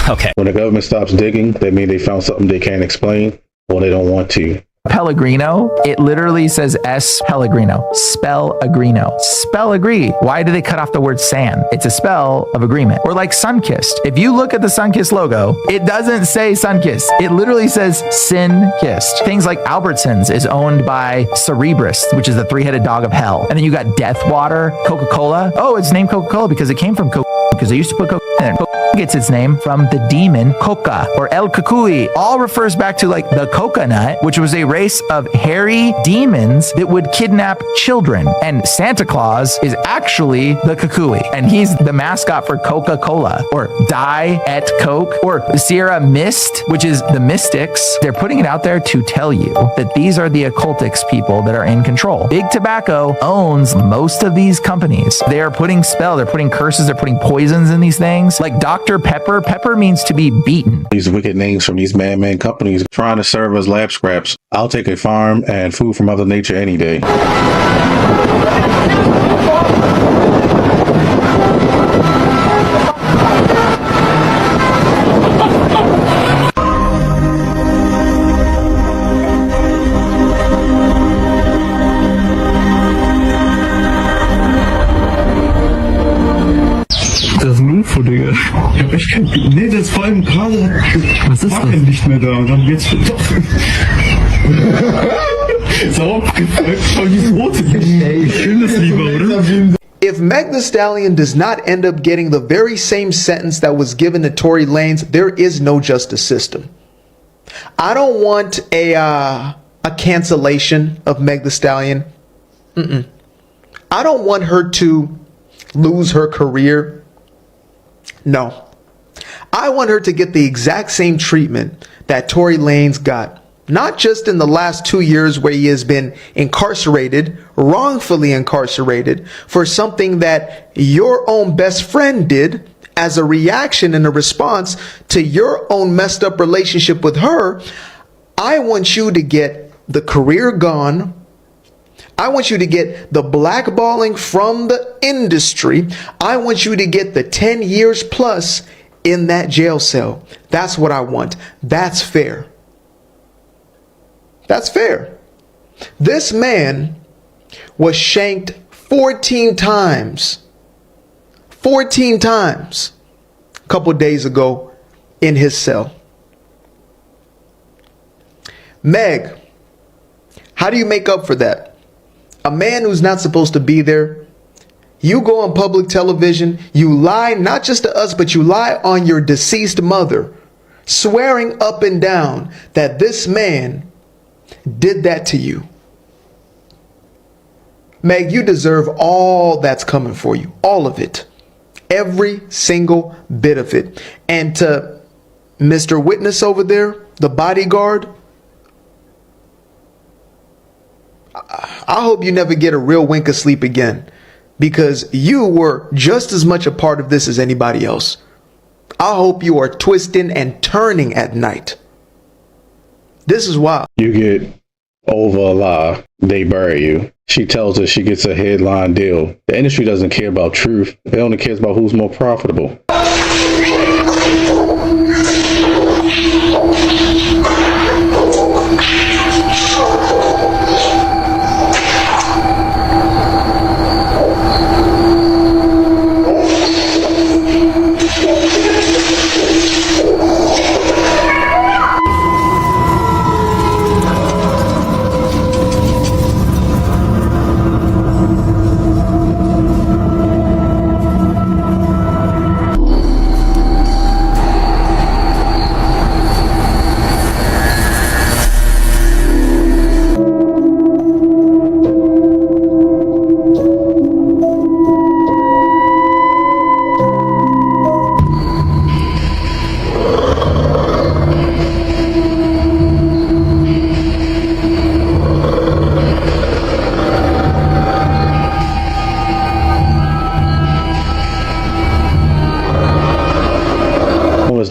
okay. When the government stops digging, they mean they found something they can't explain, or they don't want to. Pellegrino, it literally says S Pellegrino. Spell agrino. Spell agree. Why do they cut off the word san? It's a spell of agreement. Or like Sunkissed. If you look at the Sunkissed logo, it doesn't say Sunkissed. It literally says Sin Kissed. Things like Albertsons is owned by Cerebrus, which is the three-headed dog of hell. And then you got Deathwater, Coca-Cola. Oh, it's named Coca-Cola because it came from Coca, because they used to put Coca in it. Coca gets its name from the demon Coca or El Cucuy. All refers back to like the coconut, which was a race of hairy demons that would kidnap children. And Santa Claus is actually the Cucuy, and he's the mascot for Coca-Cola, or Die at Coke, or the Sierra Mist, which is the Mystics. They're putting it out there to tell you that these are the occultics people that are in control. Big Tobacco owns most of these companies. They are putting spell, they're putting curses, they're putting poisons in these things. Like Dr. Pepper. Pepper means to be beaten. These wicked names from these man-made companies trying to serve as lab scraps. I'll take a farm and food from Mother Nature any day. Das ist ein UFO, Digga. Ich hab echt kein... Nee, das vor allem gerade... Was ist das? Nicht mehr da und dann geht's doch... Ist aufgefolgt von die rote. Ey, ich will das lieber, oder? If Meg Thee Stallion does not end up getting the very same sentence that was given to Tory Lanez, there is no justice system. I don't want a cancellation of Meg Thee Stallion. I don't want her to lose her career. No. I want her to get the exact same treatment that Tory Lanez got. Not just in the last 2 years where he has been incarcerated, wrongfully incarcerated, for something that your own best friend did as a reaction and a response to your own messed up relationship with her. I want you to get the career gone. I want you to get the blackballing from the industry. I want you to get the 10 years plus in that jail cell. That's what I want. That's fair. That's fair. This man was shanked 14 times. 14 times a couple days ago in his cell. Meg, how do you make up for that? A man who's not supposed to be there. You go on public television, you lie not just to us, but you lie on your deceased mother, swearing up and down that this man did that to you. Meg, you deserve all that's coming for you. All of it. Every single bit of it. And to Mr. Witness over there, the bodyguard, I hope you never get a real wink of sleep again, because you were just as much a part of this as anybody else. I hope you are twisting and turning at night. This is why. You get over a lie, they bury you. She tells us she gets a headline deal. The industry doesn't care about truth. It only cares about who's more profitable.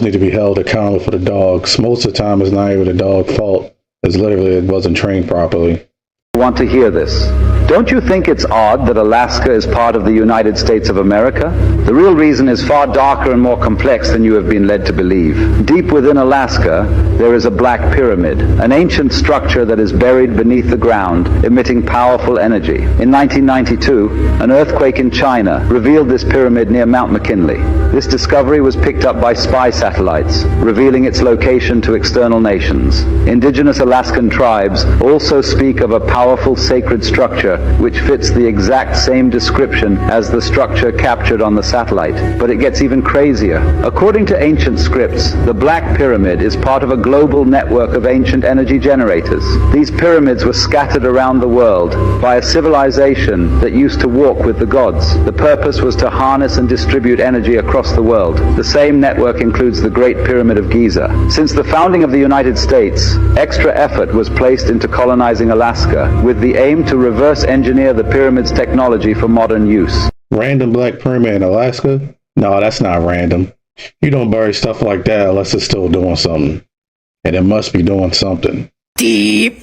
Need to be held accountable for the dogs. Most of the time it's not even the dog's fault. It's literally it wasn't trained properly. Want to hear this? Don't you think it's odd that Alaska is part of the United States of America? The real reason is far darker and more complex than you have been led to believe. Deep within Alaska, there is a black pyramid, an ancient structure that is buried beneath the ground, emitting powerful energy. In 1992, an earthquake in China revealed this pyramid near Mount McKinley. This discovery was picked up by spy satellites, revealing its location to external nations. Indigenous Alaskan tribes also speak of a powerful sacred structure which fits the exact same description as the structure captured on the satellite. But it gets even crazier. According to ancient scripts, the Black Pyramid is part of a global network of ancient energy generators. These pyramids were scattered around the world by a civilization that used to walk with the gods. The purpose was to harness and distribute energy across the world. The same network includes the Great Pyramid of Giza. Since the founding of the United States, extra effort was placed into colonizing Alaska with the aim to reverse engineer the pyramid's technology for modern use. Random black pyramid in Alaska? No, that's not random. You don't bury stuff like that unless it's still doing something. And it must be doing something. Deep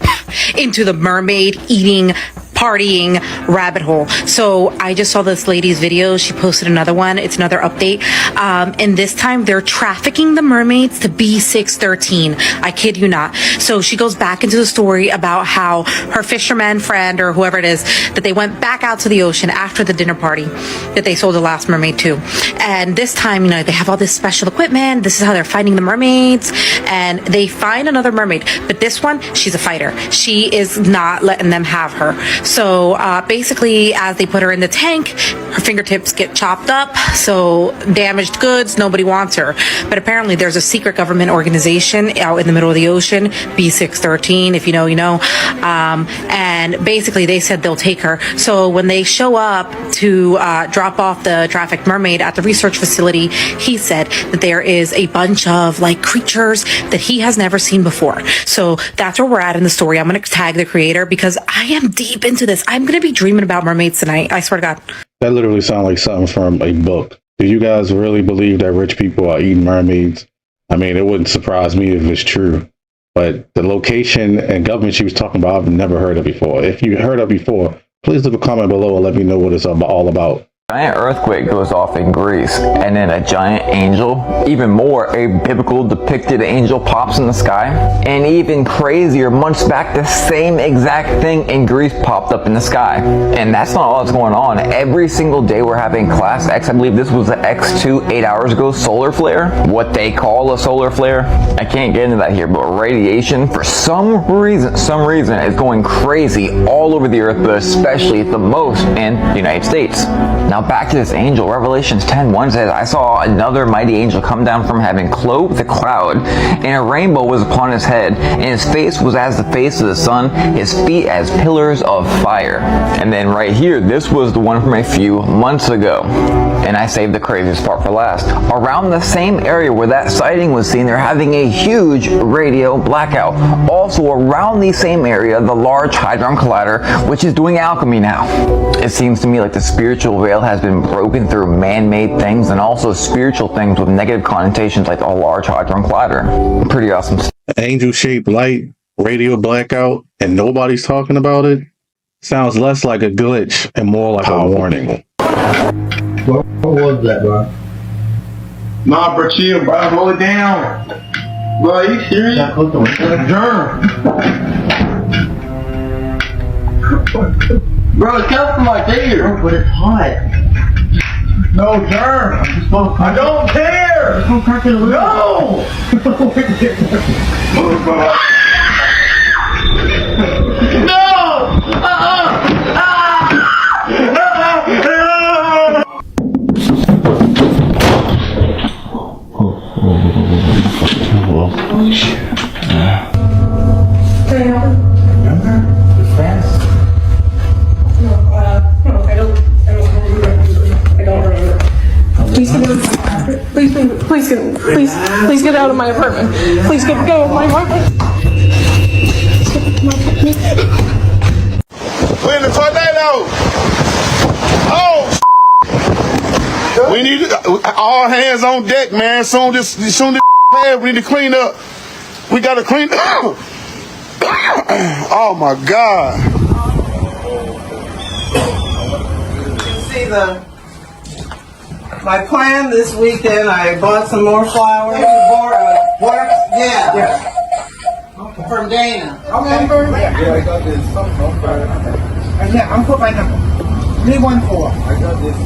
into the mermaid eating, partying rabbit hole. So I just saw this lady's video. She posted another one. It's another update. And this time they're trafficking the mermaids to B613. I kid you not. So she goes back into the story about how her fisherman friend or whoever it is, that they went back out to the ocean after the dinner party that they sold the last mermaid to. And this time, they have all this special equipment. This is how they're finding the mermaids. And they find another mermaid. But this one, she's a fighter. She is not letting them have her. So basically, as they put her in the tank, her fingertips get chopped up. So damaged goods, nobody wants her. But apparently there's a secret government organization out in the middle of the ocean, B613, if you know, you know. And basically they said they'll take her. So when they show up to drop off the trafficked mermaid at the research facility, he said that there is a bunch of like creatures that he has never seen before. So that's where we're at in the story. I'm going to tag the creator because I am deep into this. I'm going to be dreaming about mermaids tonight. I swear to God. That literally sounds like something from a book. Do you guys really believe that rich people are eating mermaids? I mean, it wouldn't surprise me if it's true. But the location and government she was talking about, I've never heard of before. If you heard of before, please leave a comment below and let me know what it's all about. A giant earthquake goes off in Greece, and then a giant angel, even more, a biblical depicted angel pops in the sky, and even crazier, months back, the same exact thing in Greece popped up in the sky. And that's not all that's going on. Every single day we're having class X, I believe this was the X2 8 hours ago, solar flare, what they call a solar flare. I can't get into that here, but radiation, for some reason, is going crazy all over the earth, but especially the most in the United States. Now back to this angel, Revelations 10:1 says, I saw another mighty angel come down from heaven, clothed with a cloud, and a rainbow was upon his head, and his face was as the face of the sun, his feet as pillars of fire. And then right here, this was the one from a few months ago. And I saved the craziest part for last. Around the same area where that sighting was seen, they're having a huge radio blackout. Also around the same area, the Large Hadron Collider, which is doing alchemy now. It seems to me like the spiritual veil has been broken through man-made things and also spiritual things with negative connotations like the Large Hadron Collider. Pretty awesome. Angel-shaped light, radio blackout, and nobody's talking about it? Sounds less like a glitch and more like a warning. What was that, bro? Nah, bro, chill, bro. Roll it down. Bro, are you serious? Germ. Bro, it's coming from like there. Bro, but it's hot. No, germ. I don't care. No. Oh shit. Remember? The friends? No, I don't remember. Please get out. Please get out of my apartment. Please get out of my apartment. We're in the tornado. Oh. We need all hands on deck, man. Soon this we need to clean up. We gotta clean up. Oh my God. See my plan this weekend. I bought some more flowers. Yeah. From Dana. Remember? Yeah, I got this. Yeah, I'm put my number. 314. I got this.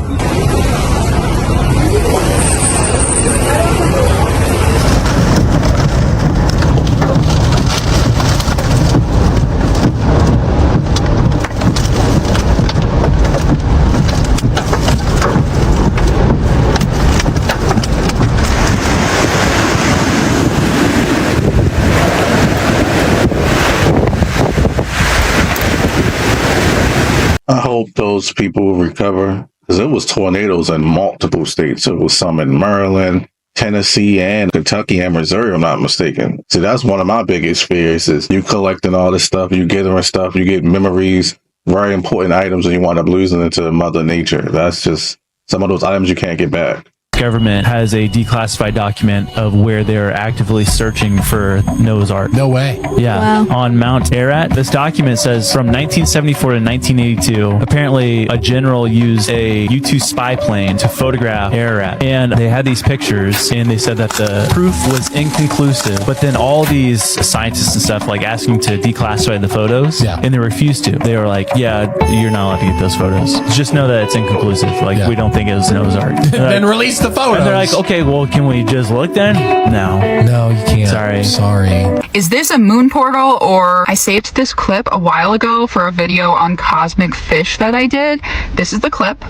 I hope those people will recover, because it was tornadoes in multiple states. It was some in Maryland, Tennessee, and Kentucky and Missouri, if I'm not mistaken. See, that's one of my biggest fears is you collecting all this stuff, you gathering stuff, you get memories, very important items, and you wind up losing it to Mother Nature. That's just some of those items you can't get back. Government has a declassified document of where they're actively searching for Noah's Ark. No way. Yeah. Wow. On Mount Ararat. This document says from 1974 to 1982, apparently a general used a U-2 spy plane to photograph Ararat. And they had these pictures and they said that the proof was inconclusive. But then all these scientists and stuff like asking to declassify the photos and they refused to. They were like, yeah, you're not allowed to get those photos. Just know that it's inconclusive. Like we don't think it was Noah's Ark. Then release the photos. And they're like, okay, well, can we just look then? No, you can't. Sorry. Is this a moon portal, or I saved this clip a while ago for a video on cosmic fish that I did. This is the clip.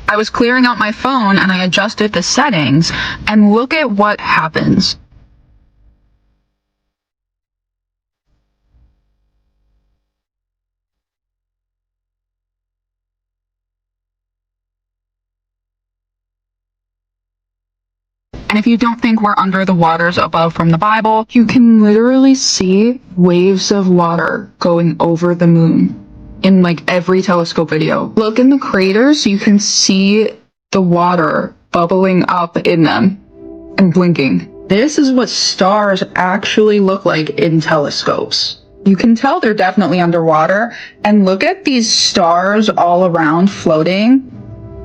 I was clearing out my phone and I adjusted the settings, and look at what happens. And if you don't think we're under the waters above from the Bible, you can literally see waves of water going over the moon in like every telescope video. Look in the craters, you can see the water bubbling up in them and blinking. This is what stars actually look like in telescopes. You can tell they're definitely underwater, and look at these stars all around floating.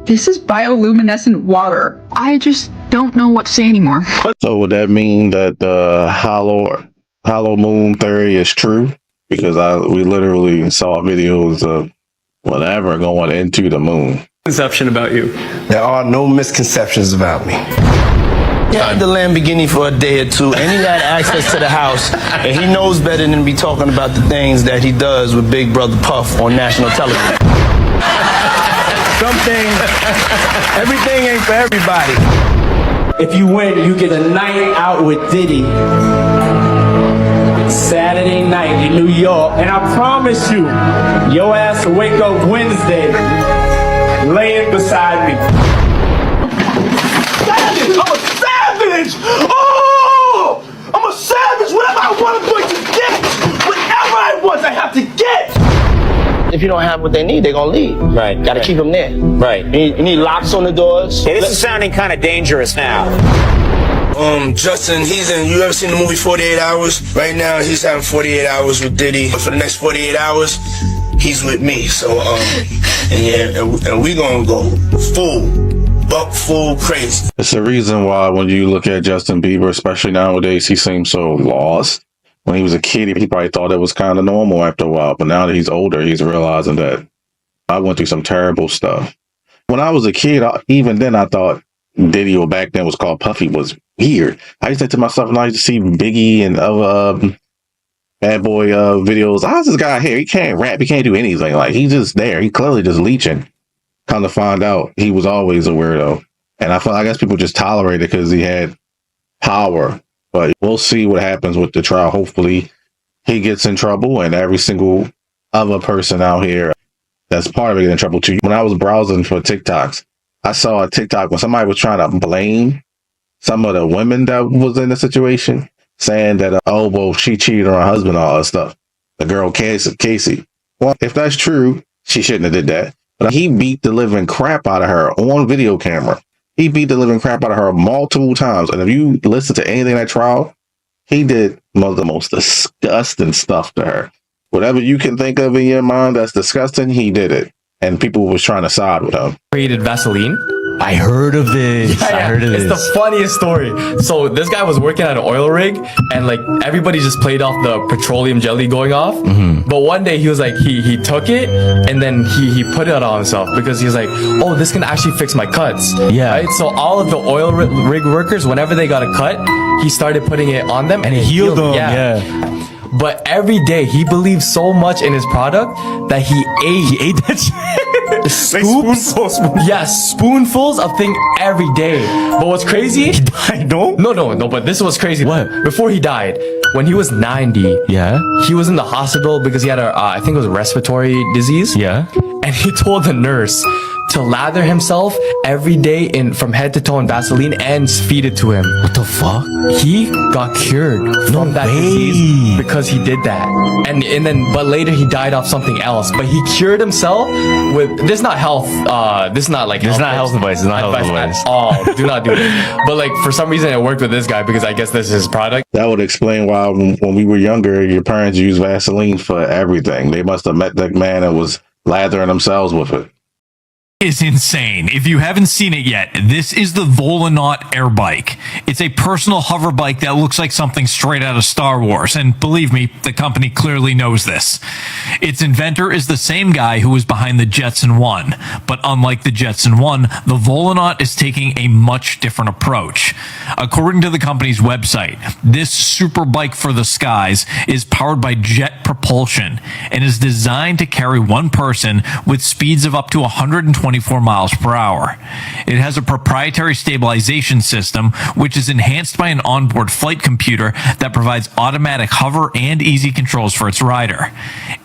This is bioluminescent water. I just don't know what to say anymore. So would that mean that the hollow moon theory is true? Because we literally saw videos of whatever going into the moon. Conception about you. There are no misconceptions about me. He had the Lamborghini for a day or two, and he had access to the house, and he knows better than to be talking about the things that he does with Big Brother Puff on national television. Some things, everything ain't for everybody. If you win, you get a night out with Diddy. Saturday night in New York. And I promise you, your ass will wake up Wednesday laying beside me. Savage! I'm a savage! Oh! I'm a savage! Whatever I want, I'm going to get! Whatever I want, I have to get! If you don't have what they need, they're gonna leave. Right. Gotta keep them there. Right. You need locks on the doors. Hey, this is sounding kind of dangerous now. Justin, you ever seen the movie 48 Hours? Right now, he's having 48 hours with Diddy. But for the next 48 hours, he's with me. So, and we gonna go full crazy. It's the reason why when you look at Justin Bieber, especially nowadays, he seems so lost. When he was a kid, he probably thought it was kind of normal after a while. But now that he's older, he's realizing that I went through some terrible stuff. When I was a kid, even then, I thought Diddy, or back then was called Puffy, was weird. I used to think to myself, when I used to see Biggie and other Bad Boy videos, how's this guy here? He can't rap. He can't do anything. Like, he's just there. He clearly just leeching. Come to find out, he was always a weirdo. And I guess people just tolerated it because he had power. But we'll see what happens with the trial. Hopefully he gets in trouble, and every single other person out here that's part of it get in trouble too. When I was browsing for TikToks, I saw a TikTok when somebody was trying to blame some of the women that was in the situation, saying that, oh, well, she cheated on her husband, all that stuff. The girl, Casey. Well, if that's true, she shouldn't have did that. But he beat the living crap out of her on video camera. He beat the living crap out of her multiple times. And if you listen to anything in that trial, he did one of the most disgusting stuff to her. Whatever you can think of in your mind that's disgusting, he did it. And people was trying to side with him. Created Vaseline. I heard of this. Yeah, I heard of this. It's the funniest story. So this guy was working at an oil rig, and like everybody just played off the petroleum jelly going off. But one day he was like, he took it and then he put it on himself because he was like, oh, this can actually fix my cuts. Yeah. Right. So all of the oil rig workers, whenever they got a cut, he started putting it on them and it healed them. Yeah. But every day he believed so much in his product that he ate that shit. Scoops? Yes, spoonfuls of thing every day. But what's crazy? He died, no? No, but this was crazy. What? Before he died, when he was 90, yeah, he was in the hospital because he had I think it was a respiratory disease. Yeah. And he told the nurse to lather himself every day from head to toe in Vaseline and feed it to him. What the fuck? He got cured from that disease because he did that. And then but later he died off something else. But he cured himself with this is not health this is not like It's not health advice. It's not health advice at all. Do not do it. But like for some reason it worked with this guy because I guess this is his product. That would explain why when we were younger, your parents used Vaseline for everything. They must have met that man and was lathering themselves with it. is insane. If you haven't seen it yet, this is the Volanaut air bike. It's a personal hover bike that looks like something straight out of Star Wars, and believe me, the company clearly knows this. Its inventor is the same guy who was behind the Jetson 1, but unlike the Jetson 1, the Volanaut is taking a much different approach. According to the company's website, this super bike for the skies is powered by jet propulsion and is designed to carry one person with speeds of up to 124 miles per hour. It has a proprietary stabilization system, which is enhanced by an onboard flight computer that provides automatic hover and easy controls for its rider.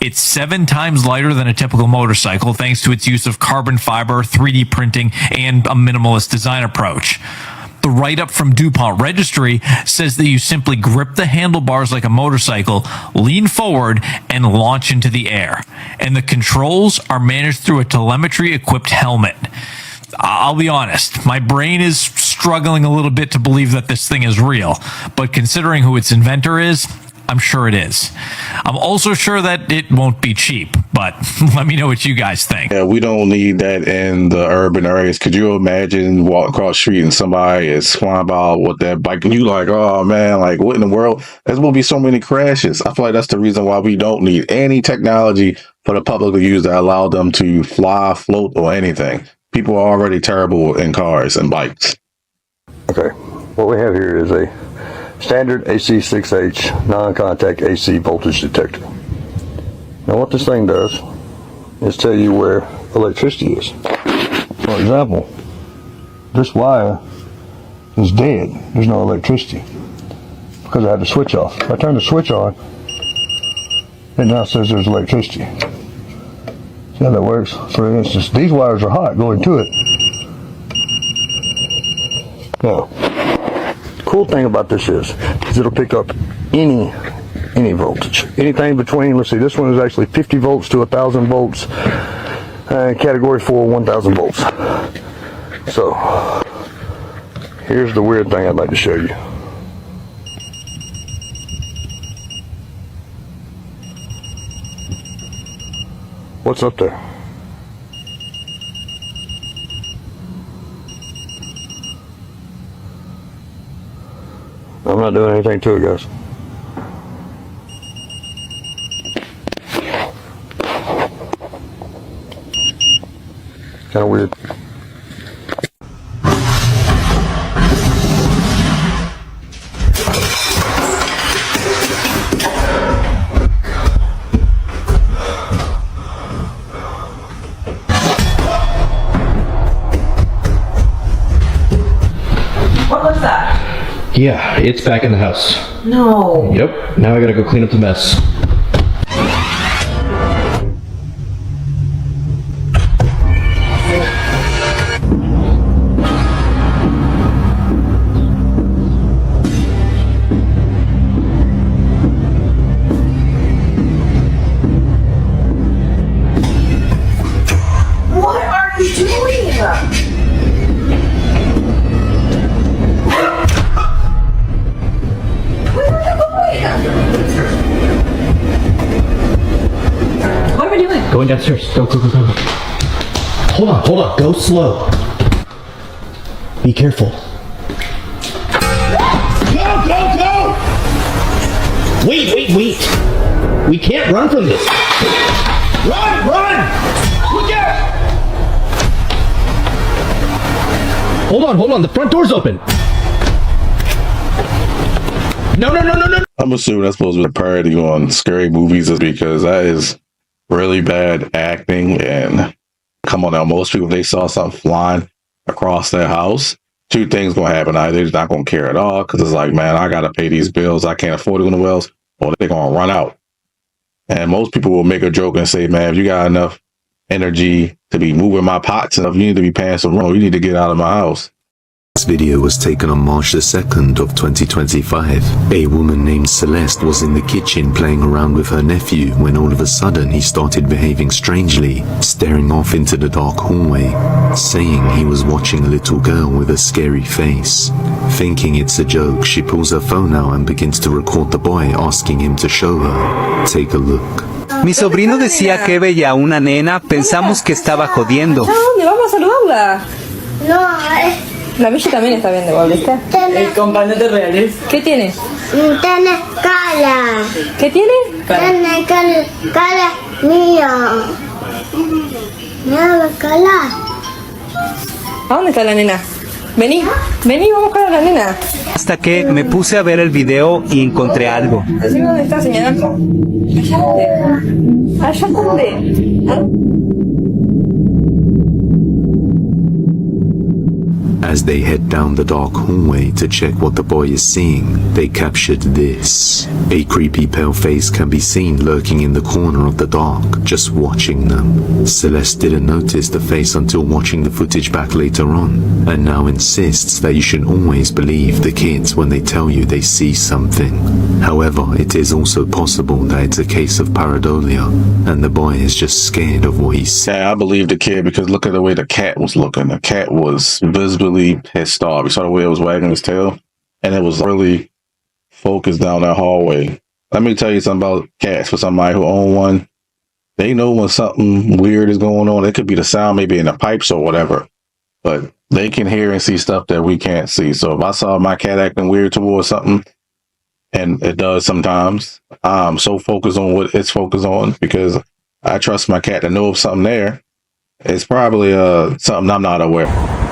It's 7 times lighter than a typical motorcycle thanks to its use of carbon fiber, 3D printing, and a minimalist design approach. The write-up from DuPont Registry says that you simply grip the handlebars like a motorcycle, lean forward, and launch into the air. And the controls are managed through a telemetry-equipped helmet. I'll be honest, my brain is struggling a little bit to believe that this thing is real, but considering who its inventor is, I'm sure it is. I'm also sure that it won't be cheap, but let me know what you guys think. Yeah, we don't need that in the urban areas. Could you imagine walking across the street and somebody is flying by with that bike and you like, oh man, like what in the world? There's going to be so many crashes. I feel like that's the reason why we don't need any technology for the public to use that allow them to fly, float, or anything. People are already terrible in cars and bikes. Okay, what we have here is a standard AC6H non-contact AC voltage detector. Now what this thing does is tell you where electricity is. For example, this wire is dead. There's no electricity because I had the switch off. If I turn the switch on, it now says there's electricity. See how that works? For instance, these wires are hot going to it. Now, cool thing about this is it'll pick up any voltage, anything between, let's see, this one is actually 50 volts to 1,000 volts, category 4 1,000 volts. So here's the weird thing I'd like to show you. What's up there? I'm not doing anything to it, guys. Kind of weird. What was that? Yeah, it's back in the house. No. Yep, now I gotta go clean up the mess. What are you doing? What are we doing? Going downstairs. Go, go, go, go. Hold on. Go slow. Be careful. Go! Wait. We can't run from this. Run! Look out! Hold on. The front door's open. No. I'm assuming that's supposed to be a parody on scary movies because that is really bad acting. And come on now, most people, if they saw something flying across their house, 2 things going to happen. Either they're just not going to care at all because it's like, man, I got to pay these bills. I can't afford it anywhere else. Or they're going to run out. And most people will make a joke and say, man, if you got enough energy to be moving my pots and if you need to be paying some rent, you need to get out of my house. This video was taken on March the 2nd of 2025. A woman named Celeste was in the kitchen playing around with her nephew when all of a sudden he started behaving strangely, staring off into the dark hallway, saying he was watching a little girl with a scary face. Thinking it's a joke, she pulls her phone out and begins to record the boy asking him to show her. Take a look. Mi sobrino decía que veía a una nena, pensamos que estaba jodiendo. ¿Dónde? Vamos a saludarla. No, La bicha también está bien de gol, ¿viste? El componente reales. ¿Qué tiene? Tiene cara. ¿Qué tiene? Tiene cara mía. Mira la cara. ¿A dónde está la nena? Vení, vamos a buscar a la nena. Hasta que me puse a ver el video y encontré algo. Decime dónde está, señalando. ¿Allá dónde? ¿Allá dónde? As they head down the dark hallway to check what the boy is seeing, they captured this. A creepy pale face can be seen lurking in the corner of the dark, just watching them. Celeste didn't notice the face until watching the footage back later on, and now insists that you should always believe the kids when they tell you they see something. However, it is also possible that it's a case of pareidolia, and the boy is just scared of what he sees. Yeah, I believe the kid because look at the way the cat was looking. The cat was visibly pissed off. You saw the way it was wagging his tail, and it was really focused down that hallway. Let me tell you something about cats. For somebody who own one, they know when something weird is going on. It could be the sound maybe in the pipes or whatever, but they can hear and see stuff that we can't see. So if I saw my cat acting weird towards something, and it does sometimes, I'm so focused on what it's focused on because I trust my cat to know if something there. It's probably something I'm not aware of.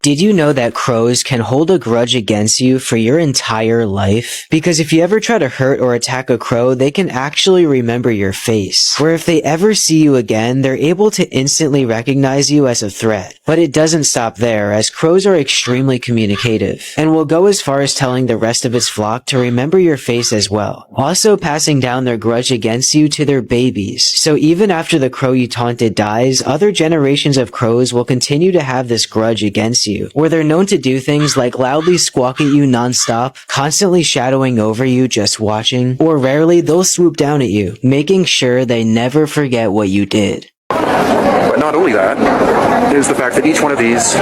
Did you know that crows can hold a grudge against you for your entire life? Because if you ever try to hurt or attack a crow, they can actually remember your face. Where if they ever see you again, they're able to instantly recognize you as a threat. But it doesn't stop there, as crows are extremely communicative, and will go as far as telling the rest of its flock to remember your face as well, also passing down their grudge against you to their babies. So even after the crow you taunted dies, other generations of crows will continue to have this grudge against you, where they're known to do things like loudly squawk at you non-stop, constantly shadowing over you just watching, or rarely they'll swoop down at you, making sure they never forget what you did. But not only that, is the fact that each one of these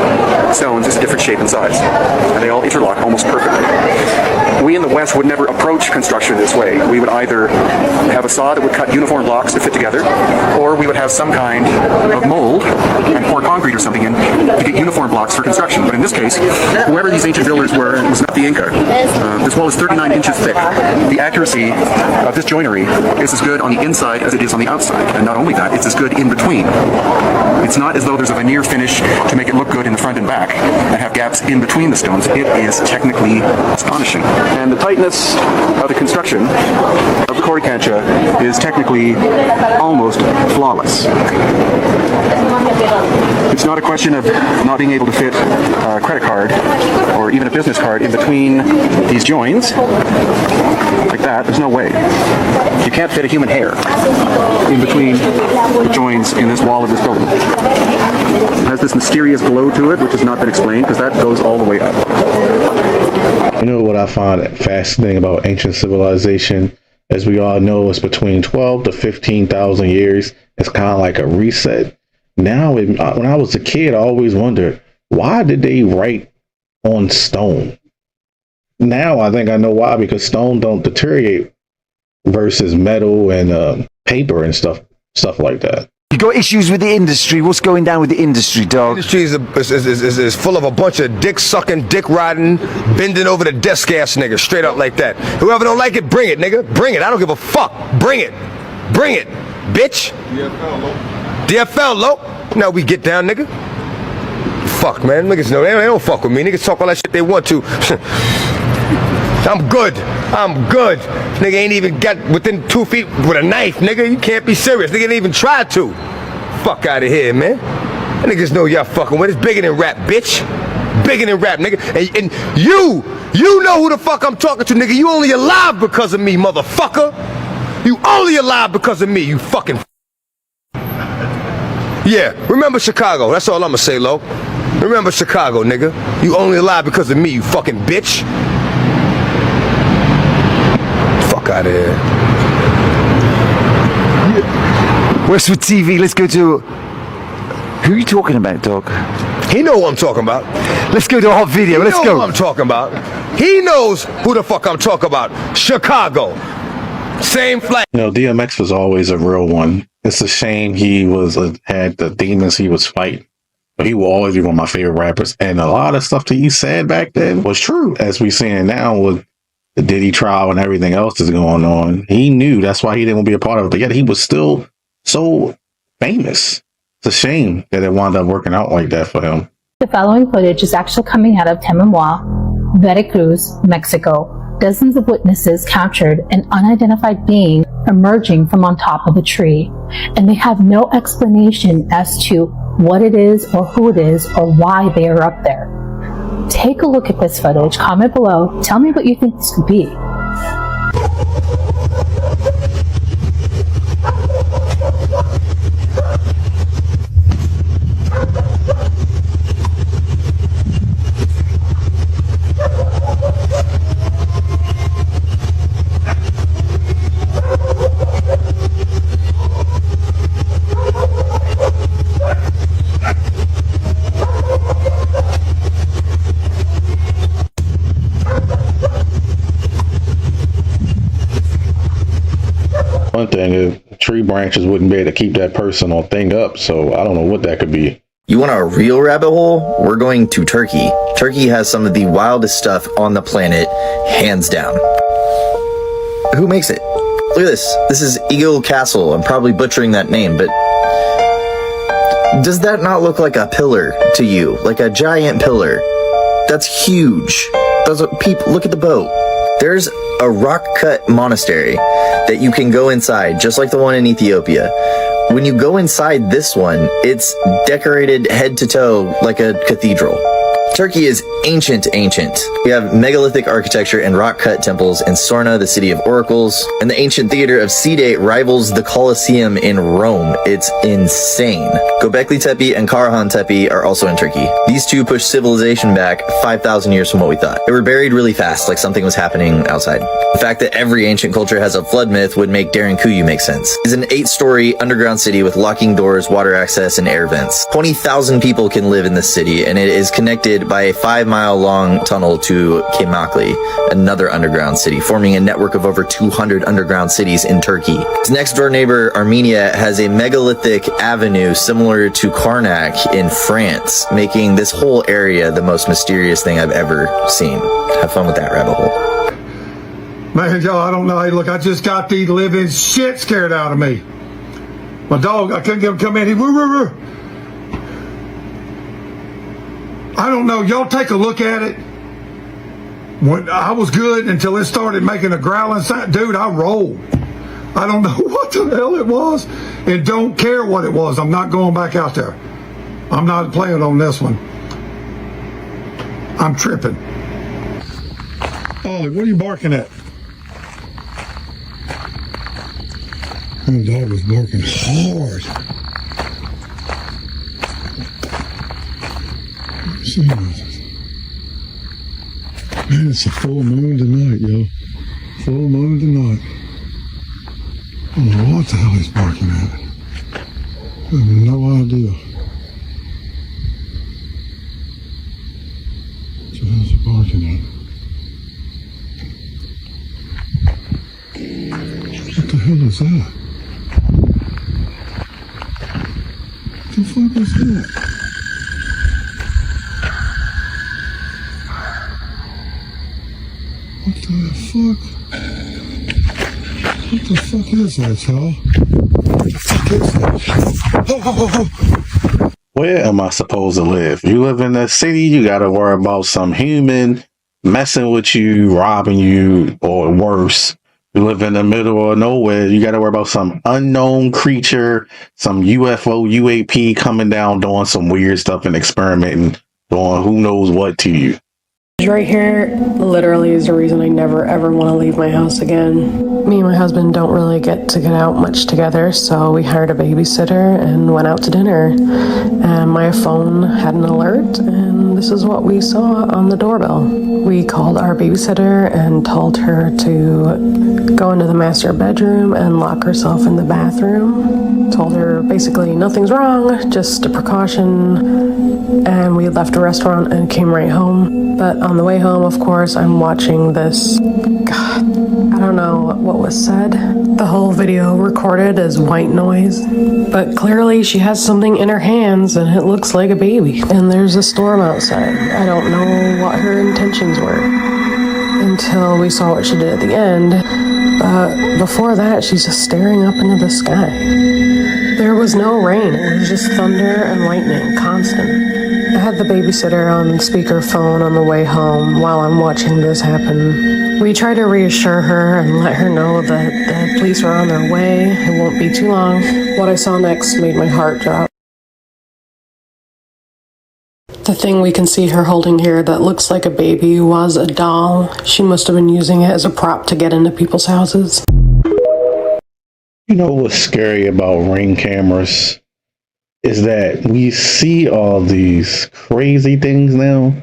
stones is a different shape and size, and they all interlock almost perfectly. We in the West would never approach construction this way. We would either have a saw that would cut uniform blocks to fit together, or we would have some kind of mold and pour concrete or something in to get uniform blocks for construction. But in this case, whoever these ancient builders were was not the Inca. This wall is 39 inches thick. The accuracy of this joinery is as good on the inside as it is on the outside. And not only that, it's as good in between. It's not as though there's a veneer finish to make it look good in the front and back and have gaps in between the stones. It is technically astonishing. And the tightness of the construction of the Coricancha is technically almost flawless. It's not a question of not being able to fit a credit card or even a business card in between these joins. Like that, there's no way. You can't fit a human hair in between the joins in this wall of this building. It has this mysterious glow to it, which has not been explained, because that goes all the way up. You know what I find fascinating about ancient civilization? As we all know, it's between 12 to 15,000 years. It's kind of like a reset. Now, when I was a kid, I always wondered, why did they write on stone? Now I think I know why, because stone don't deteriorate versus metal and paper and stuff like that. You got issues with the industry. What's going down with the industry, dog? The industry is full of a bunch of dick-sucking, dick-riding, bending over the desk-ass niggas, straight up like that. Whoever don't like it, bring it, nigga. Bring it. I don't give a fuck. Bring it. Bring it, bitch. DFL, low. Now we get down, nigga. Fuck, man. Niggas know they don't fuck with me. Niggas talk all that shit they want to. I'm good. I'm good. Nigga ain't even got within 2 feet with a knife, nigga. You can't be serious. Nigga didn't even try to. Fuck out of here, man. That niggas know y'all fucking with. It's bigger than rap, bitch. Bigger than rap, nigga. And you know who the fuck I'm talking to, nigga. You only alive because of me, motherfucker. You only alive because of me, you fucking. Yeah, remember Chicago. That's all I'ma say, Lo. Remember Chicago, nigga. You only alive because of me, you fucking bitch. Fuck out of here. Westwood TV, let's go to Who are you talking about, dog? He know what I'm talking about. Let's go to a hot video. Let's He go. know what I'm talking about. He knows who the fuck I'm talking about. Chicago. Same flag. You know, DMX was always a real one. It's a shame he had the demons he was fighting. But he will always be one of my favorite rappers. And a lot of stuff that he said back then was true. As we're seeing now with the Diddy trial and everything else that's going on. He knew. That's why he didn't want to be a part of it. But yet he was still so famous. It's a shame that it wound up working out like that for him. The following footage is actually coming out of Temumua, Veracruz, Mexico. Dozens of witnesses captured an unidentified being emerging from on top of a tree, and they have no explanation as to what it is or who it is or why they are up there. Take a look at this footage, comment below, tell me what you think this could be. One thing is tree branches wouldn't be able to keep that person or thing up, so I don't know what that could be. You want a real rabbit hole? We're going to Turkey. Turkey has some of the wildest stuff on the planet, hands down. Who makes it? Look at this. This is Eagle Castle. I'm probably butchering that name, but does that not look like a pillar to you? Like a giant pillar? That's huge. Look at the boat. There's a rock-cut monastery that you can go inside, just like the one in Ethiopia. When you go inside this one, it's decorated head to toe like a cathedral. Turkey is ancient. We have megalithic architecture and rock-cut temples in Sorna, the city of oracles, and the ancient theater of Side rivals the Colosseum in Rome. It's insane. Göbekli Tepe and Karahan Tepe are also in Turkey. These two push civilization back 5,000 years from what we thought. They were buried really fast, like something was happening outside. The fact that every ancient culture has a flood myth would make Derinkuyu make sense. It's an 8-story underground city with locking doors, water access, and air vents. 20,000 people can live in this city, and it is connected by a 5-mile-long tunnel to Kemakli, another underground city, forming a network of over 200 underground cities in Turkey. Its next-door neighbor, Armenia, has a megalithic avenue similar to Karnak in France, making this whole area the most mysterious thing I've ever seen. Have fun with that rabbit hole. Man, y'all, I don't know. Hey, look, I just got the living shit scared out of me. My dog, I couldn't get him to come in. He woo. I don't know. Y'all take a look at it. When I was good until it started making a growling sound. Dude, I rolled. I don't know what the hell it was and don't care what it was. I'm not going back out there. I'm not playing on this one. I'm tripping. Ollie, what are you barking at? That dog was barking hard. Man, it's a full moon tonight, yo. Full moon tonight. I don't know what the hell he's barking at. I have no idea. What the hell's he barking at? What the hell is that? What the fuck is that? What the fuck? What the fuck is that, y'all? What the fuck is that? Where am I supposed to live? You live in the city, you gotta worry about some human messing with you, robbing you, or worse. You live in the middle of nowhere, you gotta worry about some unknown creature, some UFO, UAP coming down doing some weird stuff and experimenting, doing who knows what to you. Right here literally is the reason I never ever want to leave my house again. Me and my husband don't really get out much together, so we hired a babysitter and went out to dinner. And my phone had an alert, and this is what we saw on the doorbell. We called our babysitter and told her to go into the master bedroom and lock herself in the bathroom. Told her basically nothing's wrong, just a precaution, and we left a restaurant and came right home. But on the way home, of course, I'm watching this. God, I don't know what was said. The whole video recorded as white noise, but clearly she has something in her hands and it looks like a baby. And there's a storm outside. I don't know what her intentions were until we saw what she did at the end. But before that, she's just staring up into the sky. There was no rain, it was just thunder and lightning, constant. I had the babysitter on speakerphone on the way home while I'm watching this happen. We tried to reassure her and let her know that the police are on their way, it won't be too long. What I saw next made my heart drop. The thing we can see her holding here that looks like a baby was a doll. She must have been using it as a prop to get into people's houses. You know what's scary about Ring cameras is that we see all these crazy things now,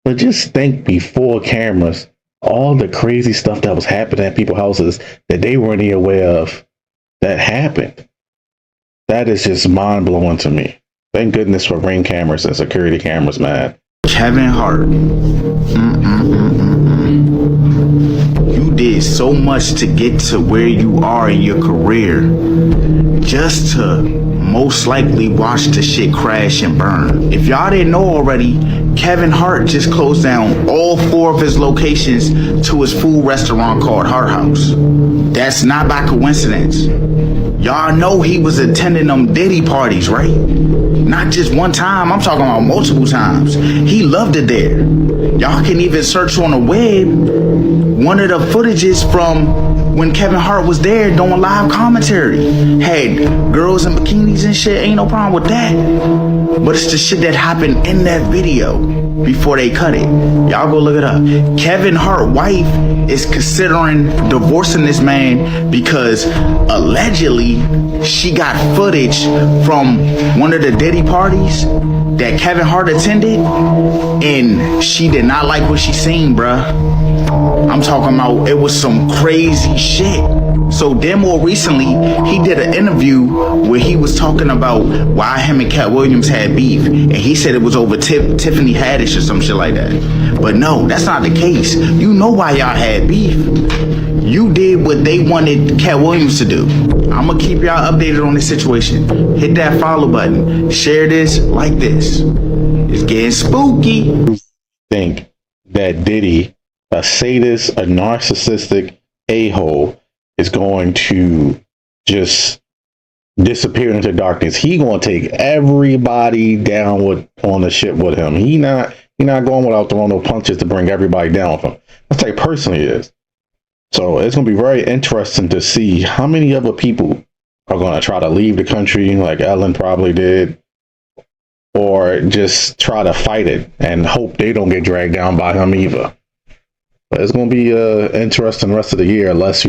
but just think before cameras, all the crazy stuff that was happening at people's houses that they weren't even aware of that happened. That is just mind-blowing to me. Thank goodness for Ring cameras and security cameras, man. Kevin Hart. You did so much to get to where you are in your career just to most likely watch the shit crash and burn. If y'all didn't know already, Kevin Hart just closed down all 4 of his locations to his food restaurant called Hart House. That's not by coincidence. Y'all know he was attending them Diddy parties, right? Not just one time, I'm talking about multiple times. He loved it there. Y'all can even search on the web one of the footages from when Kevin Hart was there doing live commentary. Had girls in bikinis and shit, ain't no problem with that. But it's the shit that happened in that video before they cut it. Y'all go look it up. Kevin Hart's wife is considering divorcing this man because allegedly she got footage from one of the Diddy parties that Kevin Hart attended, and she did not like what she seen, bruh. I'm talking about, it was some crazy shit. So then more recently, he did an interview where he was talking about why him and Cat Williams had beef, and he said it was over Tiffany Haddish or some shit like that. But no, that's not the case. You know why y'all had beef. You did what they wanted Cat Williams to do. I'm gonna keep y'all updated on this situation. Hit that follow button. Share this, like this. It's getting spooky. Think that Diddy, a sadist, a narcissistic a-hole, is going to just disappear into darkness. He gonna take everybody down on the ship with him. He not going without throwing no punches to bring everybody down with him. That's how person he is. So it's gonna be very interesting to see how many other people are gonna try to leave the country, like Ellen probably did, or just try to fight it and hope they don't get dragged down by him either. But it's gonna be interesting the rest of the year, unless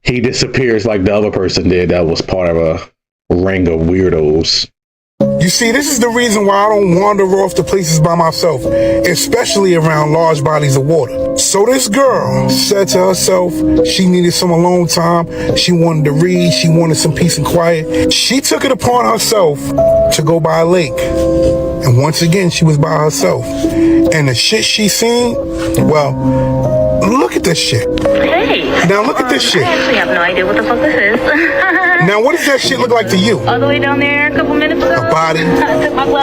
he disappears like the other person did that was part of a ring of weirdos. You see, this is the reason why I don't wander off to places by myself, especially around large bodies of water. So this girl said to herself she needed some alone time, she wanted to read, she wanted some peace and quiet. She took it upon herself to go by a lake. And once again, she was by herself. And the shit she seen, well, look at this shit. Hey. Now look at this shit. I actually have no idea what the fuck this is. Now what does that shit look like to you? All the way down there a couple minutes ago. A body,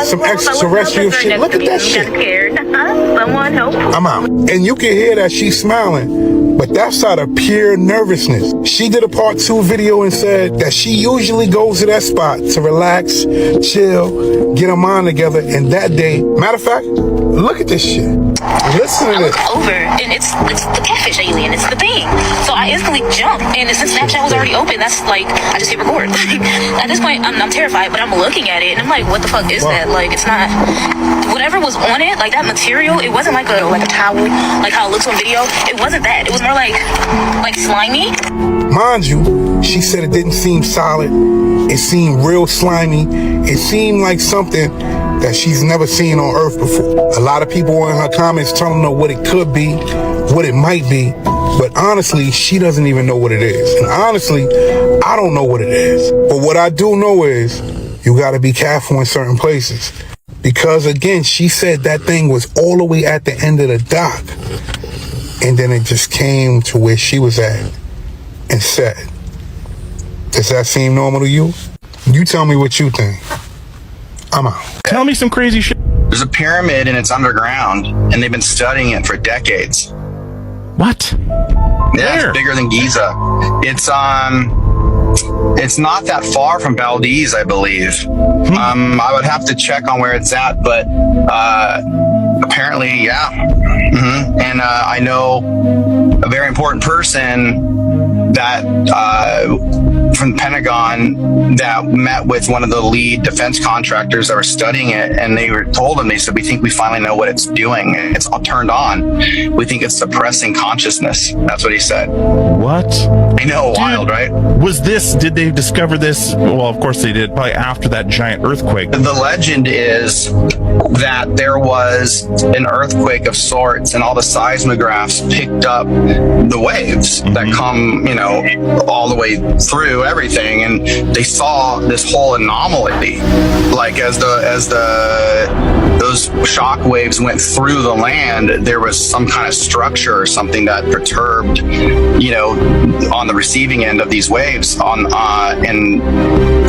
some extraterrestrial shit. Look at that shit. Scared. Someone help. I'm out. And you can hear that she's smiling, but that's out of pure nervousness. She did a part 2 video and said that she usually goes to that spot to relax, chill, get her mind together, and that day, matter of fact, look at this shit. Listen to this. I look over, and it's the catfish alien. It's the thing. So I instantly jump, and since Snapchat was already open, that's like, I just hit record. At this point, I'm terrified, but I'm looking at it, and I'm like, what the fuck is that? Like, it's not, whatever was on it, like that material, it wasn't like a towel, like how it looks on video. It wasn't that. It was more like slimy. Mind you, she said it didn't seem solid. It seemed real slimy. It seemed like something that she's never seen on Earth before. A lot of people in her comments telling her what it could be, what it might be, but honestly, she doesn't even know what it is. And honestly, I don't know what it is. But what I do know is you got to be careful in certain places. Because again, she said that thing was all the way at the end of the dock. And then it just came to where she was at and said, does that seem normal to you? You tell me what you think. I'm out. Tell me some crazy shit. There's a pyramid and it's underground, and they've been studying it for decades. What? Yeah, it's bigger than Giza. It's not that far from Valdez, I believe. I would have to check on where it's at, but apparently, yeah. And I know a very important person that from the Pentagon that met with one of the lead defense contractors that were studying it, and they told him, they said, we think we finally know what it's doing. It's all turned on. We think it's suppressing consciousness. That's what he said. What? I know, wild, right? Did they discover this? Well, of course they did, probably after that giant earthquake. The legend is that there was an earthquake of sorts, and all the seismographs picked up the waves that come, all the way through everything, and they saw this whole anomaly, like as those shock waves went through the land, there was some kind of structure or something that perturbed, on the receiving end of these waves. And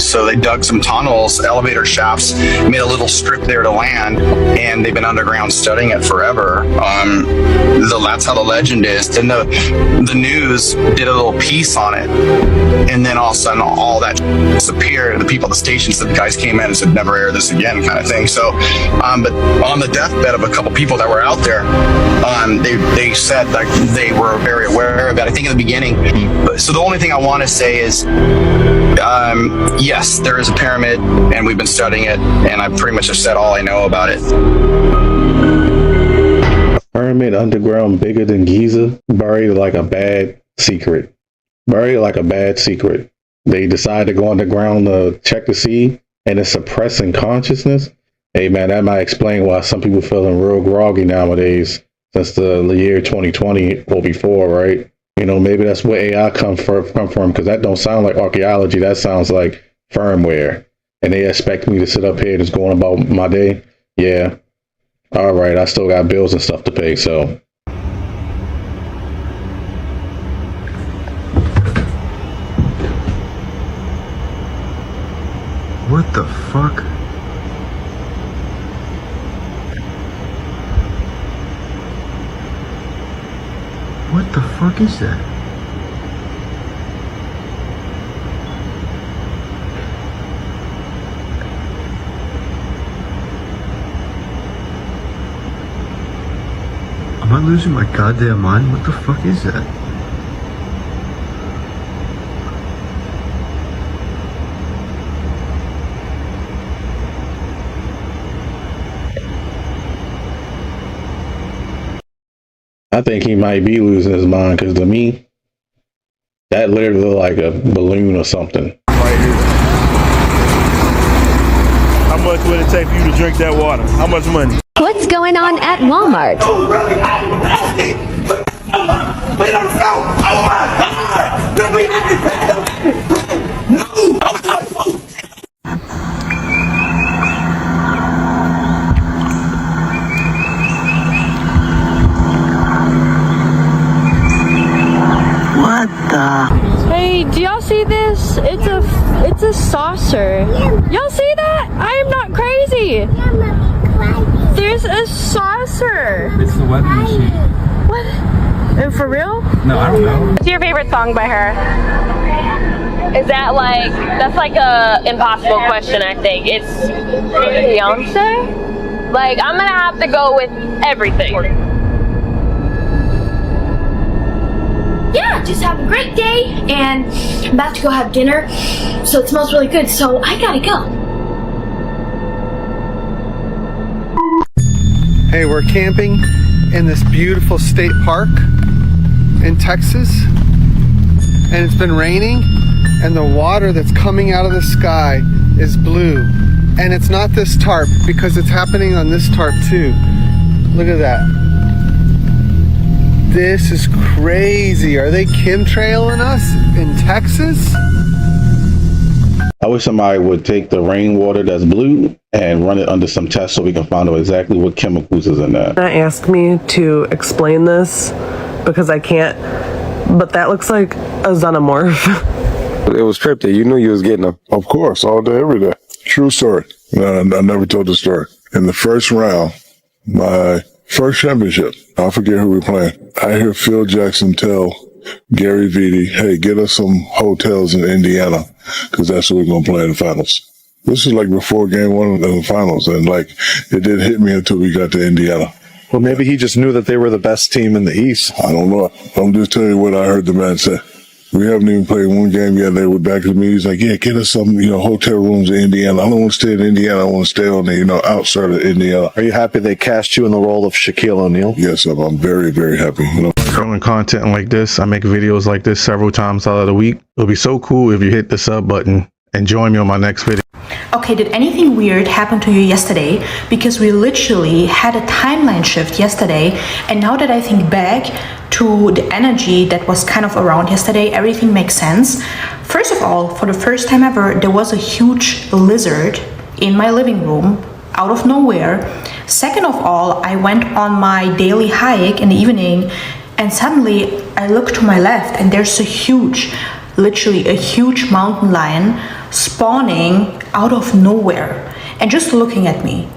so they dug some tunnels, elevator shafts, made a little strip there to land, and they've been underground studying it forever. That's how the legend is. Then the news did a little piece on it, and then all of a sudden all that disappeared. The people at the station said the guys came in and said never air this again, kind of thing. So but on the deathbed of a couple people that were out there, they said that they were very aware of it, I think, in the beginning. So the only thing I want to say is yes, there is a pyramid, and we've been studying it, and I pretty much have said all I know about it. Pyramid underground bigger than Giza, buried like a bad secret. They decide to go underground to check to see, and it's suppressing consciousness. Hey man, that might explain why some people feeling real groggy nowadays since the year 2020 or before, right? Maybe that's where AI come from, because that don't sound like archaeology. That sounds like firmware. And they expect me to sit up here just going about my day. Yeah. All right. I still got bills and stuff to pay. So. What the fuck? What the fuck is that? Am I losing my goddamn mind? What the fuck is that? I think he might be losing his mind, because to me, that literally looked like a balloon or something. Right here. How much would it take for you to drink that water? How much money? What's going on at Walmart? What the? Hey, do y'all see this? It's a saucer. Y'all see that? I am not crazy. There's a saucer. It's the weather machine. What? For real? No, I don't know. What's your favorite song by her? Is that that's like a impossible question, I think. It's Beyonce? I'm gonna have to go with everything. Yeah, just have a great day, and I'm about to go have dinner, so it smells really good, so I gotta go. Hey, we're camping in this beautiful state park in Texas, and it's been raining, and the water that's coming out of the sky is blue. And it's not this tarp, because it's happening on this tarp too. Look at that. This is crazy. Are they chemtrailing us in Texas? I wish somebody would take the rainwater that's blue and run it under some tests so we can find out exactly what chemicals is in that. Ask me to explain this because I can't, but that looks like a xenomorph. It was Cryptid. You knew you was getting them. Of course, all day, every day. True story. No, I never told the story. In the first round, my first championship, I forget who we playing. I hear Phil Jackson tell Gary Vitti, hey, get us some hotels in Indiana, because that's where we're going to play in the finals. This is like before game one of the finals, and like it didn't hit me until we got to Indiana. Well, maybe he just knew that they were the best team in the East. I don't know. I'm just telling you what I heard the man say. We haven't even played one game yet. They were back to me. He's like, yeah, get us some, hotel rooms in Indiana. I don't want to stay in Indiana. I want to stay on the, outside of Indiana. Are you happy they cast you in the role of Shaquille O'Neal? Yes, I'm very, very happy. Filming content like this, I make videos like this several times out of the week. It'll be so cool if you hit the sub button and join me on my next video. Okay, did anything weird happen to you yesterday? Because we literally had a timeline shift yesterday, and now that I think back to the energy that was kind of around yesterday, everything makes sense. First of all, for the first time ever, there was a huge lizard in my living room out of nowhere. Second of all, I went on my daily hike in the evening, and suddenly I look to my left and there's literally a huge mountain lion spawning out of nowhere and just looking at me.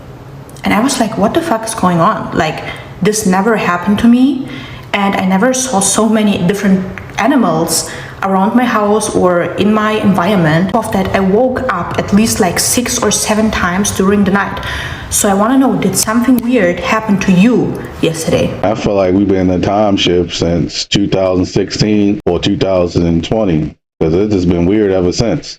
And I was like, what the fuck is going on? Like, this never happened to me, and I never saw so many different animals around my house or in my environment. Of that, I woke up at least like 6 or 7 times during the night. So I want to know, did something weird happen to you yesterday? I feel like we've been in a time shift since 2016 or 2020, because it's just been weird ever since.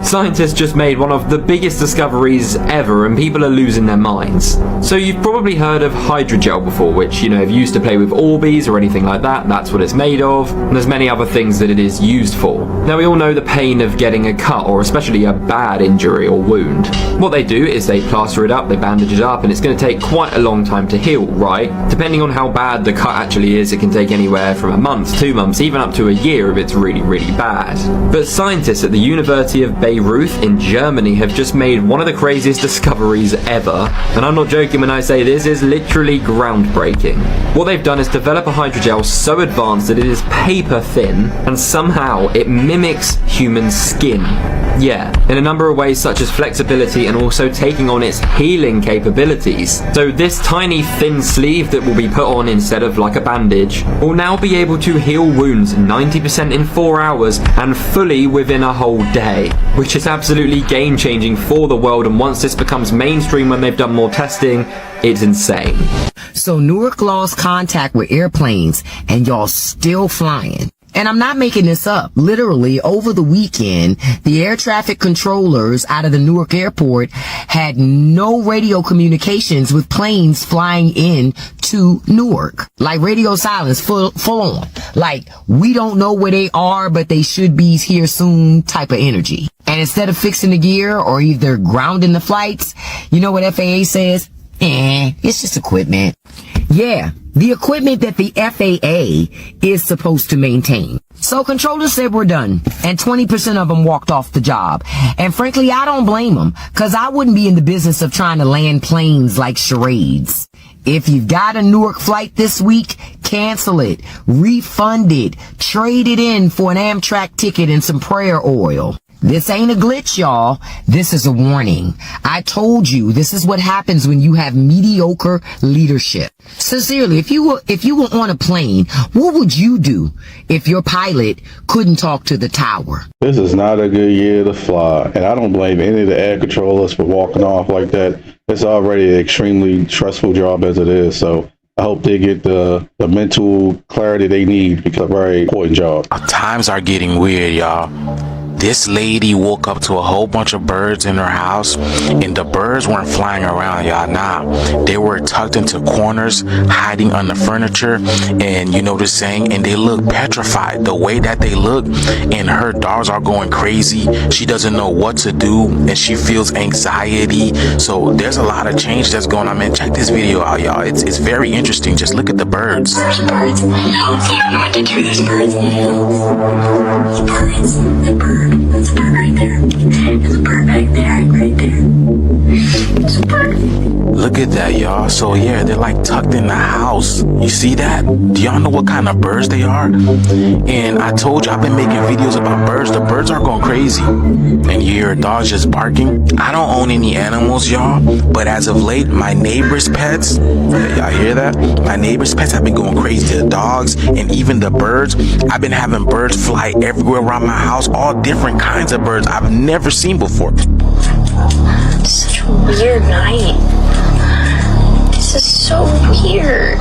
Scientists just made one of the biggest discoveries ever, and people are losing their minds. So you've probably heard of hydrogel before, which, if you used to play with Orbeez or anything like that, that's what it's made of, and there's many other things that it is used for. Now we all know the pain of getting a cut, or especially a bad injury or wound. What they do is they plaster it up, they bandage it up, and it's going to take quite a long time to heal, right? Depending on how bad the cut actually is, it can take anywhere from a month, 2 months, even up to a year if it's really, really bad. But scientists at the University of Beirut in Germany have just made one of the craziest discoveries ever, and I'm not joking when I say this is literally groundbreaking. What they've done is develop a hydrogel so advanced that it is paper thin, and somehow it mimics human skin. Yeah, in a number of ways such as flexibility and also taking on its healing capabilities. So this tiny thin sleeve that will be put on instead of like a bandage will now be able to heal wounds 90% in 4 hours and fully within a whole day, which is absolutely game changing for the world, and once this becomes mainstream when they've done more testing, it's insane. So Newark lost contact with airplanes and y'all still flying. And I'm not making this up. Literally, over the weekend, the air traffic controllers out of the Newark airport had no radio communications with planes flying in to Newark. Like radio silence, full on. Like, we don't know where they are, but they should be here soon type of energy. And instead of fixing the gear or either grounding the flights, you know what FAA says? It's just equipment. Yeah, the equipment that the FAA is supposed to maintain. So controllers said we're done, and 20% of them walked off the job. And frankly, I don't blame them, cause I wouldn't be in the business of trying to land planes like charades. If you've got a Newark flight this week, cancel it, refund it, trade it in for an Amtrak ticket and some prayer oil. This ain't a glitch, y'all. This is a warning. I told you this is what happens when you have mediocre leadership. Sincerely, if you were on a plane, what would you do if your pilot couldn't talk to the tower? This is not a good year to fly, and I don't blame any of the air controllers for walking off like that. It's already an extremely stressful job as it is, so I hope they get the mental clarity they need, because it's a very important job. Times are getting weird, y'all. This lady woke up to a whole bunch of birds in her house, and the birds weren't flying around, y'all. Nah, they were tucked into corners, hiding under furniture, and you know the saying, and they look petrified the way that they look, and her dogs are going crazy. She doesn't know what to do, and she feels anxiety. So there's a lot of change that's going on, man. Check this video out, y'all. It's very interesting. Just look at the birds. There's birds in my house. I don't know what to do. There's birds in my house. There's birds. The bird. There's a bird right there. There's a bird back there, right there. There's a bird. Look at that, y'all. So yeah, they're like tucked in the house. You see that? Do y'all know what kind of birds they are? And I told you, I've been making videos about birds. The birds are going crazy. And you hear dogs just barking. I don't own any animals, y'all. But as of late, my neighbor's pets, y'all hear that? My neighbor's pets have been going crazy. The dogs and even the birds. I've been having birds fly everywhere around my house. All different kinds of birds I've never seen before. It's such a weird night. This is so weird.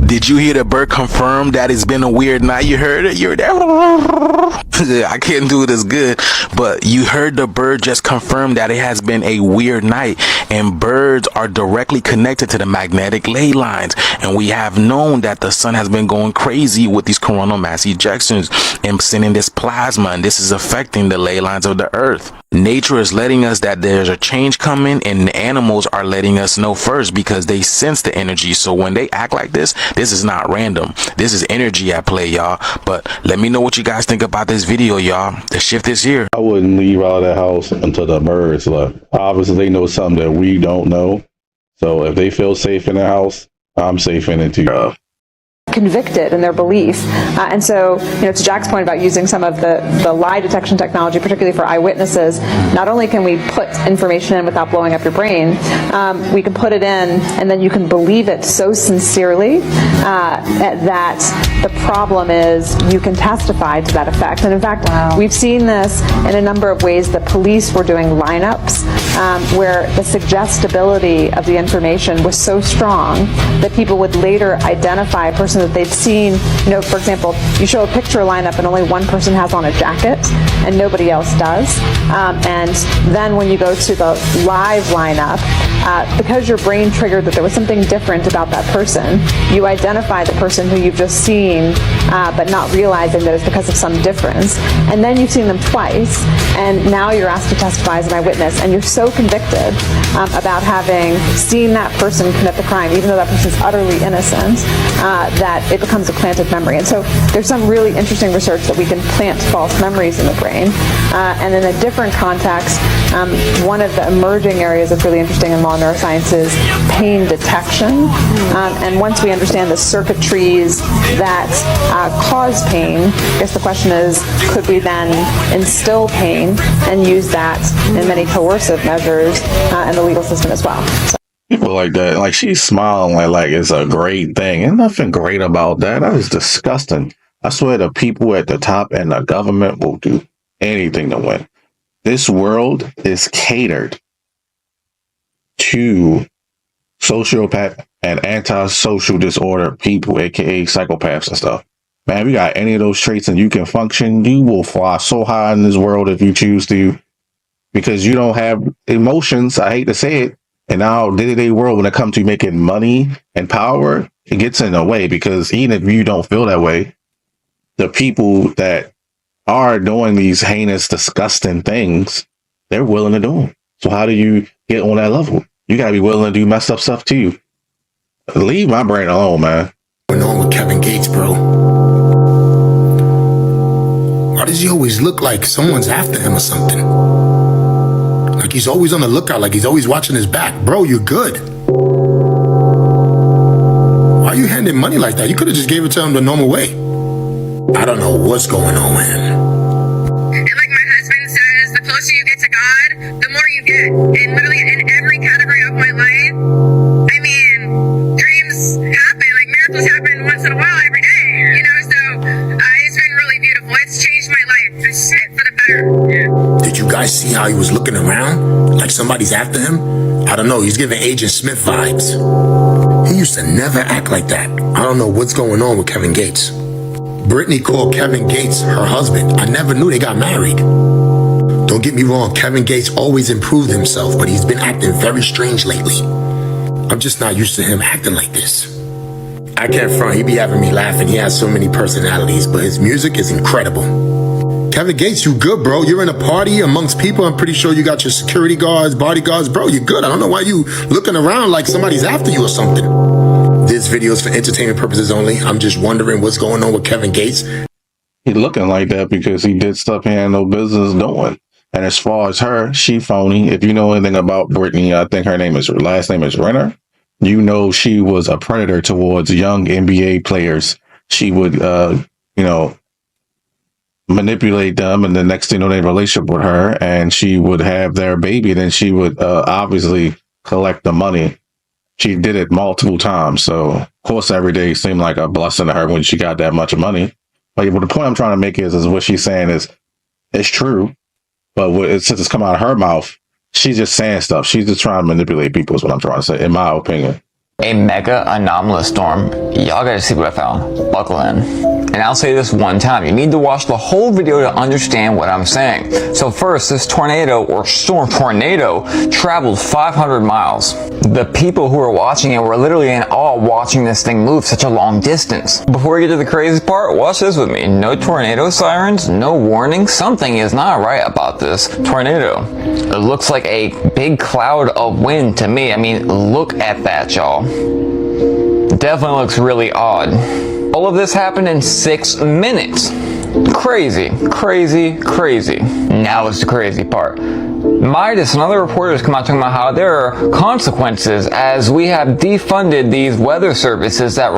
Did you hear the bird confirm that it's been a weird night? You heard it? You heard that? I can't do it as good, but you heard the bird just confirm that it has been a weird night, and birds are directly connected to the magnetic ley lines, and we have known that the sun has been going crazy with these coronal mass ejections and sending this plasma, and this is affecting the ley lines of the earth. Nature is letting us that there's a change coming, and the animals are letting us know first because they sense the energy. So when they act like this is not random. This is energy at play, y'all. But let me know what you guys think about this video, y'all. The shift is here. I wouldn't leave out of that house until the birds left. Obviously, they know something that we don't know. So if they feel safe in the house, I'm safe in it too. Convicted in their belief. And so, to Jack's point about using some of the lie detection technology, particularly for eyewitnesses, not only can we put information in without blowing up your brain, we can put it in and then you can believe it so sincerely that the problem is you can testify to that effect. And in fact, we've seen this in a number of ways. The police were doing lineups where the suggestibility of the information was so strong that people would later identify a person that they've seen. For example, you show a picture lineup and only one person has on a jacket and nobody else does. And then when you go to the live lineup, because your brain triggered that there was something different about that person, you identify the person who you've just seen, but not realizing that it's because of some difference. And then you've seen them twice, and now you're asked to testify as an eyewitness, and you're so convicted about having seen that person commit the crime, even though that person's utterly innocent, that it becomes a planted memory. And so there's some really interesting research that we can plant false memories in the brain. And in a different context, one of the emerging areas that's really interesting in law neuroscience is pain detection. And once we understand the circuitries that cause pain, I guess the question is, could we then instill pain and use that in many coercive measures in the legal system as well? People like that, like she's smiling like it's a great thing. Ain't nothing great about that. That is disgusting. I swear the people at the top and the government will do anything to win. This world is catered to sociopath and antisocial disorder people, aka psychopaths and stuff. Man, if you got any of those traits and you can function, you will fly so high in this world if you choose to, because you don't have emotions. I hate to say it. In our day-to-day world, when it comes to making money and power, it gets in the way, because even if you don't feel that way, the people that are doing these heinous, disgusting things, they're willing to do them. So how do you get on that level? You got to be willing to do messed up stuff too. Leave my brain alone, man. What's going on with Kevin Gates, bro? Why does he always look like someone's after him or something? Like he's always on the lookout, like he's always watching his back. Bro, you're good. you hand him money like that? You could have just gave it to him the normal way. I don't know what's going on with him. And like my husband says, the closer you get to God, the more you get. And literally in every category of my life, I mean, dreams happen, like miracles happen once in a while every day, you know, so it's been really beautiful. It's changed my life for the better. Did you guys see how he was looking around? Like somebody's after him? I don't know, he's giving Agent Smith vibes. He used to never act like that. I don't know what's going on with Kevin Gates. Brittany called Kevin Gates her husband. I never knew they got married. Don't get me wrong, Kevin Gates always improved himself, but he's been acting very strange lately. I'm just not used to him acting like this. I can't front, he be having me laughing. He has so many personalities, but his music is incredible. Kevin Gates, you good, bro? You're in a party amongst people. I'm pretty sure you got your security guards, bodyguards. Bro, you good. I don't know why you looking around like somebody's after you or something. This video is for entertainment purposes only. I'm just wondering what's going on with Kevin Gates. He looking like that because he did stuff he had no business doing. And as far as her, she phony. If you know anything about Brittany, I think her last name is Renner. You know she was a predator towards young NBA players. She would, manipulate them, and the next thing you know, they have a relationship with her, and she would have their baby. Then she would obviously collect the money. She did it multiple times. So, of course, every day seemed like a blessing to her when she got that much money. But the point I'm trying to make is what she's saying is it's true. But since it's come out of her mouth, she's just saying stuff. She's just trying to manipulate people is what I'm trying to say, in my opinion. A mega anomalous storm. Y'all gotta see what I found. Buckle in. And I'll say this one time, you need to watch the whole video to understand what I'm saying. So first, this tornado or storm tornado traveled 500 miles. The people who were watching it were literally in awe watching this thing move such a long distance. Before we get to the crazy part, watch this with me. No tornado sirens, no warning. Something is not right about this tornado. It looks like a big cloud of wind to me. I mean, look at that, y'all. Definitely looks really odd. All of this happened in 6 minutes. Crazy, crazy, crazy. Now is the crazy part. Midas and other reporters come out talking about how there are consequences as we have defunded these weather services that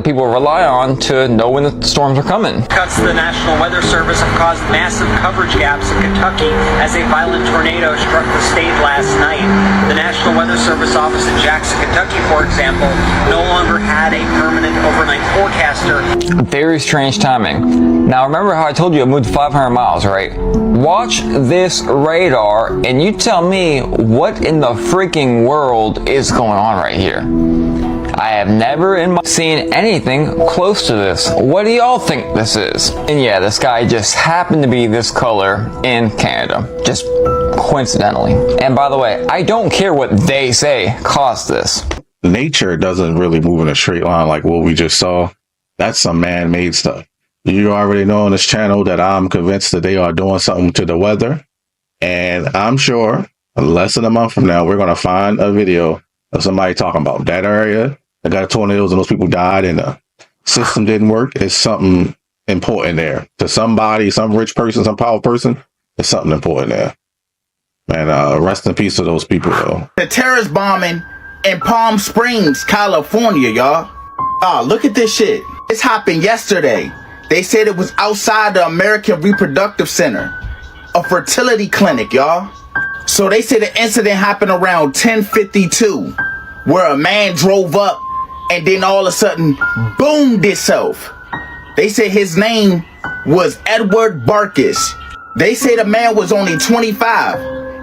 people rely on to know when the storms are coming. Cuts to the National Weather Service have caused massive coverage gaps in Kentucky as a violent tornado struck the state last night. The National Weather Service office in Jackson, Kentucky, for example, no longer had a permanent overnight forecaster. Very strange timing. Now remember how I told you I moved 500 miles, right? Watch this radar and you tell me what in the freaking world is going on right here. I have never seen anything close to this. What do y'all think this is? And yeah, the sky just happened to be this color in Canada. Just coincidentally. And by the way, I don't care what they say caused this. Nature doesn't really move in a straight line like what we just saw. That's some man-made stuff. You already know on this channel that I'm convinced that they are doing something to the weather. And I'm sure less than a month from now, we're going to find a video of somebody talking about that area that got tornadoes and those people died and the system didn't work. It's something important there. To somebody, some rich person, some powerful person, there's something important there. Man, rest in peace to those people, though. The terrorist bombing in Palm Springs, California, y'all. Oh, look at this shit. This happened yesterday. They said it was outside the American Reproductive Center, a fertility clinic, y'all. So they said the incident happened around 10:52, where a man drove up and then all of a sudden boomed itself. They said his name was Edward Barkus. They say the man was only 25,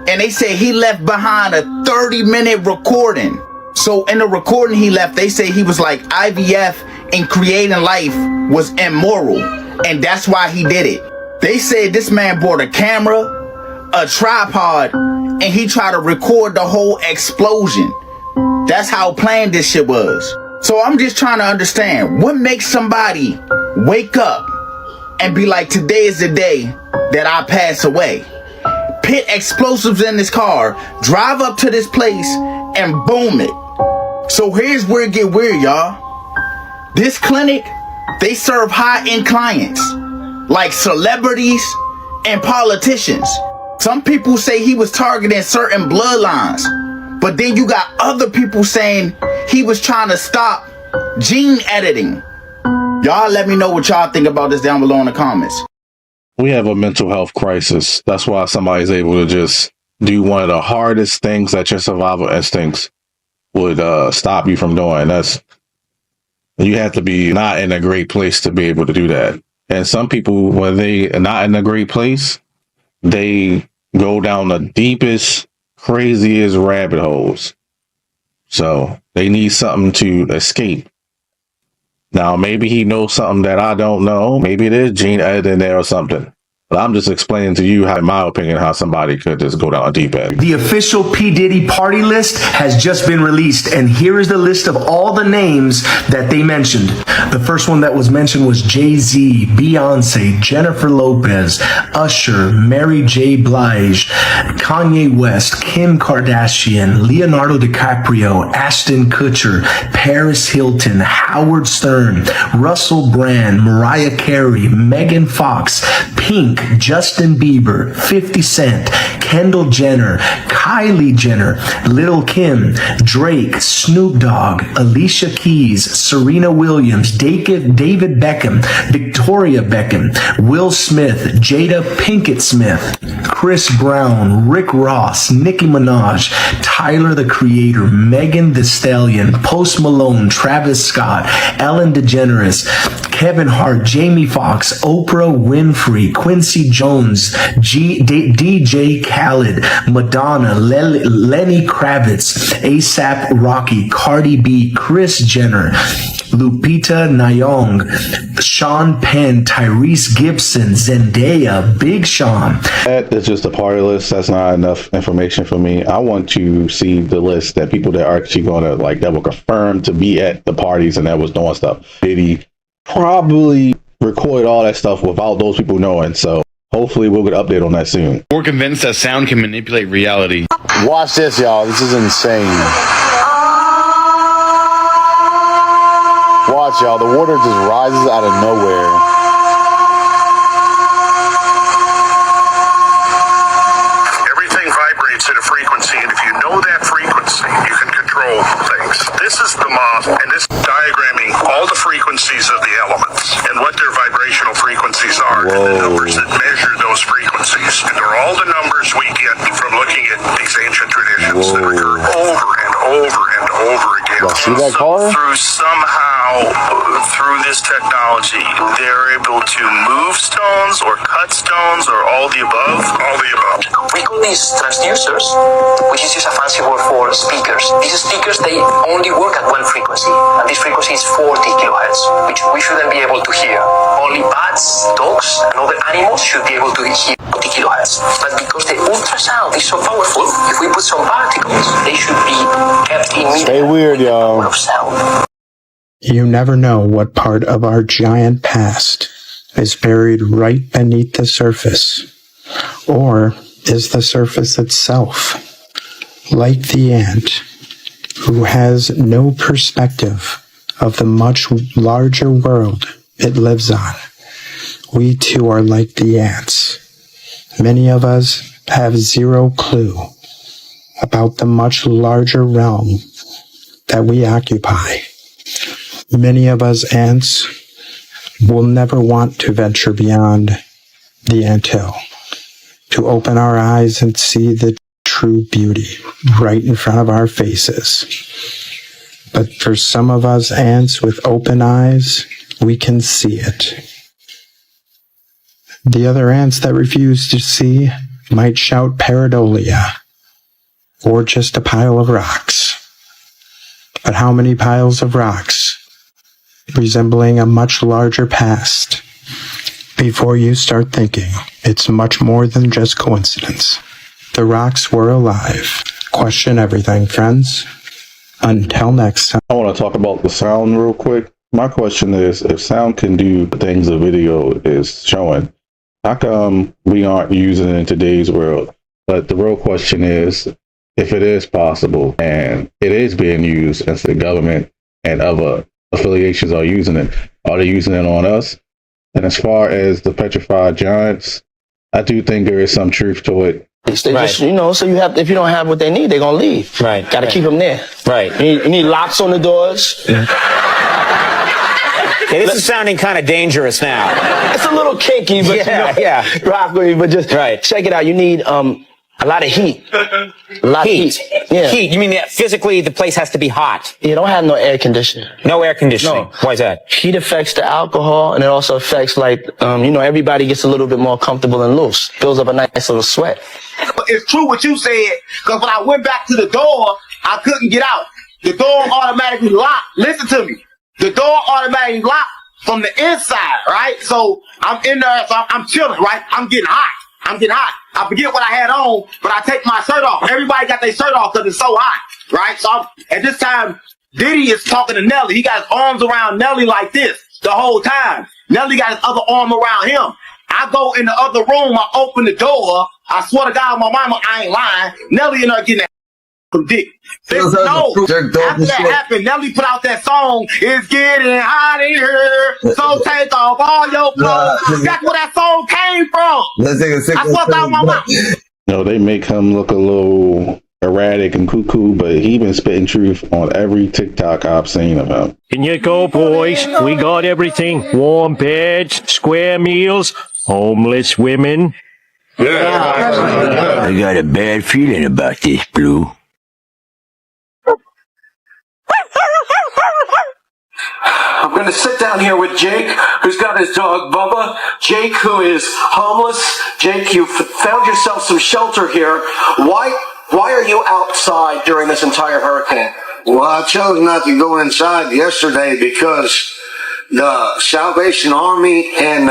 and they say he left behind a 30-minute recording. So in the recording he left, they say he was like, IVF and creating life was immoral, and that's why he did it. They said this man bought a camera, a tripod, and he tried to record the whole explosion. That's how planned this shit was. So I'm just trying to understand, what makes somebody wake up and be like, today is the day that I pass away? Put explosives in this car, drive up to this place, and boom it. So here's where it get weird, y'all. This clinic, they serve high-end clients, like celebrities and politicians. Some people say he was targeting certain bloodlines, but then you got other people saying he was trying to stop Gene editing. Y'all let me know what y'all think about this down below in the comments. We have a mental health crisis. That's why somebody's able to just do one of the hardest things that your survival instincts would stop you from doing. You have to be not in a great place to be able to do that. And some people, when they are not in a great place, they go down the deepest, craziest rabbit holes. So they need something to escape. Now, maybe he knows something that I don't know. Maybe it is gene editing there or something. But I'm just explaining to you, how, in my opinion, how somebody could just go down a deep end. The official P. Diddy party list has just been released, and here is the list of all the names that they mentioned. The first one that was mentioned was Jay-Z, Beyonce, Jennifer Lopez, Usher, Mary J. Blige, Kanye West, Kim Kardashian, Leonardo DiCaprio, Ashton Kutcher, Paris Hilton, Howard Stern, Russell Brand, Mariah Carey, Megan Fox, Pink, Justin Bieber, 50 Cent, Kendall Jenner, Kylie Jenner, Lil' Kim, Drake, Snoop Dogg, Alicia Keys, Serena Williams, David Beckham, Victoria Beckham, Will Smith, Jada Pinkett Smith, Chris Brown, Rick Ross, Nicki Minaj, Tyler the Creator, Megan Thee Stallion, Post Malone, Travis Scott, Ellen DeGeneres, Kevin Hart, Jamie Foxx, Oprah Winfrey, Quincy Jones, DJ Khaled, Madonna, Lenny Kravitz, ASAP Rocky, Cardi B, Kris Jenner, Lupita Nyong'o, Sean Penn, Tyrese Gibson, Zendaya, Big Sean. That is just a party list. That's not enough information for me. I want to see the list that people that are actually going to, like, that will confirm to be at the parties and that was doing stuff. Diddy probably recorded all that stuff without those people knowing. So hopefully we'll get an update on that soon. We're convinced that sound can manipulate reality. Watch this, y'all. This is insane. Watch, y'all. The water just rises out of nowhere. Everything vibrates at a frequency, and if you know that frequency, you can control things. This is the moth, and this is diagramming all the frequencies of the elements and what their vibrational frequencies are, and the numbers that measure those frequencies. And they're all the numbers we get from looking at these ancient traditions that occur over and over and over again. See that car? Through this technology, they're able to move stones or cut stones or all the above. All the above. We call these transducers, which is just a fancy word for speakers. These speakers, they only work at one frequency, and this frequency is 40 kilohertz, which we shouldn't be able to hear. Only bats, dogs, and other animals should be able to hear 40 kilohertz. But because the ultrasound is so powerful, if we put some particles, they should be kept immediately. Stay weird, y'all. Of sound. You never know what part of our giant past is buried right beneath the surface, or is the surface itself, like the ant, who has no perspective of the much larger world it lives on. We too are like the ants. Many of us have zero clue about the much larger realm that we occupy. Many of us ants will never want to venture beyond the anthill, to open our eyes and see the true beauty right in front of our faces. But for some of us ants with open eyes, we can see it. The other ants that refuse to see might shout pareidolia, or just a pile of rocks. But how many piles of rocks resembling a much larger past before you start thinking it's much more than just coincidence? The rocks were alive. Question everything, friends. Until next time. I want to talk about the sound real quick. My question is, if sound can do the things a video is showing, how come we aren't using it in today's world? But the real question is, if it is possible and it is being used, and the government and other affiliations are using it, are they using it on us? And as far as the petrified giants, I do think there is some truth to it. They just, you know, so you have, if you don't have what they need, they're gonna leave. Right. Got to keep them there. Right. You need locks on the doors. Okay, this is sounding kind of dangerous now. It's a little kinky, but yeah. Rock with me, but just check it out. You need a lot of heat. A lot of heat. Yeah. Heat. You mean that physically the place has to be hot? You don't have no air conditioning. No air conditioning. No. Why is that? Heat affects the alcohol, and it also affects everybody gets a little bit more comfortable and loose. Builds up a nice little sweat. It's true what you said, because when I went back to the door, I couldn't get out. The door automatically locked. Listen to me. The door automatically locked from the inside, right? So I'm in there, so I'm chilling, right? I'm getting hot. I forget what I had on, but I take my shirt off. Everybody got their shirt off because it's so hot, right? So at this time, Diddy is talking to Nelly. He got his arms around Nelly like this the whole time. Nelly got his other arm around him. I go in the other room, I open the door. I swear to God, my mama, I ain't lying. Nelly and her getting that from Dick. No, after that happened, Nelly put out that song, "It's getting hot in here, so take off all your clothes." That's where that song came from. I swear to God, my mama. No, they make him look a little erratic and cuckoo, but he been spitting truth on every TikTok I've seen of him. In you go, boys. We got everything. Warm beds, square meals, homeless women. I got a bad feeling about this, Blue. I'm going to sit down here with Jake, who's got his dog Bubba. Jake, who is homeless. Jake, you found yourself some shelter here. Why are you outside during this entire hurricane? Well, I chose not to go inside yesterday because the Salvation Army and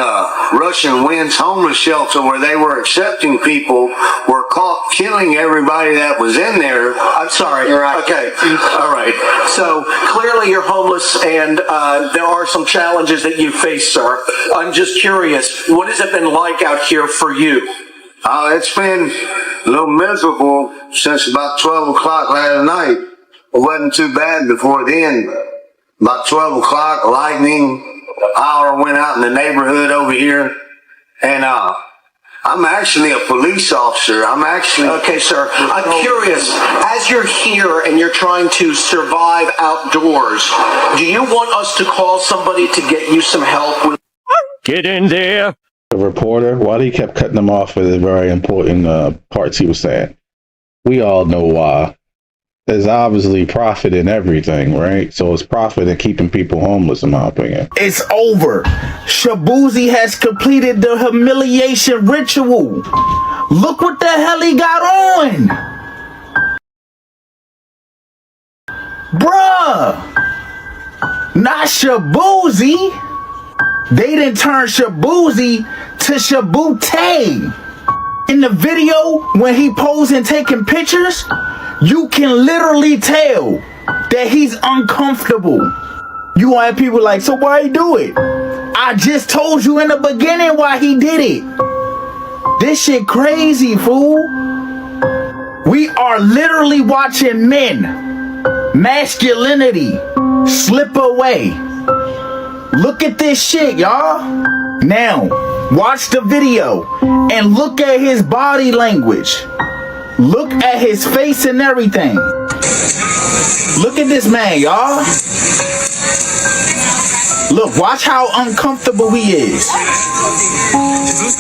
Russian Wind's homeless shelter, where they were accepting people, were caught killing everybody that was in there. I'm sorry. You're right. Okay. All right. So clearly you're homeless, and there are some challenges that you face, sir. I'm just curious, what has it been like out here for you? It's been a little miserable since about 12 o'clock last night. It wasn't too bad before then. About 12 o'clock, lightning hour went out in the neighborhood over here. And I'm actually a police officer. Okay, sir. I'm curious, as you're here and you're trying to survive outdoors, do you want us to call somebody to get you some help? Get in there. The reporter, while he kept cutting them off for the very important parts he was saying, we all know why. There's obviously profit in everything, right? So it's profit in keeping people homeless, in my opinion. It's over. Shabuzi has completed the humiliation ritual. Look what the hell he got on. Bruh. Not Shabuzi. They didn't turn Shabuzi to Shabute. In the video, when he posing taking pictures, you can literally tell that he's uncomfortable. You want people like, so why he do it? I just told you in the beginning why he did it. This shit crazy, fool. We are literally watching men, masculinity, slip away. Look at this shit, y'all. Now, watch the video and look at his body language. Look at his face and everything. Look at this man, y'all. Look, watch how uncomfortable he is.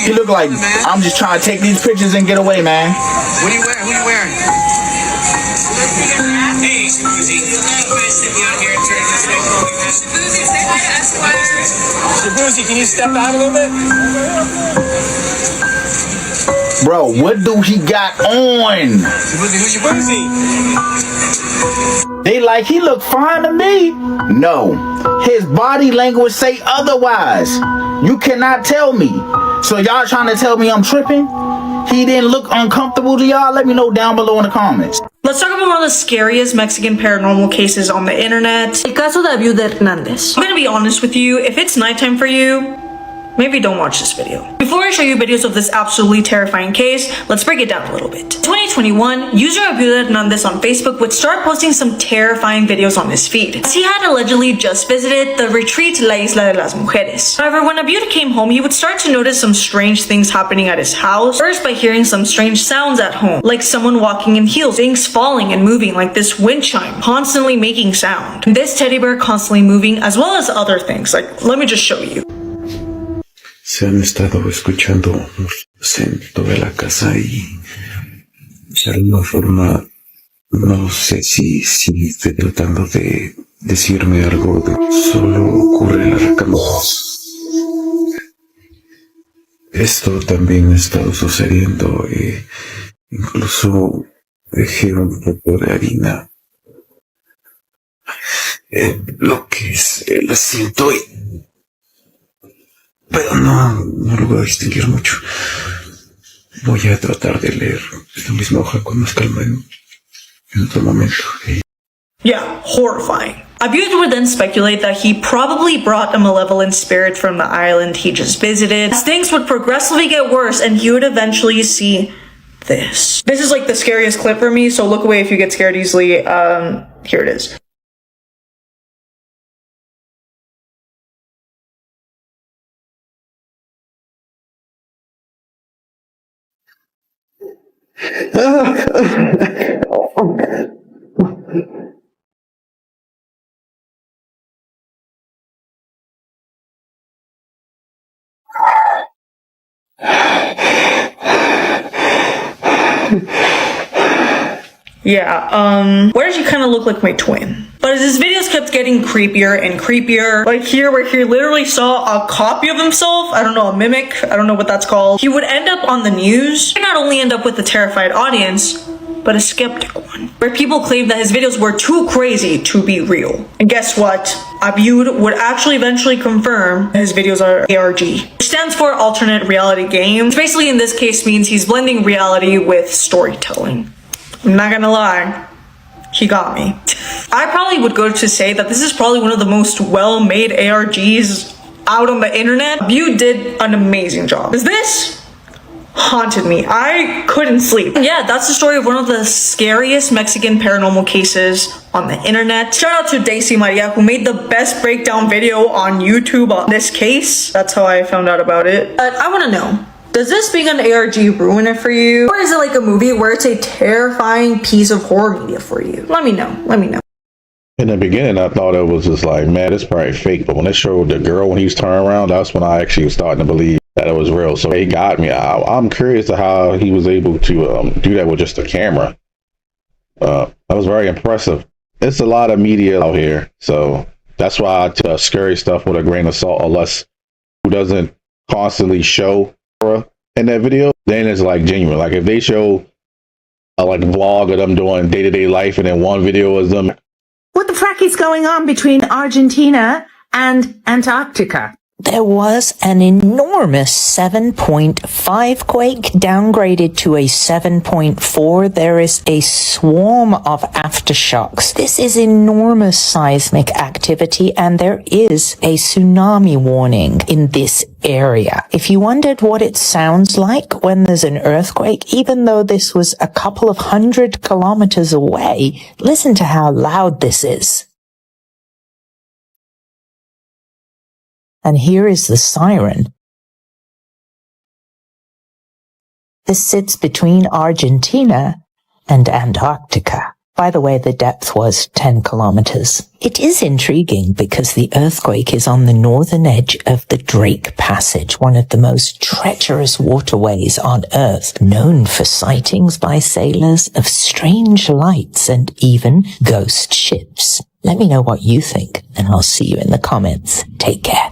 He look like, I'm just trying to take these pictures and get away, man. What are you wearing? What are you wearing? Hey, Shabuzi. Shabuzi, can you step out a little bit? Bro, what do he got on? Shabuzi. They like, he look fine to me. No, his body language say otherwise. You cannot tell me. So y'all trying to tell me I'm tripping? He didn't look uncomfortable to y'all? Let me know down below in the comments. Let's talk about one of the scariest Mexican paranormal cases on the internet. El caso de Viuda Hernández. I'm gonna be honest with you, if it's nighttime for you, maybe don't watch this video. Before I show you videos of this absolutely terrifying case, let's break it down a little bit. In 2021, user Abdul Hernandez on Facebook would start posting some terrifying videos on his feed, as he had allegedly just visited the retreat La Isla de las Mujeres. However, when Abdul came home, he would start to notice some strange things happening at his house, first by hearing some strange sounds at home, like someone walking in heels, things falling and moving like this wind chime, constantly making sound, and this teddy bear constantly moving, as well as other things. Like, let me just show you. Se han estado escuchando en toda la casa y de alguna forma no sé si estoy tratando de decirme algo, solo ocurre en la recámara. Esto también ha estado sucediendo, incluso dejé un poco de harina en lo que es el asiento pero no lo voy a distinguir mucho. Voy a tratar de leer esta misma hoja con más calma en otro momento. Yeah, horrifying. Abud would then speculate that he probably brought a malevolent spirit from the island he just visited. As things would progressively get worse, and he would eventually see this. This is like the scariest clip for me, so look away if you get scared easily. Here it is. Yeah, where does she kind of look like my twin? But as his videos kept getting creepier and creepier, like here where he literally saw a copy of himself, I don't know, a mimic, I don't know what that's called, he would end up on the news. He not only end up with a terrified audience, but a skeptical one, where people claimed that his videos were too crazy to be real. And guess what? Abud would actually eventually confirm his videos are ARG, which stands for alternate reality game, which basically in this case means he's blending reality with storytelling. I'm not gonna lie, he got me. I probably would go to say that this is probably one of the most well-made ARGs out on the internet. Abud did an amazing job. Because this haunted me. I couldn't sleep. Yeah, that's the story of one of the scariest Mexican paranormal cases on the internet. Shout out to Daisy Maria, who made the best breakdown video on YouTube on this case. That's how I found out about it. But I want to know, does this being an ARG ruin it for you? Or is it like a movie where it's a terrifying piece of horror media for you? Let me know. Let me know. In the beginning, I thought it was just like, man, it's probably fake. But when they showed the girl when he was turning around, that's when I actually was starting to believe that it was real. So it got me. I'm curious to how he was able to do that with just a camera. That was very impressive. It's a lot of media out here. So that's why I take scary stuff with a grain of salt, unless who doesn't constantly show in that video, then it's like genuine. Like if they show like a vlog of them doing day-to-day life and then one video is them. What the frack is going on between Argentina and Antarctica? There was an enormous 7.5 quake downgraded to a 7.4. There is a swarm of aftershocks. This is enormous seismic activity, and there is a tsunami warning in this area. If you wondered what it sounds like when there's an earthquake, even though this was a couple of 100 kilometers away, listen to how loud this is. And here is the siren. This sits between Argentina and Antarctica. By the way, the depth was 10 kilometers. It is intriguing because the earthquake is on the northern edge of the Drake Passage, one of the most treacherous waterways on Earth, known for sightings by sailors of strange lights and even ghost ships. Let me know what you think, and I'll see you in the comments. Take care.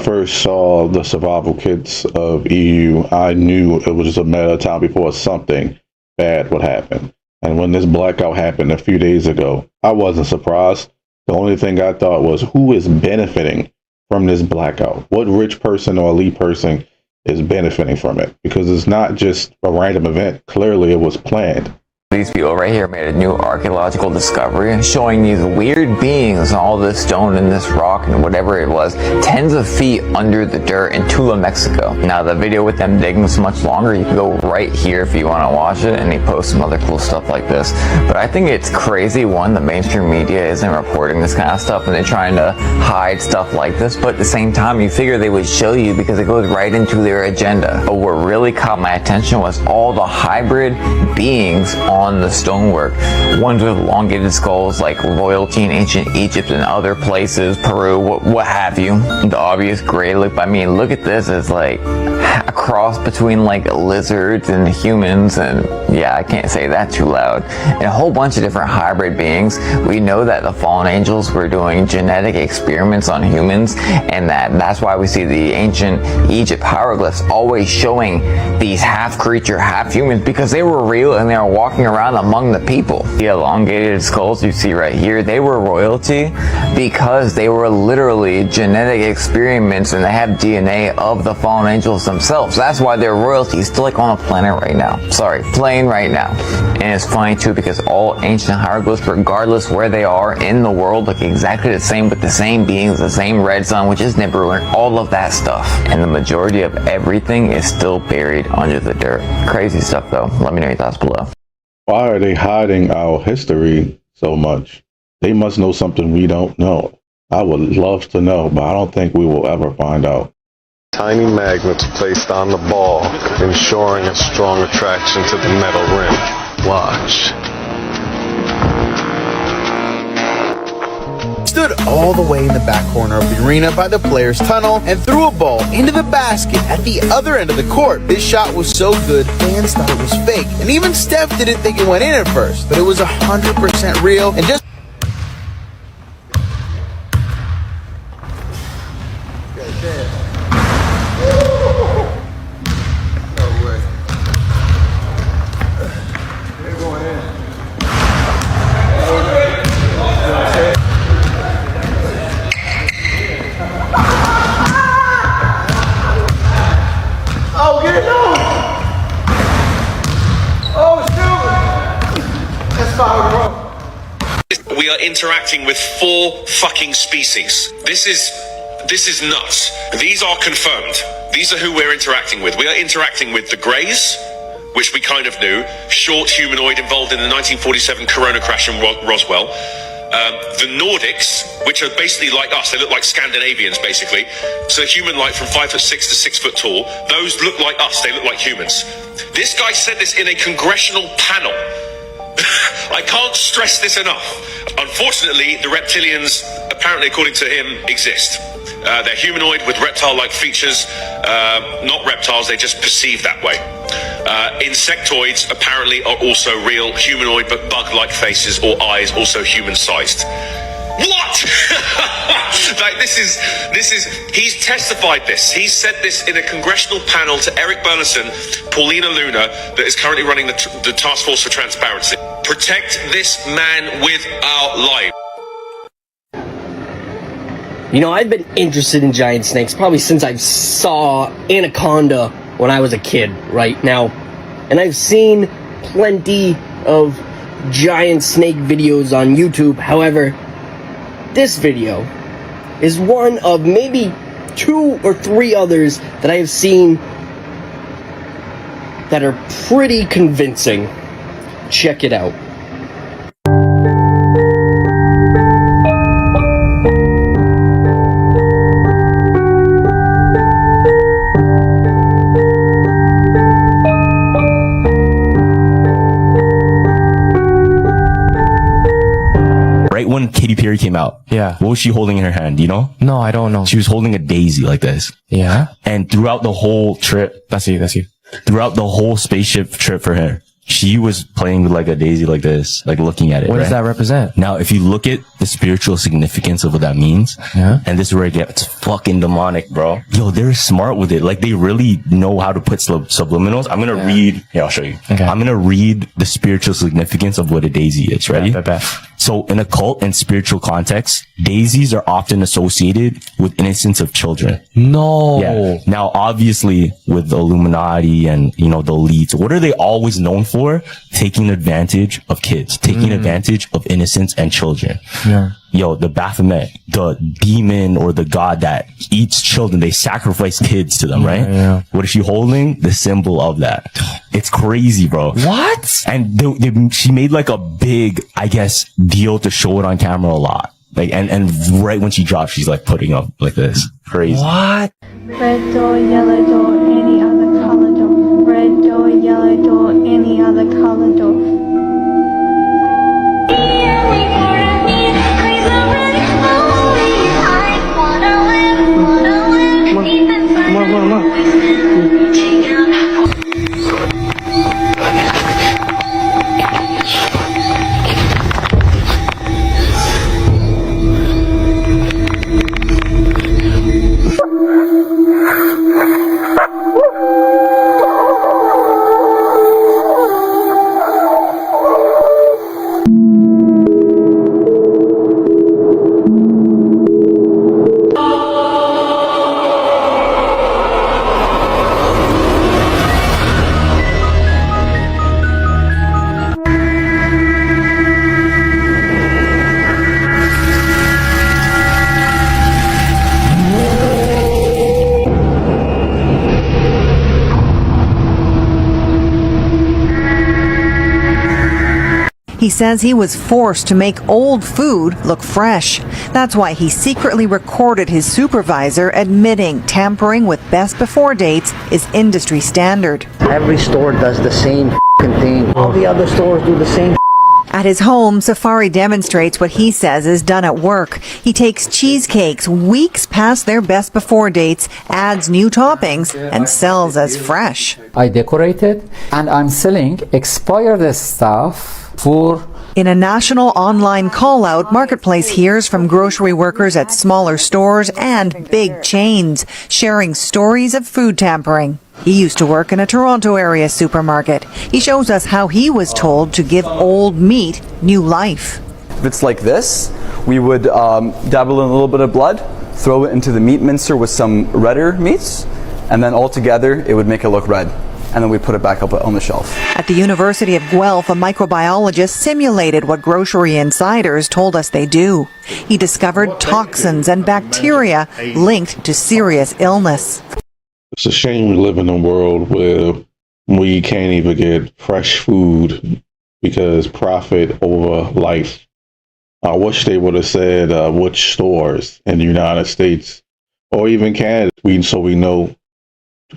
I first saw the survival kits of EU, I knew it was just a matter of time before something bad would happen. And when this blackout happened a few days ago, I wasn't surprised. The only thing I thought was, who is benefiting from this blackout? What rich person or elite person is benefiting from it? Because it's not just a random event. Clearly, it was planned. These people right here made a new archaeological discovery showing these weird beings, all this stone and this rock and whatever it was, tens of feet under the dirt in Tula, Mexico. Now the video with them digging is much longer. You can go right here if you want to watch it, and he posts some other cool stuff like this. But I think it's crazy, one, the mainstream media isn't reporting this kind of stuff and they're trying to hide stuff like this, but at the same time you figure they would show you because it goes right into their agenda. But what really caught my attention was all the hybrid beings on the stonework. Ones with elongated skulls like royalty in ancient Egypt and other places, Peru, what have you. The obvious gray look, I mean, look at this, it's like a cross between like lizards and humans, and yeah, I can't say that too loud. And a whole bunch of different hybrid beings. We know that the fallen angels were doing genetic experiments on humans, and that's why we see the ancient Egypt hieroglyphs always showing these half creature, half humans, because they were real and they were walking around among the people. The elongated skulls you see right here, they were royalty because they were literally genetic experiments and they have DNA of the fallen angels themselves. That's why they're royalty. Still like on a planet right now. Sorry, plane right now. And it's funny too because all ancient hieroglyphs, regardless where they are in the world, look exactly the same with the same beings, the same red sun, which is Nibiru, and all of that stuff. And the majority of everything is still buried under the dirt. Crazy stuff though. Let me know your thoughts below. Why are they hiding our history so much? They must know something we don't know. I would love to know, but I don't think we will ever find out. Tiny magnets placed on the ball, ensuring a strong attraction to the metal rim. Watch. Stood all the way in the back corner of the arena by the players' tunnel and threw a ball into the basket at the other end of the court. This shot was so good, fans thought it was fake. And even Steph didn't think it went in at first, but it was 100% real and just... We are interacting with 4 fucking species. This is nuts. These are confirmed. These are who we're interacting with. We are interacting with the Greys, which we kind of knew, short humanoid involved in the 1947 Corona crash in Roswell. The Nordics, which are basically like us. They look like Scandinavians, basically. So human-like from 5'6" to 6 foot tall. Those look like us. They look like humans. This guy said this in a congressional panel. I can't stress this enough. Unfortunately, the reptilians, apparently according to him, exist. They're humanoid with reptile-like features. Not reptiles, they just perceive that way. Insectoids apparently are also real, humanoid but bug-like faces or eyes, also human-sized. What? Like this is, he's testified this. He said this in a congressional panel to Eric Burleson, Paulina Luna, that is currently running the Task Force for Transparency. Protect this man with our life. You know, I've been interested in giant snakes probably since I saw Anaconda when I was a kid, right now. And I've seen plenty of giant snake videos on YouTube. However, this video is one of maybe 2 or 3 others that I have seen that are pretty convincing. Check it out. When Katy Perry came out, what was she holding in her hand, you know? No, I don't know. She was holding a daisy like this. Yeah? And throughout the whole trip, that's you. throughout the whole spaceship trip for her, she was playing with like a daisy like this, like looking at it. What does that represent? Now, if you look at the spiritual significance of what that means, and this is where it gets fucking demonic, bro. Yo, they're smart with it. Like, they really know how to put subliminals. I'm gonna read, I'll show you. Okay. I'm gonna read the spiritual significance of what a daisy is. Ready? So, in occult and spiritual context, daisies are often associated with innocence of children. No. Yeah. Now, obviously, with the Illuminati and, the elites, what are they always known for? Taking advantage of kids, taking advantage of innocence and children. Yeah. Yo, the Baphomet, the demon or the god that eats children, they sacrifice kids to them, right? Yeah. What is she holding? The symbol of that. It's crazy, bro. What? And she made like a big, I guess, deal to show it on camera a lot. Like, and right when she dropped, she's like putting up like this. Crazy. What? Red door, yellow door, any other color door. Red door, yellow door, any other color door. He says he was forced to make old food look fresh. That's why he secretly recorded his supervisor admitting tampering with best before dates is industry standard. Every store does the same thing. All the other stores do the same. At his home, Safari demonstrates what he says is done at work. He takes cheesecakes weeks past their best before dates, adds new toppings, and sells as fresh. I decorate it, and I'm selling expired stuff for... In a national online call-out, Marketplace hears from grocery workers at smaller stores and big chains, sharing stories of food tampering. He used to work in a Toronto area supermarket. He shows us how he was told to give old meat new life. If it's like this, we would dabble in a little bit of blood, throw it into the meat mincer with some redder meats, and then all together it would make it look red. And then we put it back up on the shelf. At the University of Guelph, a microbiologist simulated what grocery insiders told us they do. He discovered toxins and bacteria linked to serious illness. It's a shame we live in a world where we can't even get fresh food because profit over life. I wish they would have said which stores in the United States or even Canada, so we know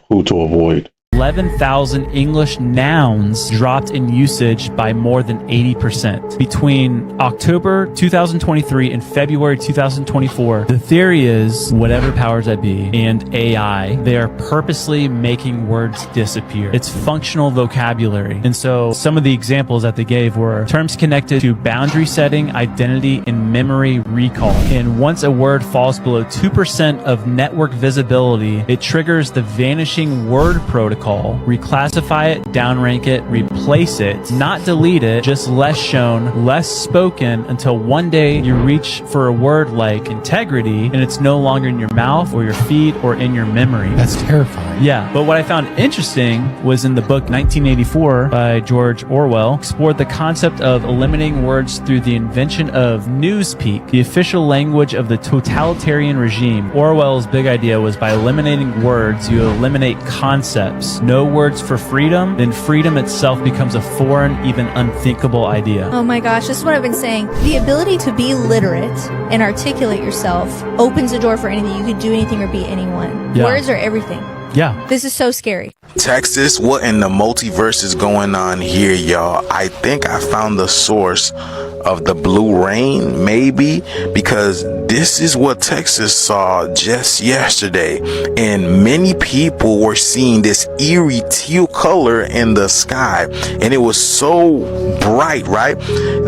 who to avoid. 11,000 English nouns dropped in usage by more than 80%. Between October 2023 and February 2024, the theory is whatever powers that be and AI, they are purposely making words disappear. It's functional vocabulary. And so some of the examples that they gave were terms connected to boundary setting, identity, and memory recall. And once a word falls below 2% of network visibility, it triggers the vanishing word protocol. Reclassify it, downrank it, replace it, not delete it, just less shown, less spoken, until one day you reach for a word like integrity and it's no longer in your mouth or your feed or in your memory. That's terrifying. Yeah, but what I found interesting was in the book 1984 by George Orwell, explored the concept of eliminating words through the invention of newspeak, the official language of the totalitarian regime. Orwell's big idea was by eliminating words, you eliminate concepts. No words for freedom, then freedom itself becomes a foreign, even unthinkable idea. Oh my gosh, this is what I've been saying. The ability to be literate and articulate yourself opens the door for anything. You could do anything or be anyone. Yeah. Words are everything. Yeah. This is so scary. Texas, what in the multiverse is going on here, y'all? I think I found the source of the blue rain, maybe, because this is what Texas saw just yesterday, and many people people were seeing this eerie teal color in the sky, and it was so bright, right?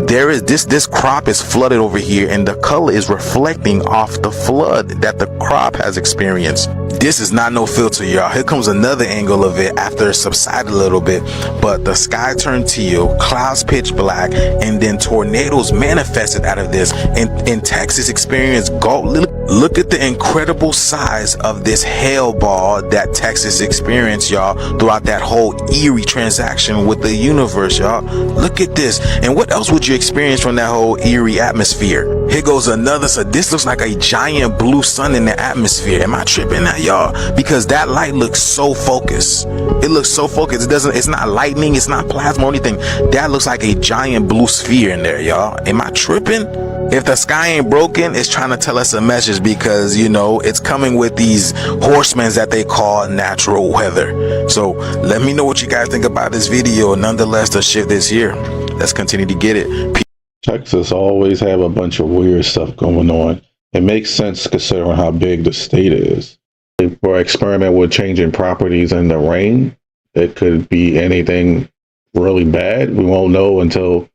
There is this crop is flooded over here, and the color is reflecting off the flood that the crop has experienced. This is not no filter, y'all. Here comes another angle of it after it subsided a little bit, but the sky turned teal, clouds pitch black, and then tornadoes manifested out of this. In Texas experienced Gulf. Look at the incredible size of this hail ball that Texas experienced, y'all, throughout that whole eerie transaction with the universe, y'all. Look at this. And what else would you experience from that whole eerie atmosphere? Here goes another. So this looks like a giant blue sun in the atmosphere. Am I tripping now, y'all? Because that light looks so focused. It looks so focused. It's not lightning. It's not plasma or anything. That looks like a giant blue sphere in there, y'all. Am I tripping? If the sky ain't broken, it's trying to tell us a message, because, you know, it's coming with these horsemen that they call natural weather. So let me know what you guys think about this video. Nonetheless, the shift is here. Let's continue to get it. Texas always have a bunch of weird stuff going on. It makes sense considering how big the state is. If we're experimenting with changing properties in the rain, it could be anything really bad. We won't know until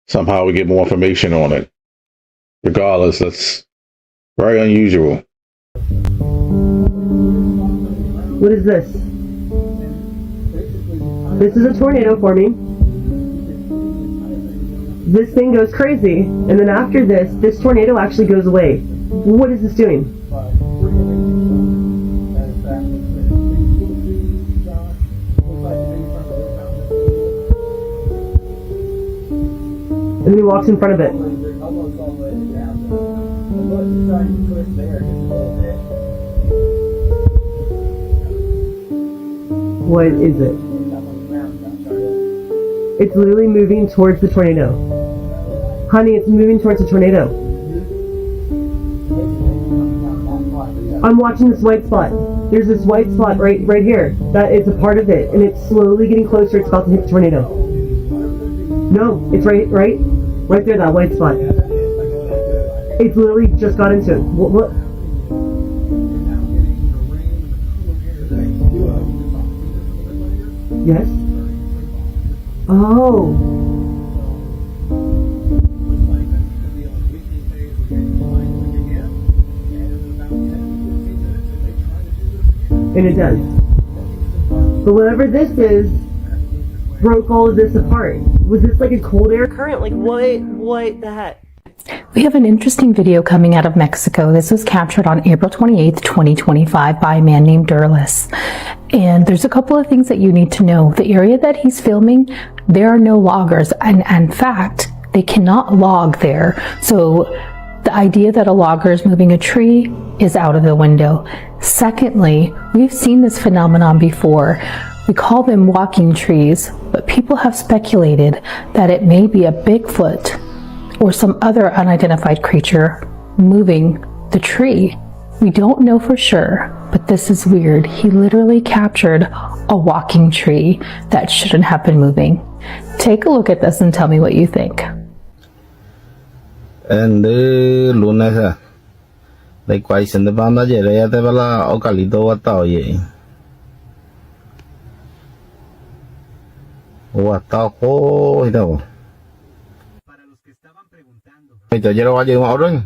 somehow we get more information on it. Regardless, that's very unusual. What is this? This is a tornado forming. This thing goes crazy, and then after this tornado actually goes away. What is this doing? And then he walks in front of it. What is it? It's literally moving towards the tornado. Honey, it's moving towards the tornado. I'm watching this white spot. There's this white spot right here. That is a part of it, and it's slowly getting closer. It's about to hit the tornado. No, it's right there, that white spot. It's literally just got into it. What? Yes? Oh. And it does. But whatever this is, broke all of this apart. Was this like a cold air current? Like what the heck? We have an interesting video coming out of Mexico. This was captured on April 28th, 2025 by a man named Durles. And there's a couple of things that you need to know. The area that he's filming, there are no loggers. And in fact, they cannot log there. So the idea that a logger is moving a tree is out of the window. Secondly, we've seen this phenomenon before. We call them walking trees, but people have speculated that it may be a Bigfoot or some other unidentified creature moving the tree. We don't know for sure, but this is weird. He literally captured a walking tree that shouldn't have been moving. Take a look at this and tell me what you think. And the lunes, the question the banda jere te bala o kalito watao ye. Watao ko ito. Ito jero wa jeng orang.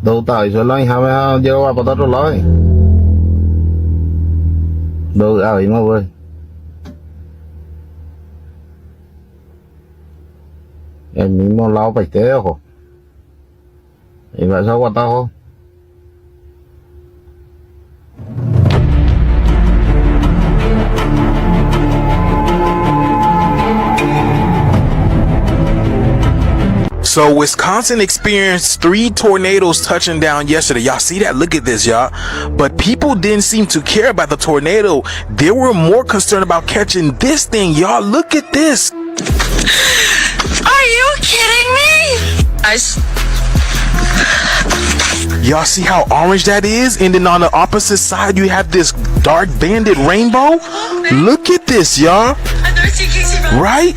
Đâu tại số lại hai mươi jero wa patah rồi. Đâu ai mà vậy? Em mình mau lao phải thế không? Em phải sao qua tao không? So Wisconsin experienced 3 tornadoes touching down yesterday. Y'all see that? Look at this, y'all. But people didn't seem to care about the tornado. They were more concerned about catching this thing, y'all. Look at this. Are you kidding me? Y'all see how orange that is? And then on the opposite side, you have this dark banded rainbow. Look at this, y'all. Right?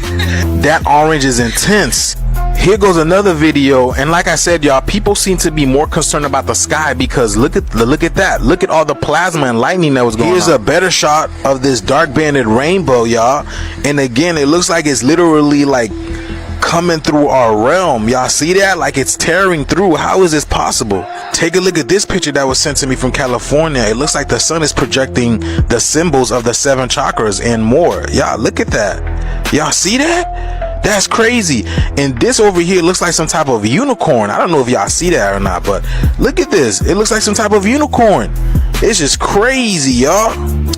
That orange is intense. Here goes another video, and like I said, y'all, people seem to be more concerned about the sky because look at that. Look at all the plasma and lightning that was going on. Here's a better shot of this dark banded rainbow, y'all. And again, it looks like it's literally like coming through our realm. Y'all see that? Like it's tearing through. How is this possible? Take a look at this picture that was sent to me from California. It looks like the sun is projecting the symbols of the 7 chakras and more. Y'all look at that. Y'all see that? That's crazy. And this over here looks like some type of unicorn. I don't know if y'all see that or not, but look at this. It looks like some type of unicorn. It's just crazy, y'all.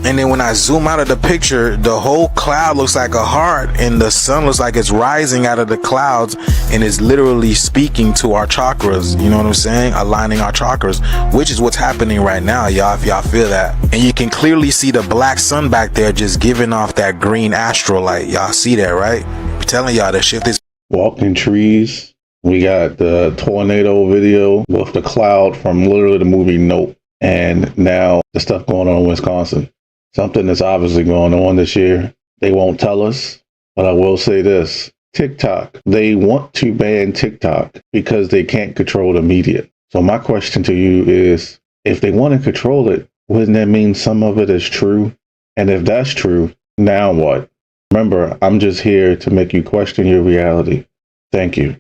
And then when I zoom out of the picture, the whole cloud looks like a heart, and the sun looks like it's rising out of the clouds, and it's literally speaking to our chakras. You know what I'm saying? Aligning our chakras, which is what's happening right now, y'all, if y'all feel that. And you can clearly see the black sun back there just giving off that green astral light. Y'all see that, right? I'm telling y'all, that shit is walking trees. We got the tornado video with the cloud from literally the movie Nope. And now the stuff going on in Wisconsin. Something that's obviously going on this year. They won't tell us, but I will say this. TikTok. They want to ban TikTok because they can't control the media. So my question to you is, if they want to control it, wouldn't that mean some of it is true? And if that's true, now what? Remember, I'm just here to make you question your reality. Thank you.